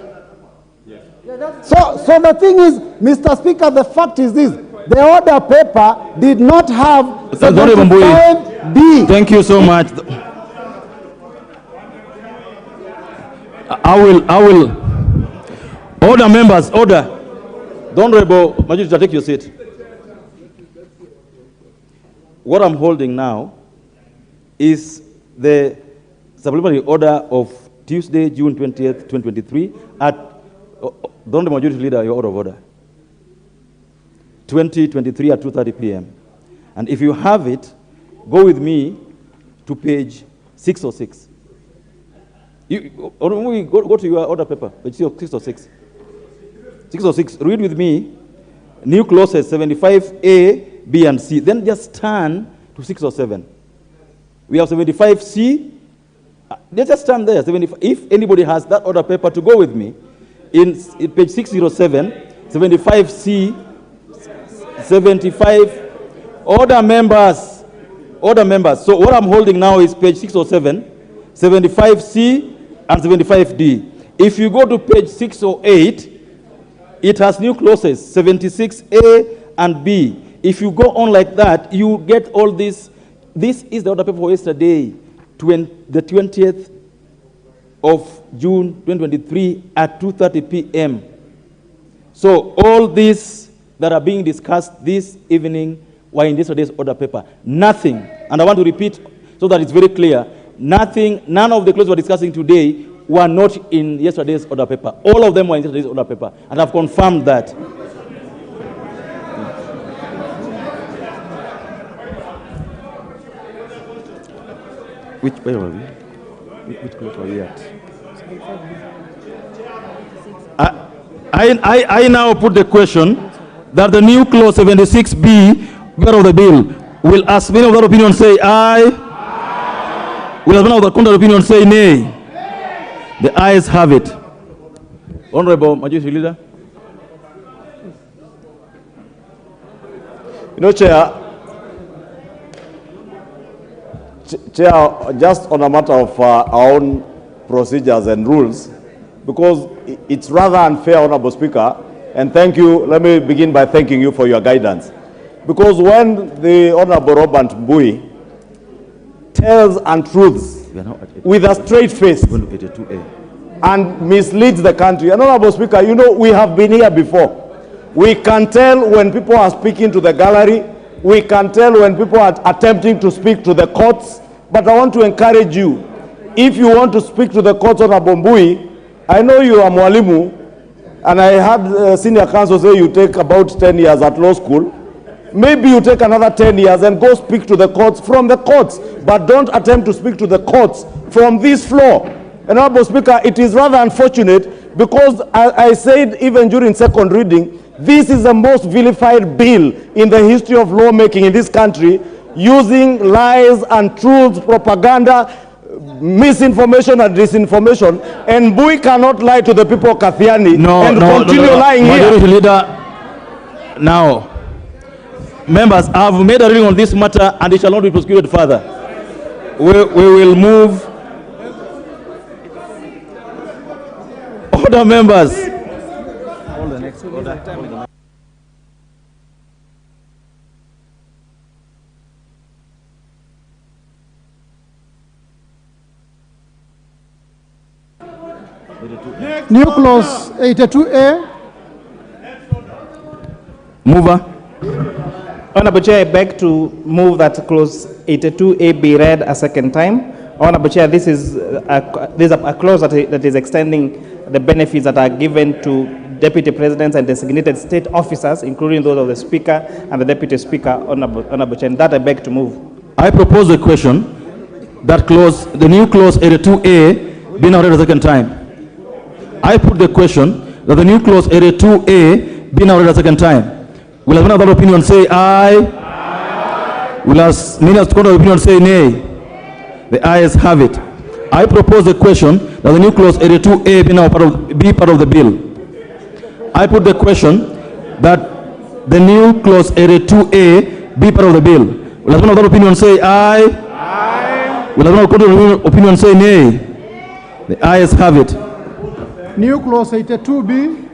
So the thing is, Mr. Speaker, the fact is this: the order paper did not have 75D. Thank you so much. I will. Order, members, order. The Honorable Majority, take your seat. What I'm holding now is the supplementary order of Tuesday, June 20th, 2023 at the Honorable Majority Leader, your order of order. 2023 at 2:30 p.m. And if you have it, go with me to page 606. Go to your order paper, page 606. 606, read with me, new clauses 75A, B, and C. Then just turn to 607. We have 75C. Just stand there. 75. If anybody has that order paper to go with me, in page 607, 75C, 75, order members. So what I'm holding now is page 607, 75C, and 75D. If you go to page 608, it has new clauses, 76A and B. If you go on like that, you get all this. This is the order paper for yesterday, the 20th of June 2023 at 2:30 p.m. So all these that are being discussed this evening were in yesterday's order paper. Nothing, and I want to repeat so that it's very clear, nothing, none of the clauses we're discussing today were not in yesterday's order paper. All of them were in yesterday's order paper, and I've confirmed that. Where were we? Which clause were we at? I now put the question that the new clause 76B of the bill will, as many of that opinion say aye. Will as many of the contrary opinion say nay. The ayes have it. Honorable Majority Leader. You know, Chair, just on a matter of our own procedures and rules, because it's rather unfair, Honorable Speaker, and thank you, let me begin by thanking you for your guidance. Because when the Honorable Robert Mbui tells untruths with a straight face and misleads the country, and Honorable Speaker, you know, we have been here before. We can tell when people are speaking to the gallery, we can tell when people are attempting to speak to the courts, but I want to encourage you, if you want to speak to the courts, Honorable Mbui, I know you are Mwalimu, and I had senior counsel say you take about 10 years at law school. Maybe you take another 10 years and go speak to the courts from the courts, but don't attempt to speak to the courts from this floor. And Honorable Speaker, it is rather unfortunate because I said even during second reading, this is the most vilified bill in the history of lawmaking in this country, using lies and truths, propaganda, misinformation and disinformation, and Mbui cannot lie to the people of Kathiani continue lying Majority here. Leader, now, members, I have made a ruling on this matter and it shall not be prosecuted further. We will move. Order, members. Hold the next order. New clause 82A. Mover. Honorable Chair, I beg to move that clause 82A be read a second time. Honorable Chair, this is a clause that is extending the benefits that are given to deputy presidents and designated state officers, including those of the Speaker and the Deputy Speaker. Honorable Chair, and that I beg to move. I propose a question that clause, the new clause 82A, be now read a second time. I put the question that the new clause 82A be now read a second time. Will as many of that opinion say aye? Aye. Will as many of the opinion say nay? The ayes have it. I propose the question that the new clause 82A be now be part of the bill. I put the question that the new clause 82A be part of the bill. Will as many of that opinion say aye? Aye. Will as many of the opinion say nay? The ayes have it. New clause 82B.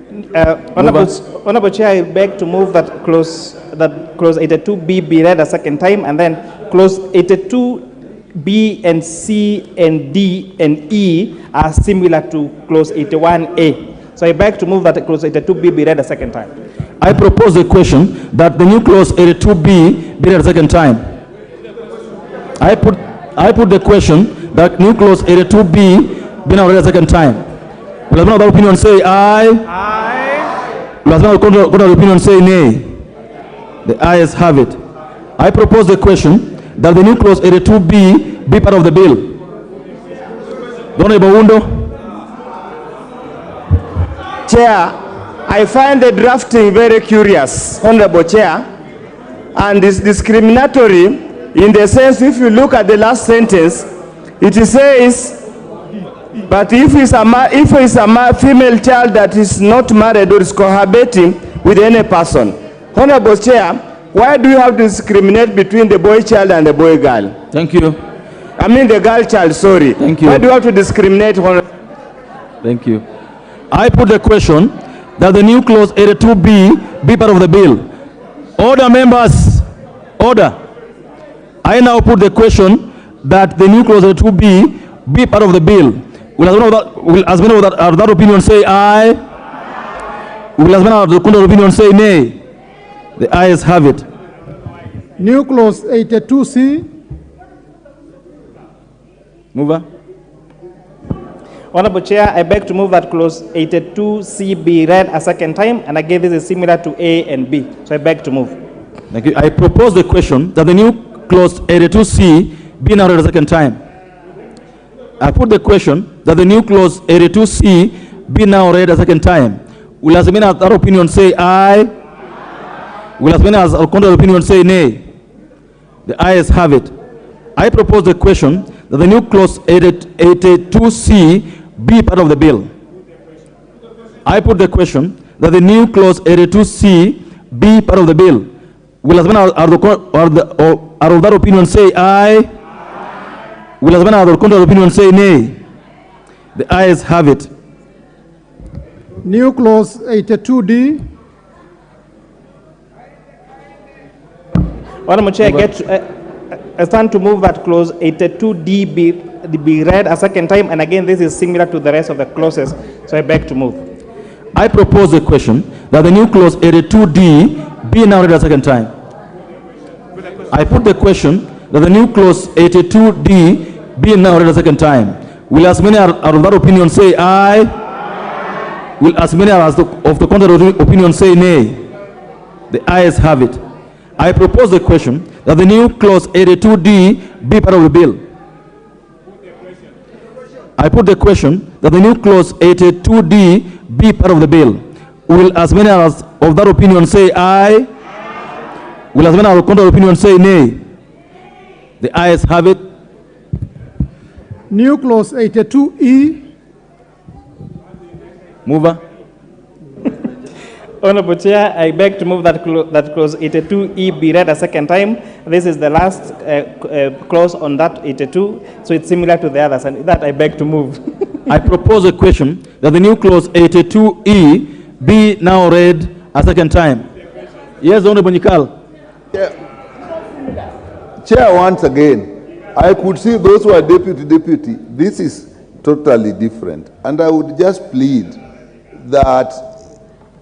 Honorable Chair, I beg to move that clause 82B be read a second time, and then clause 82B and C and D and E are similar to clause 81A. So I beg to move that clause 82B be read a second time. I propose a question that the new clause 82B be read a second time. I put the question that new clause 82B be now read a second time. Will as many of the opinion say aye? Aye. Will as many of the opinion say nay? The ayes have it. I propose the question that the new clause 82B be part of the bill. Honorable Wundo. Chair, I find the drafting very curious, Honorable Chair, and it's discriminatory in the sense if you look at the last sentence, it says, but if it's a female child that is not married or is cohabiting with any person. Honorable Chair, why do you have to discriminate between the boy child and the boy girl? Thank you. I mean the girl child, sorry. Thank you. Why do you have to discriminate? Thank you. I put the question that the new clause 82B be part of the bill. Order, members. Order. I now put the question that the new clause 82B be part of the bill. Will as many of that opinion say aye? Will as many of the contrary opinion say nay? The ayes have it. New clause 82C. Mover. Honorable Chair, I beg to move that clause 82C be read a second time, and again this is similar to A and B. So I beg to move. Thank you. I propose the question that the new clause 82C be now read a second time. I put the question that the new clause 82C be now read a second time. Will as many as our opinion say aye? Will as many as our contrary opinion say nay? The ayes have it. I propose the question that the new clause 82C be part of the bill. I put the question that the new clause 82C be part of the bill. Will as many as are of that opinion say aye? Will as many as are contrary opinion say nay? The ayes have it. New clause 82D. Honorable Chair, I stand to move that clause 82D be read a second time, and again this is similar to the rest of the clauses, so I beg to move. I propose the question that the new clause 82D be now read a second time. I put the question that the new clause 82D be now read a second time. Will as many are of that opinion say aye? Will as many as of the contrary opinion say nay? The ayes have it. I propose the question that the new clause 82D be part of the bill. I put the question that the new clause 82D be part of the bill. Will as many as of that opinion say aye? Will as many as of the contrary opinion say nay? The ayes have it. New clause 82E. Mover. Honorable Chair, I beg to move that clause 82E be read a second time. This is the last clause on that 82, so it's similar to the others, and that I beg to move. I propose a question that the new clause 82E be now read a second time. Yes, Honorable Nikal. Chair, once again, I could see those who are deputy. This is totally different. And I would just plead that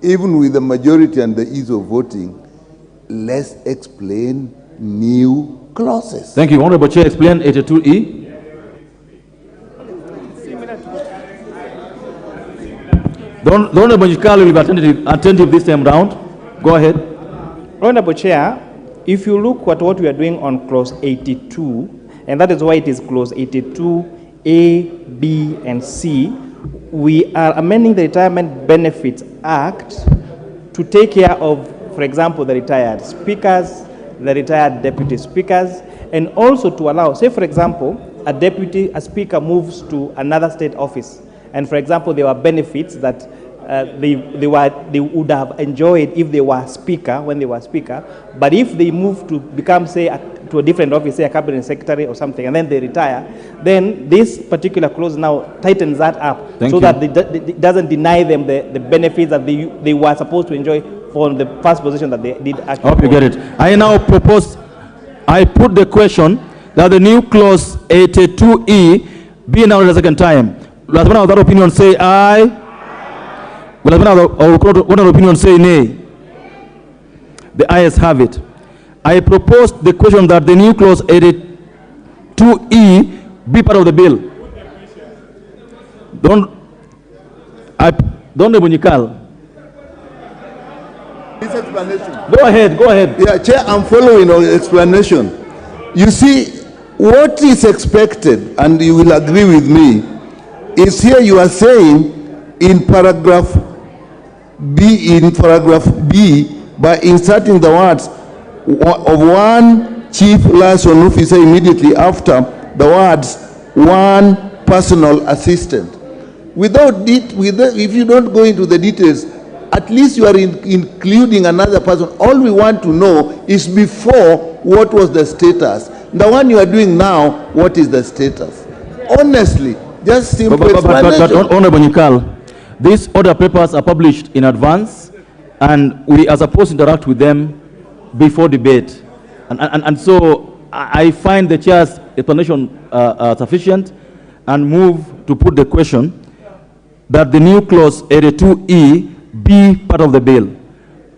even with the majority and the ease of voting, let's explain new clauses. Thank you. Honorable Chair, explain 82E. The Honorable Nikal will be attentive this time round. Go ahead. Honorable Chair, if you look at what we are doing on clause 82, and that is why it is clause 82, A, B, and C, we are amending the Retirement Benefits Act to take care of, for example, the retired speakers, the retired deputy speakers, and also to allow, say for example, a speaker moves to another state office, and for example, there were benefits that they would have enjoyed if they were speaker, when they were speaker, but if they move to become, say, to a different office, say a cabinet secretary or something, and then they retire, then this particular clause now tightens that up that it doesn't deny them the benefits that they were supposed to enjoy for the first position that they did actually. I hope you get it. I now propose, I put the question that the new clause 82E be now read a second time. Will one of that opinion say aye? Will one of opinion say nay? The ayes have it. I propose the question that the new clause 82E be part of the bill. Don't Bunyikal. This explanation. Go ahead. Yeah, Chair, I'm following your explanation. You see, what is expected, and you will agree with me, is here you are saying in paragraph B, by inserting the words of one chief liaison officer immediately after the words one personal assistant. If you don't go into the details, at least you are including another person. All we want to know is before what was the status. The one you are doing now, what is the status? Honestly, just simple explanation. But Honorable Nyikal, these order papers are published in advance, and we are supposed to interact with them before debate. And so I find the chair's explanation sufficient, and move to put the question that the new clause 82E be part of the bill.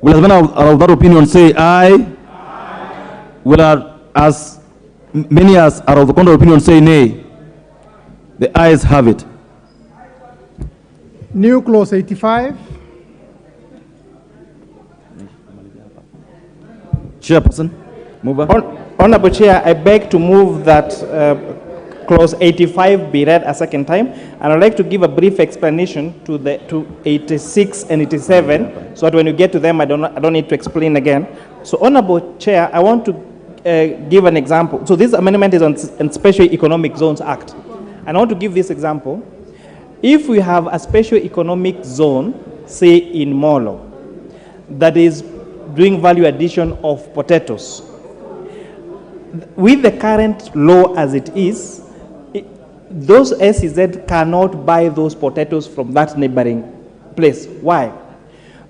Will as many of that opinion say aye? Will as many as are of the contrary opinion say nay? The ayes have it. New clause 85. Chairperson, move on. Honorable Chair, I beg to move that clause 85 be read a second time, and I'd like to give a brief explanation to 86 and 87, so that when you get to them, I don't need to explain again. So, Honorable Chair, I want to give an example. So this amendment is on Special Economic Zones Act, and I want to give this example. If we have a special economic zone, say in Molo, that is doing value addition of potatoes, with the current law as it is, those SEZ cannot buy those potatoes from that neighboring place. Why?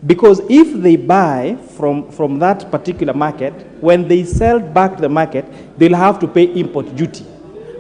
Because if they buy from that particular market, when they sell back to the market, they'll have to pay import duty.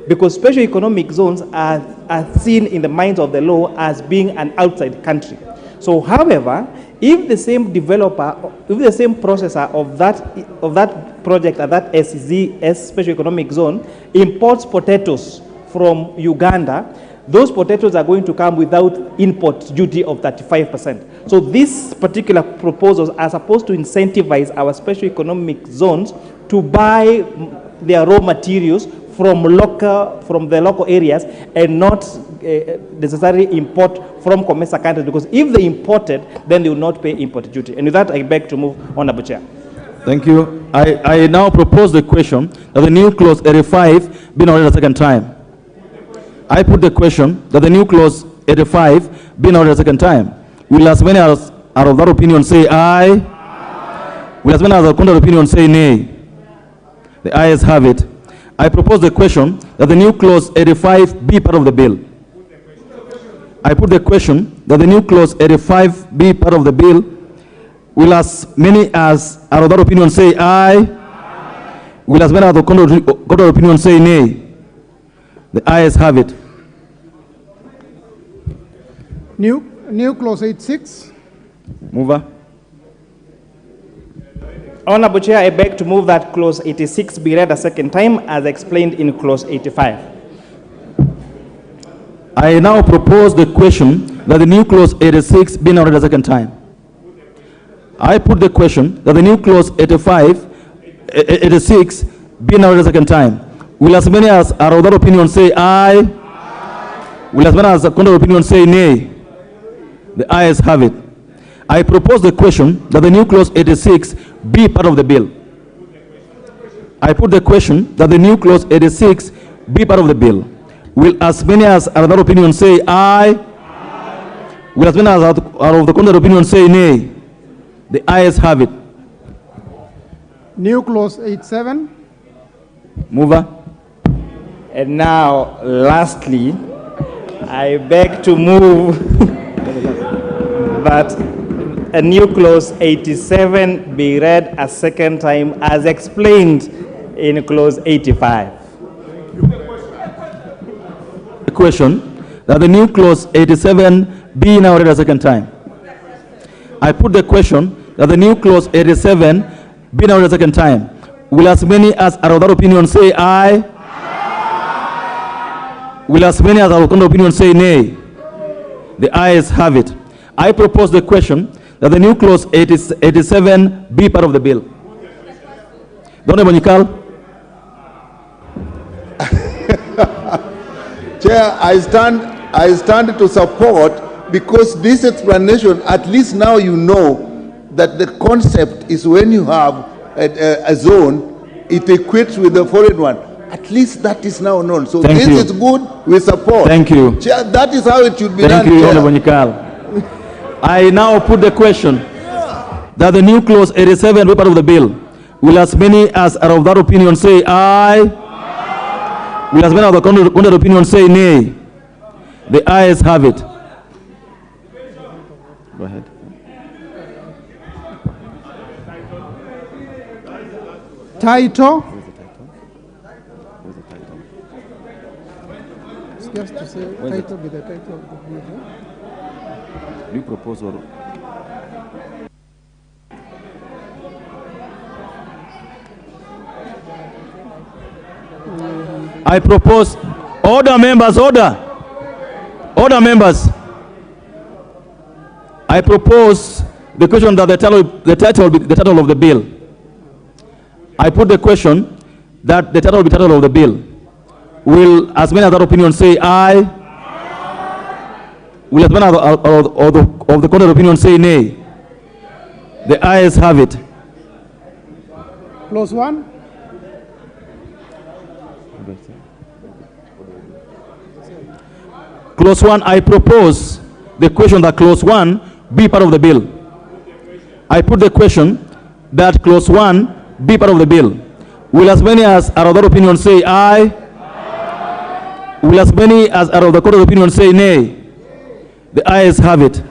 Because special economic zones are seen in the minds of the law as being an outside country. So, however, if the same developer, if the same processor of that project at that SEZ, special economic zone, imports potatoes from Uganda, those potatoes are going to come without import duty of 35%. So these particular proposals are supposed to incentivize our special economic zones to buy their raw materials from the local areas and not necessarily import from COMESA countries, because if they imported, then they will not pay import duty. And with that, I beg to move, Honorable Chair. Thank you. I now propose the question that the new clause 85 be noted a second time. I put the question that the new clause 85 be noted a second time. Will as many as are of that opinion say aye? Aye. Will as many as are of contrary opinion say nay? The ayes have it. I propose the question that the new clause 85 be part of the bill. I put the question that the new clause 85 be part of the bill. Will as many as are of that opinion say aye? Aye. Will as many as are of contrary opinion say nay? The ayes have it. New clause 86. Mover. Honorable Chair, I beg to move that clause 86 be read a second time as explained in clause 85. I now propose the question that the new clause 86 be noted a second time. I put the question that the new clause 86 be noted a second time. Will as many as are of that opinion say aye? Aye. Will as many as are contrary opinion say nay? The ayes have it. I propose the question that the new clause 86 be part of the bill. I put the question that the new clause 86 be part of the bill. Will as many as are of that opinion say aye? Aye. Will as many as are of the contrary opinion say nay? The ayes have it. New clause 87. Mover. And now, lastly, I beg to move that a new clause 87 be read a second time as explained in clause 85. The question that the new clause 87 be now read a second time. I put the question that the new clause 87 be now read a second time. Will as many as are of that opinion say aye? Aye. Will as many as are of that opinion say nay? The ayes have it. I propose the question that the new clause 87 be part of the bill. Honorable Nyikal. Chair, I stand to support, because this explanation, at least now you know that the concept is when you have a zone, it equates with the foreign one. At least that is now known. So this is good, we support. Thank you. Chair, that is how it should be done. Thank you, Chair. Honorable Nyikal. I now put the question that the new clause 87 be part of the bill. Will as many as are of that opinion say aye? Aye. Will as many as the contrary opinion say nay? The ayes have it. Go ahead. Title. It's just to say title with the title of the bill. Do you propose or? I propose. Order, members, order. Order, members. I propose the question that the title of the bill. I put the question that the title will be title of the bill. Will as many as that opinion say aye? Will as many of the contrary opinion say nay? The ayes have it. Clause 1. Clause 1, I propose the question that clause 1 be part of the bill. I put the question that clause 1 be part of the bill. Will as many as are of that opinion say aye? Will as many as are of the contrary opinion say nay? The ayes have it.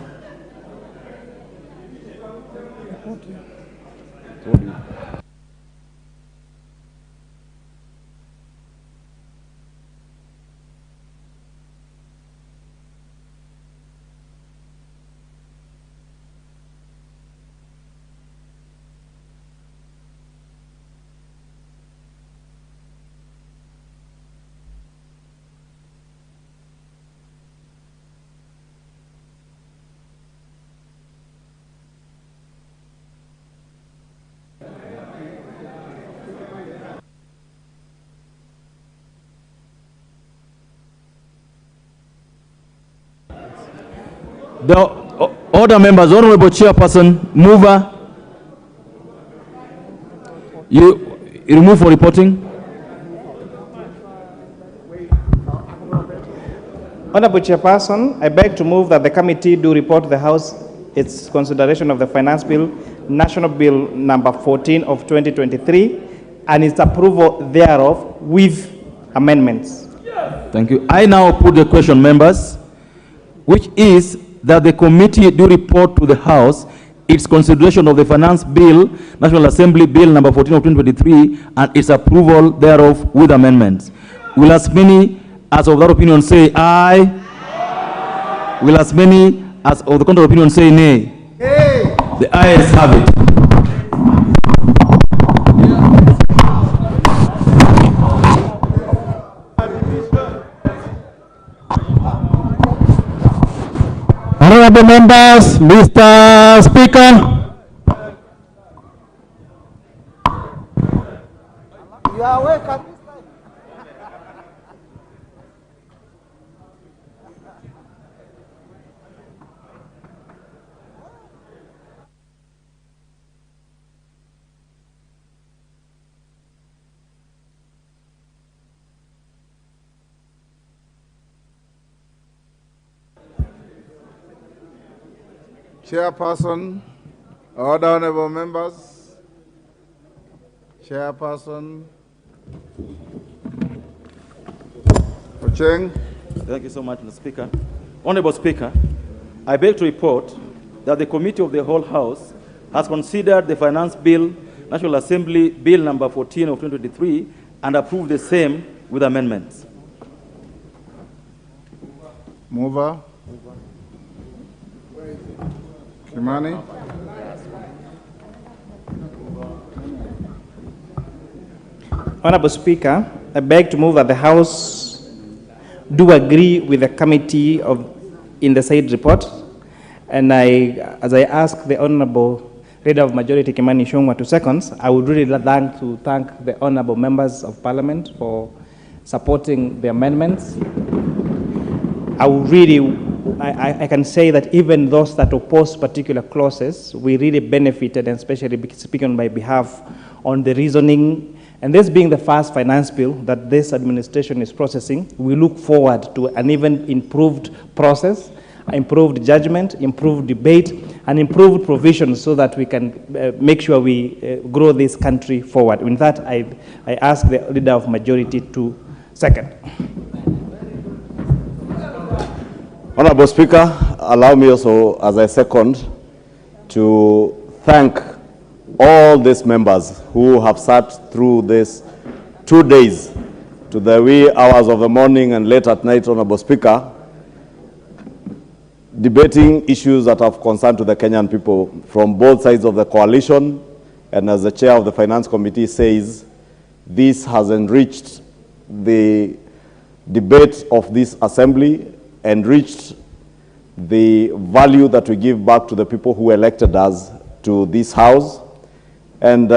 The order, members, Honorable Chairperson, mover, you remove for reporting. Honorable Chairperson, I beg to move that the committee do report to the House its consideration of the Finance Bill, National Bill number 14 of 2023, and its approval thereof with amendments. Thank you. I now put the question, members, which is that the committee do report to the House its consideration of the Finance Bill, National Assembly Bill number 14 of 2023, and its approval thereof with amendments. Will as many as of that opinion say aye? Will as many as of the contrary opinion say nay? The ayes have it. Honorable members, Mr. Speaker. You are welcome. Chairperson, order, honorable members. Chairperson, Ocheng. Thank you so much, Mr. Speaker. Honorable Speaker, I beg to report that the Committee of the Whole House has considered the Finance Bill, National Assembly Bill number 14 of 2023, and approved the same with amendments. Mover. Kimani. Honorable Speaker, I beg to move that the House do agree with the committee in the said report, and as I ask the Honorable Leader of Majority Kimani Ichung'wah to seconds, I would really like to thank the Honorable Members of Parliament for supporting the amendments. I can say that even those that oppose particular clauses, we really benefited, and especially speaking on my behalf, on the reasoning. And this being the first finance bill that this administration is processing, we look forward to an even improved process, improved judgment, improved debate, and improved provisions so that we can make sure we grow this country forward. With that, I ask the Leader of Majority to Second. Honorable Speaker, allow me also, as I second, to thank all these members who have sat through this 2 days to the wee hours of the morning and late at night, Honorable Speaker, debating issues that have concern to the Kenyan people from both sides of the coalition. And as the chair of the Finance Committee says, this has enriched the debate of this assembly, enriched the value that we give back to the people who elected us to this house. And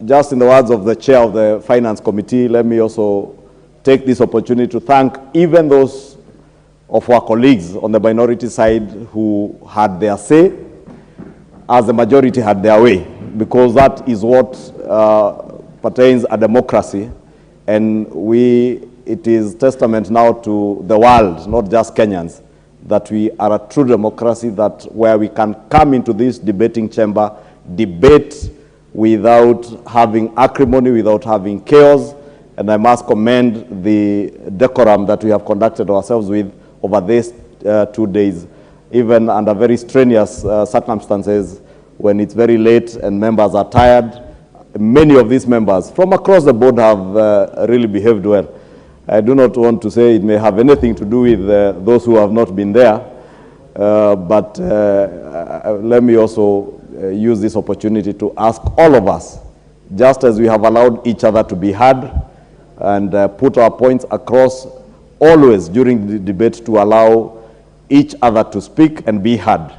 just in the words of the chair of the Finance Committee, let me also take this opportunity to thank even those of our colleagues on the minority side who had their say, as the majority had their way, because that is what pertains a democracy. And it is testament now to the world, not just Kenyans, that we are a true democracy, that where we can come into this debating chamber, debate without having acrimony, without having chaos. And I must commend the decorum that we have conducted ourselves with over these 2 days, even under very strenuous circumstances, when it's very late and members are tired. Many of these members from across the board have really behaved well. I do not want to say it may have anything to do with those who have not been there, but let me also use this opportunity to ask all of us, just as we have allowed each other to be heard and put our points across, always during the debate to allow each other to speak and be heard.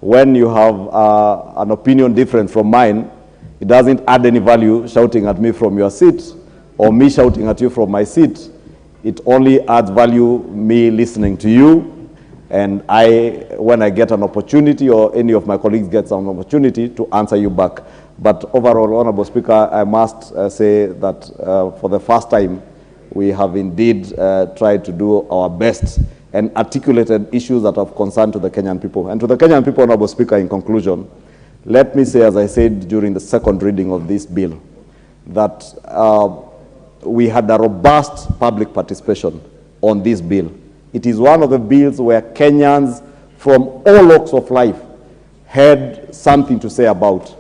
When you have an opinion different from mine, it doesn't add any value shouting at me from your seat or me shouting at you from my seat. It only adds value me listening to you, and when I get an opportunity or any of my colleagues gets an opportunity to answer you back. But overall, Honorable Speaker, I must say that for the first time, we have indeed tried to do our best and articulated issues that have concern to the Kenyan people. And to the Kenyan people, Honorable Speaker, in conclusion, let me say, as I said during the second reading of this bill, that we had a robust public participation on this bill. It is one of the bills where Kenyans from all walks of life had something to say about.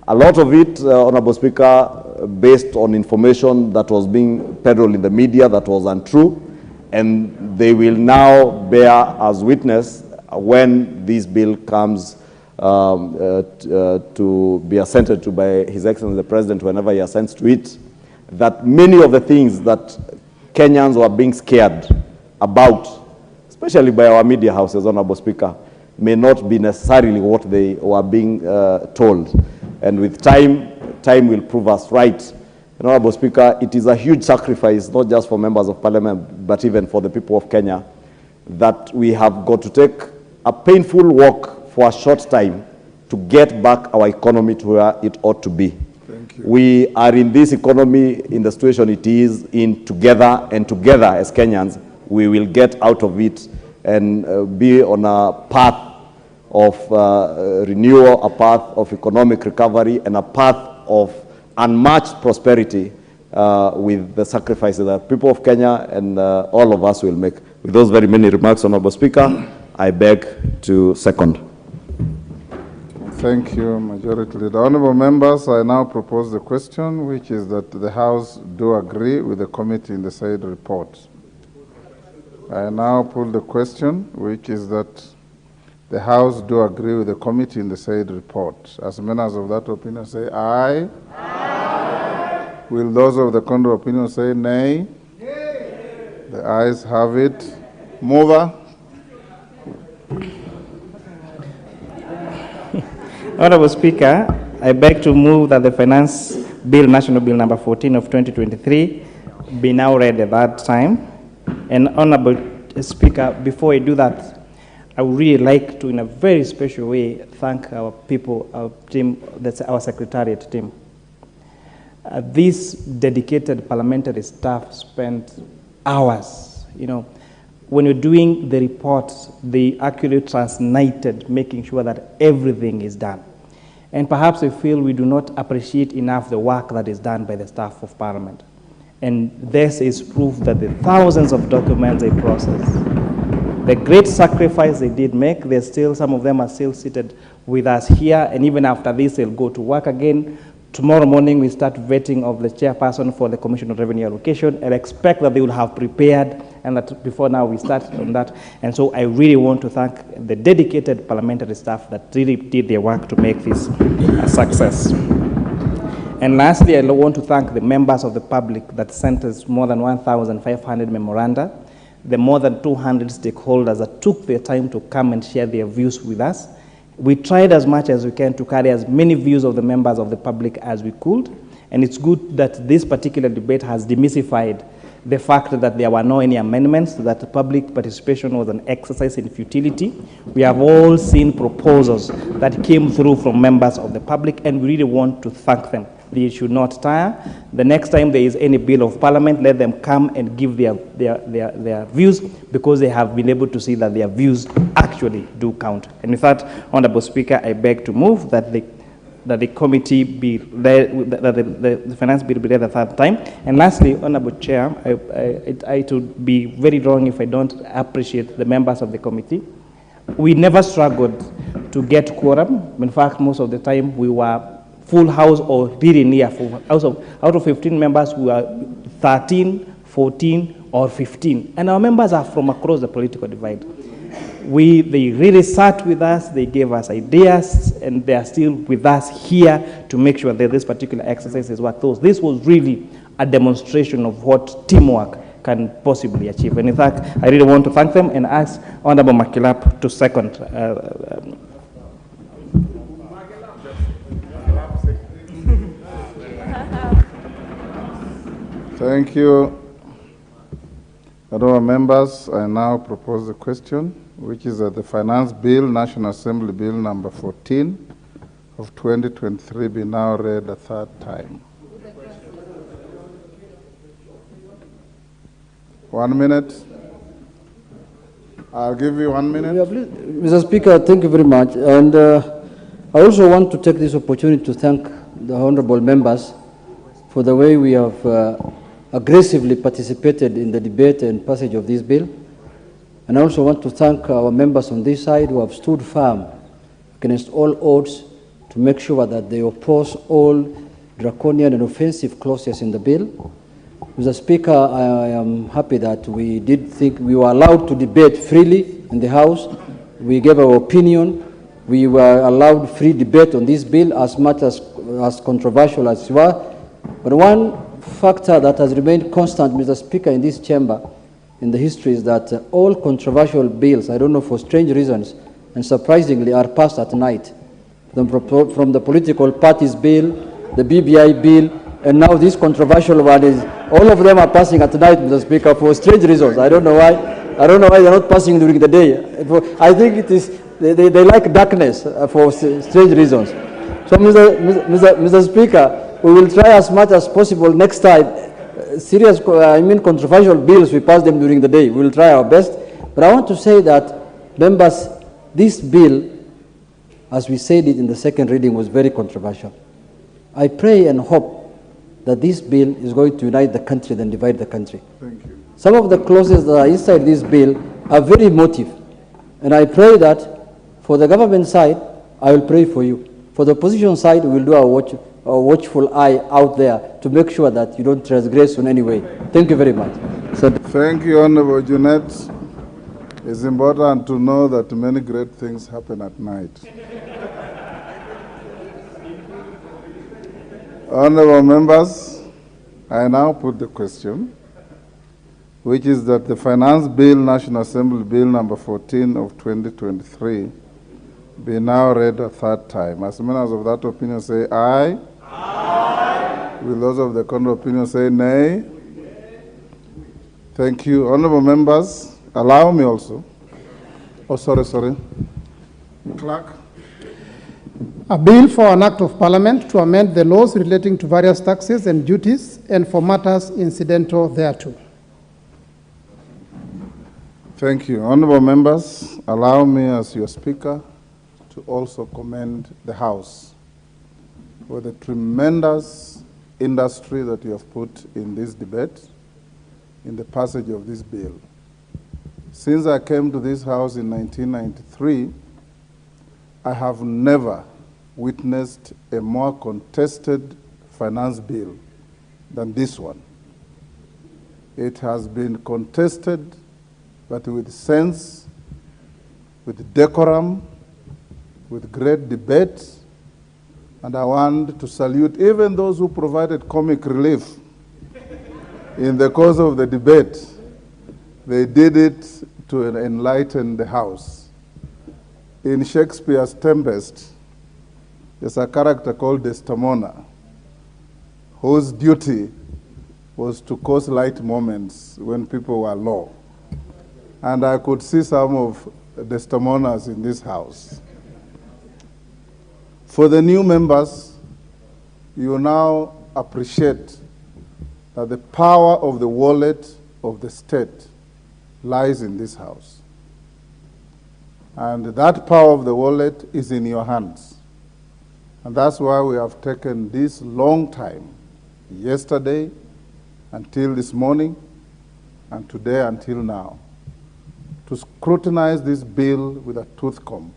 A lot of it, Honorable Speaker, based on information that was being peddled in the media that was untrue, and they will now bear as witness when this bill comes to be assented to by His Excellency the President, whenever he assents to it, that many of the things that Kenyans were being scared about, especially by our media houses, Honorable Speaker, may not be necessarily what they were being told. And with time will prove us right. Honorable Speaker, it is a huge sacrifice, not just for members of Parliament, but even for the people of Kenya, that we have got to take a painful walk for a short time to get back our economy to where it ought to be. We are in this economy, in the situation it is in together, and together as Kenyans, we will get out of it and be on a path of renewal, a path of economic recovery, and a path of unmatched prosperity with the sacrifices that people of Kenya and all of us will make. With those very many remarks, Honorable Speaker, I beg to second. Thank you, Majority Leader. Honorable members, I now propose the question, which is that the House do agree with the committee in the said report. I now pull the question, which is that the House do agree with the committee in the said report. As members of that opinion say aye. Aye. Will those of the contrary opinion say nay? Nay. The ayes have it. Mover. Honorable Speaker, I beg to move that the Finance Bill, National Bill number 14 of 2023, be now read at that time. And Honorable Speaker, before I do that, I would really like to, in a very special way, thank our people, our team, that's our secretariat team. This dedicated parliamentary staff spent hours, when you're doing the reports, they actually translated, making sure that everything is done. And perhaps I feel we do not appreciate enough the work that is done by the staff of Parliament. And this is proof that the thousands of documents they processed, the great sacrifice they did make, there's still, some of them are still seated with us here, and even after this, they'll go to work again. Tomorrow morning, we start vetting of the chairperson for the Commission on Revenue Allocation, and expect that they will have prepared, and that before now we start on that. And so I really want to thank the dedicated parliamentary staff that really did their work to make this a success. And lastly, I want to thank the members of the public that sent us more than 1,500 memoranda, the more than 200 stakeholders that took their time to come and share their views with us. We tried as much as we can to carry as many views of the members of the public as we could, and it's good that this particular debate has demystified the fact that there were no any amendments, that public participation was an exercise in futility. We have all seen proposals that came through from members of the public, and we really want to thank them. They should not tire. The next time there is any bill of parliament, let them come and give their views, because they have been able to see that their views actually do count. And with that, Honorable Speaker, I beg to move that the committee be led, that the finance bill be read a third time. And lastly, Honorable Chair, it would be very wrong if I don't appreciate the members of the committee. We never struggled to get quorum. In fact, most of the time we were full house or really near full. Out of 15 members, we are 13, 14, or 15. And our members are from across the political divide. They really sat with us, they gave us ideas, and they are still with us here to make sure that this particular exercise is what those. This was really a demonstration of what teamwork can possibly achieve. And in fact, I really want to thank them and ask Honorable Makilap to second. Thank you. Honourable members, I now propose the question, which is that the Finance Bill, National Assembly Bill number 14 of 2023 be now read a third time. 1 minute. I'll give you 1 minute. Yeah, please. Mr. Speaker, thank you very much. And I also want to take this opportunity to thank the honourable members for the way we have aggressively participated in the debate and passage of this bill. And I also want to thank our members on this side who have stood firm against all odds to make sure that they oppose all draconian and offensive clauses in the bill. Mr. Speaker, I am happy that we did think we were allowed to debate freely in the House. We gave our opinion. We were allowed free debate on this bill, as much as controversial as we were. But one factor that has remained constant, Mr. Speaker, in this chamber, in the history, is that all controversial bills, I don't know, for strange reasons, and surprisingly, are passed at night. From the political parties bill, the BBI bill, and now this controversial one is, all of them are passing at night, Mr. Speaker, for strange reasons. I don't know why. I don't know why they're not passing during the day. I think it is, they like darkness for strange reasons. So, Mr. Speaker, we will try as much as possible next time. Controversial bills, we pass them during the day. We will try our best. But I want to say that, members, this bill, as we said it in the second reading, was very controversial. I pray and hope that this bill is going to unite the country than divide the country. Thank you. Some of the clauses that are inside this bill are very emotive. And I pray that for the government side, I will pray for you. For the opposition side, we will do our watchful eye out there to make sure that you don't transgress in any way. Thank you very much. Thank you, Honorable Junet. It's important to know that many great things happen at night. Honorable members, I now put the question, which is that the Finance Bill, National Assembly Bill number 14 of 2023 be now read a third time. As many as of that opinion say aye. Aye. Will those of the contrary opinion say nay? Thank you. Honorable members, allow me also. Oh, sorry. Clerk. A bill for an act of parliament to amend the laws relating to various taxes and duties and for matters incidental thereto. Thank you. Honorable members, allow me as your speaker to also commend the House for the tremendous industry that you have put in this debate, in the passage of this bill. Since I came to this House in 1993, I have never witnessed a more contested finance bill than this one. It has been contested, but with sense, with decorum, with great debate, and I want to salute even those who provided comic relief in the course of the debate. They did it to enlighten the House. In Shakespeare's Tempest, there's a character called Desdemona, whose duty was to cause light moments when people were low. And I could see some of Desdemonas in this House. For the new members, you now appreciate that the power of the wallet of the state lies in this House. And that power of the wallet is in your hands. And that's why we have taken this long time, yesterday until this morning, and today until now, to scrutinize this bill with a tooth comb.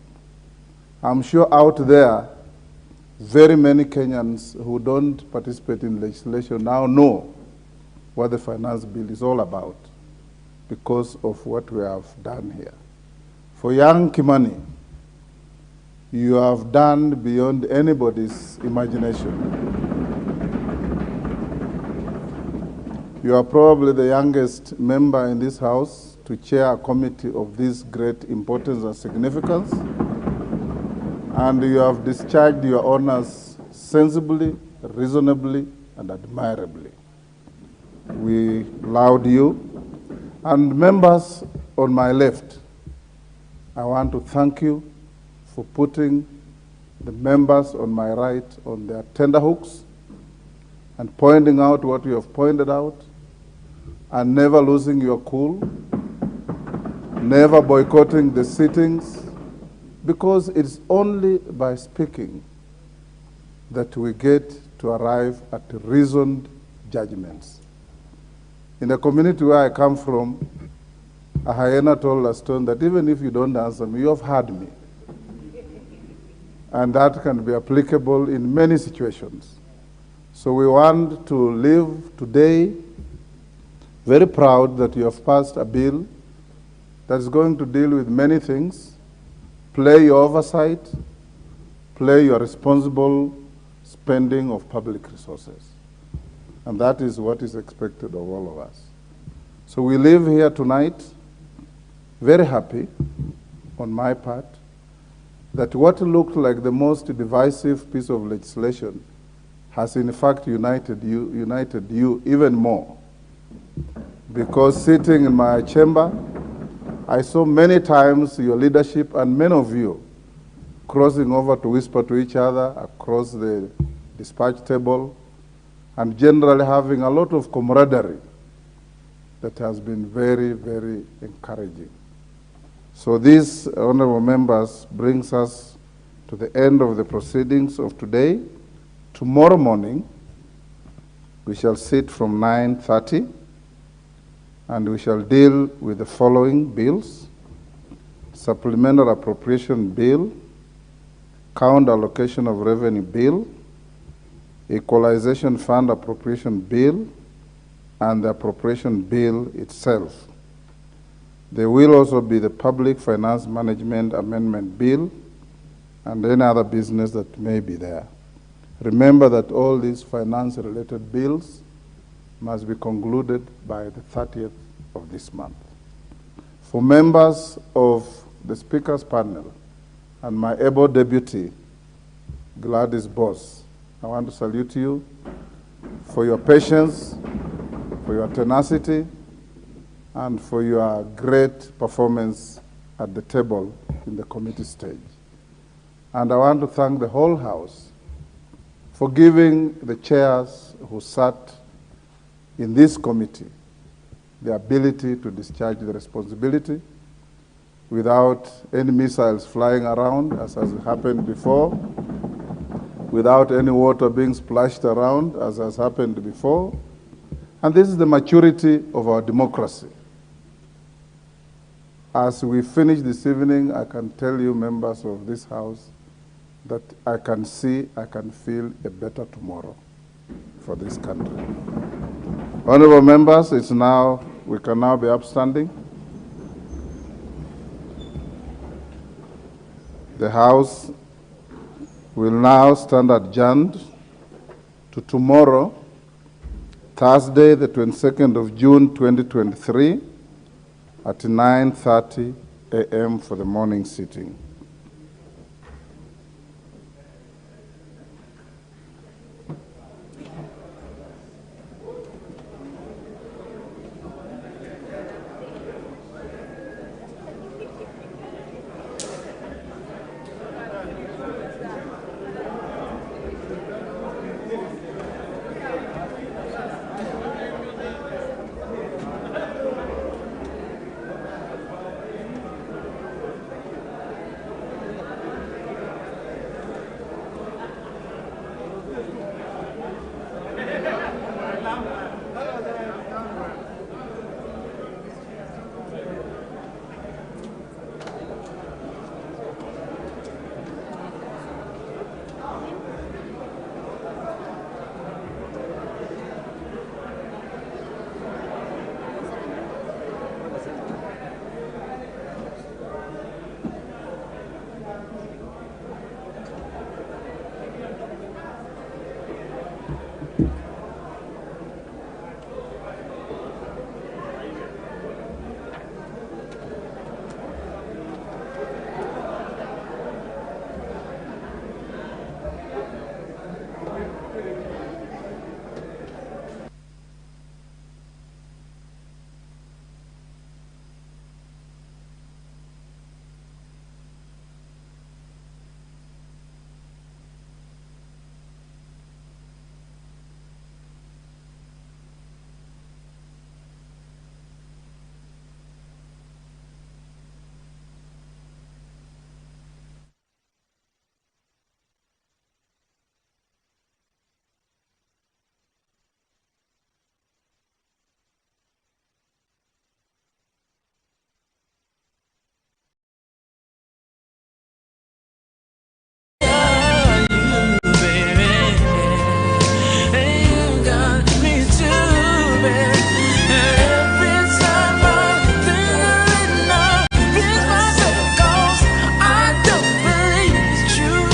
I'm sure out there, very many Kenyans who don't participate in legislation now know what the finance bill is all about because of what we have done here. For young Kimani, you have done beyond anybody's imagination. You are probably the youngest member in this House to chair a committee of this great importance and significance, and you have discharged your honors sensibly, reasonably, and admirably. We laud you. And members on my left, I want to thank you for putting the members on my right on their tenterhooks and pointing out what you have pointed out, and never losing your cool, never boycotting the sittings, because it's only by speaking that we get to arrive at reasoned judgments. In the community where I come from, a hyena told a stone that even if you don't answer me, you have heard me. And that can be applicable in many situations. So we want to live today very proud that you have passed a bill that is going to deal with many things, play your oversight, play your responsible spending of public resources. And that is what is expected of all of us. So we live here tonight very happy, on my part, that what looked like the most divisive piece of legislation has in fact united you even more. Because sitting in my chamber, I saw many times your leadership and many of you crossing over to whisper to each other across the dispatch table, and generally having a lot of camaraderie that has been very, very encouraging. So this, honorable members, brings us to the end of the proceedings of today. Tomorrow morning, we shall sit from 9:30, and we shall deal with the following bills: Supplemental Appropriation Bill, Count Allocation of Revenue Bill, Equalization Fund Appropriation Bill, and the Appropriation Bill itself. There will also be the Public Finance Management Amendment Bill and any other business that may be there. Remember that all these finance-related bills must be concluded by the 30th of this month. For members of the Speaker's panel and my able deputy, Gladys Boss, I want to salute you for your patience, for your tenacity, and for your great performance at the table in the committee stage. And I want to thank the whole House for giving the chairs who sat in this committee the ability to discharge the responsibility without any missiles flying around, as has happened before, without any water being splashed around, as has happened before. And this is the maturity of our democracy. As we finish this evening, I can tell you, members of this House, that I can see, I can feel a better tomorrow for this country. Honorable members, we can now be upstanding. The House will now stand adjourned to tomorrow, Thursday, the 22nd of June, 2023, at 9:30 a.m. for the morning sitting.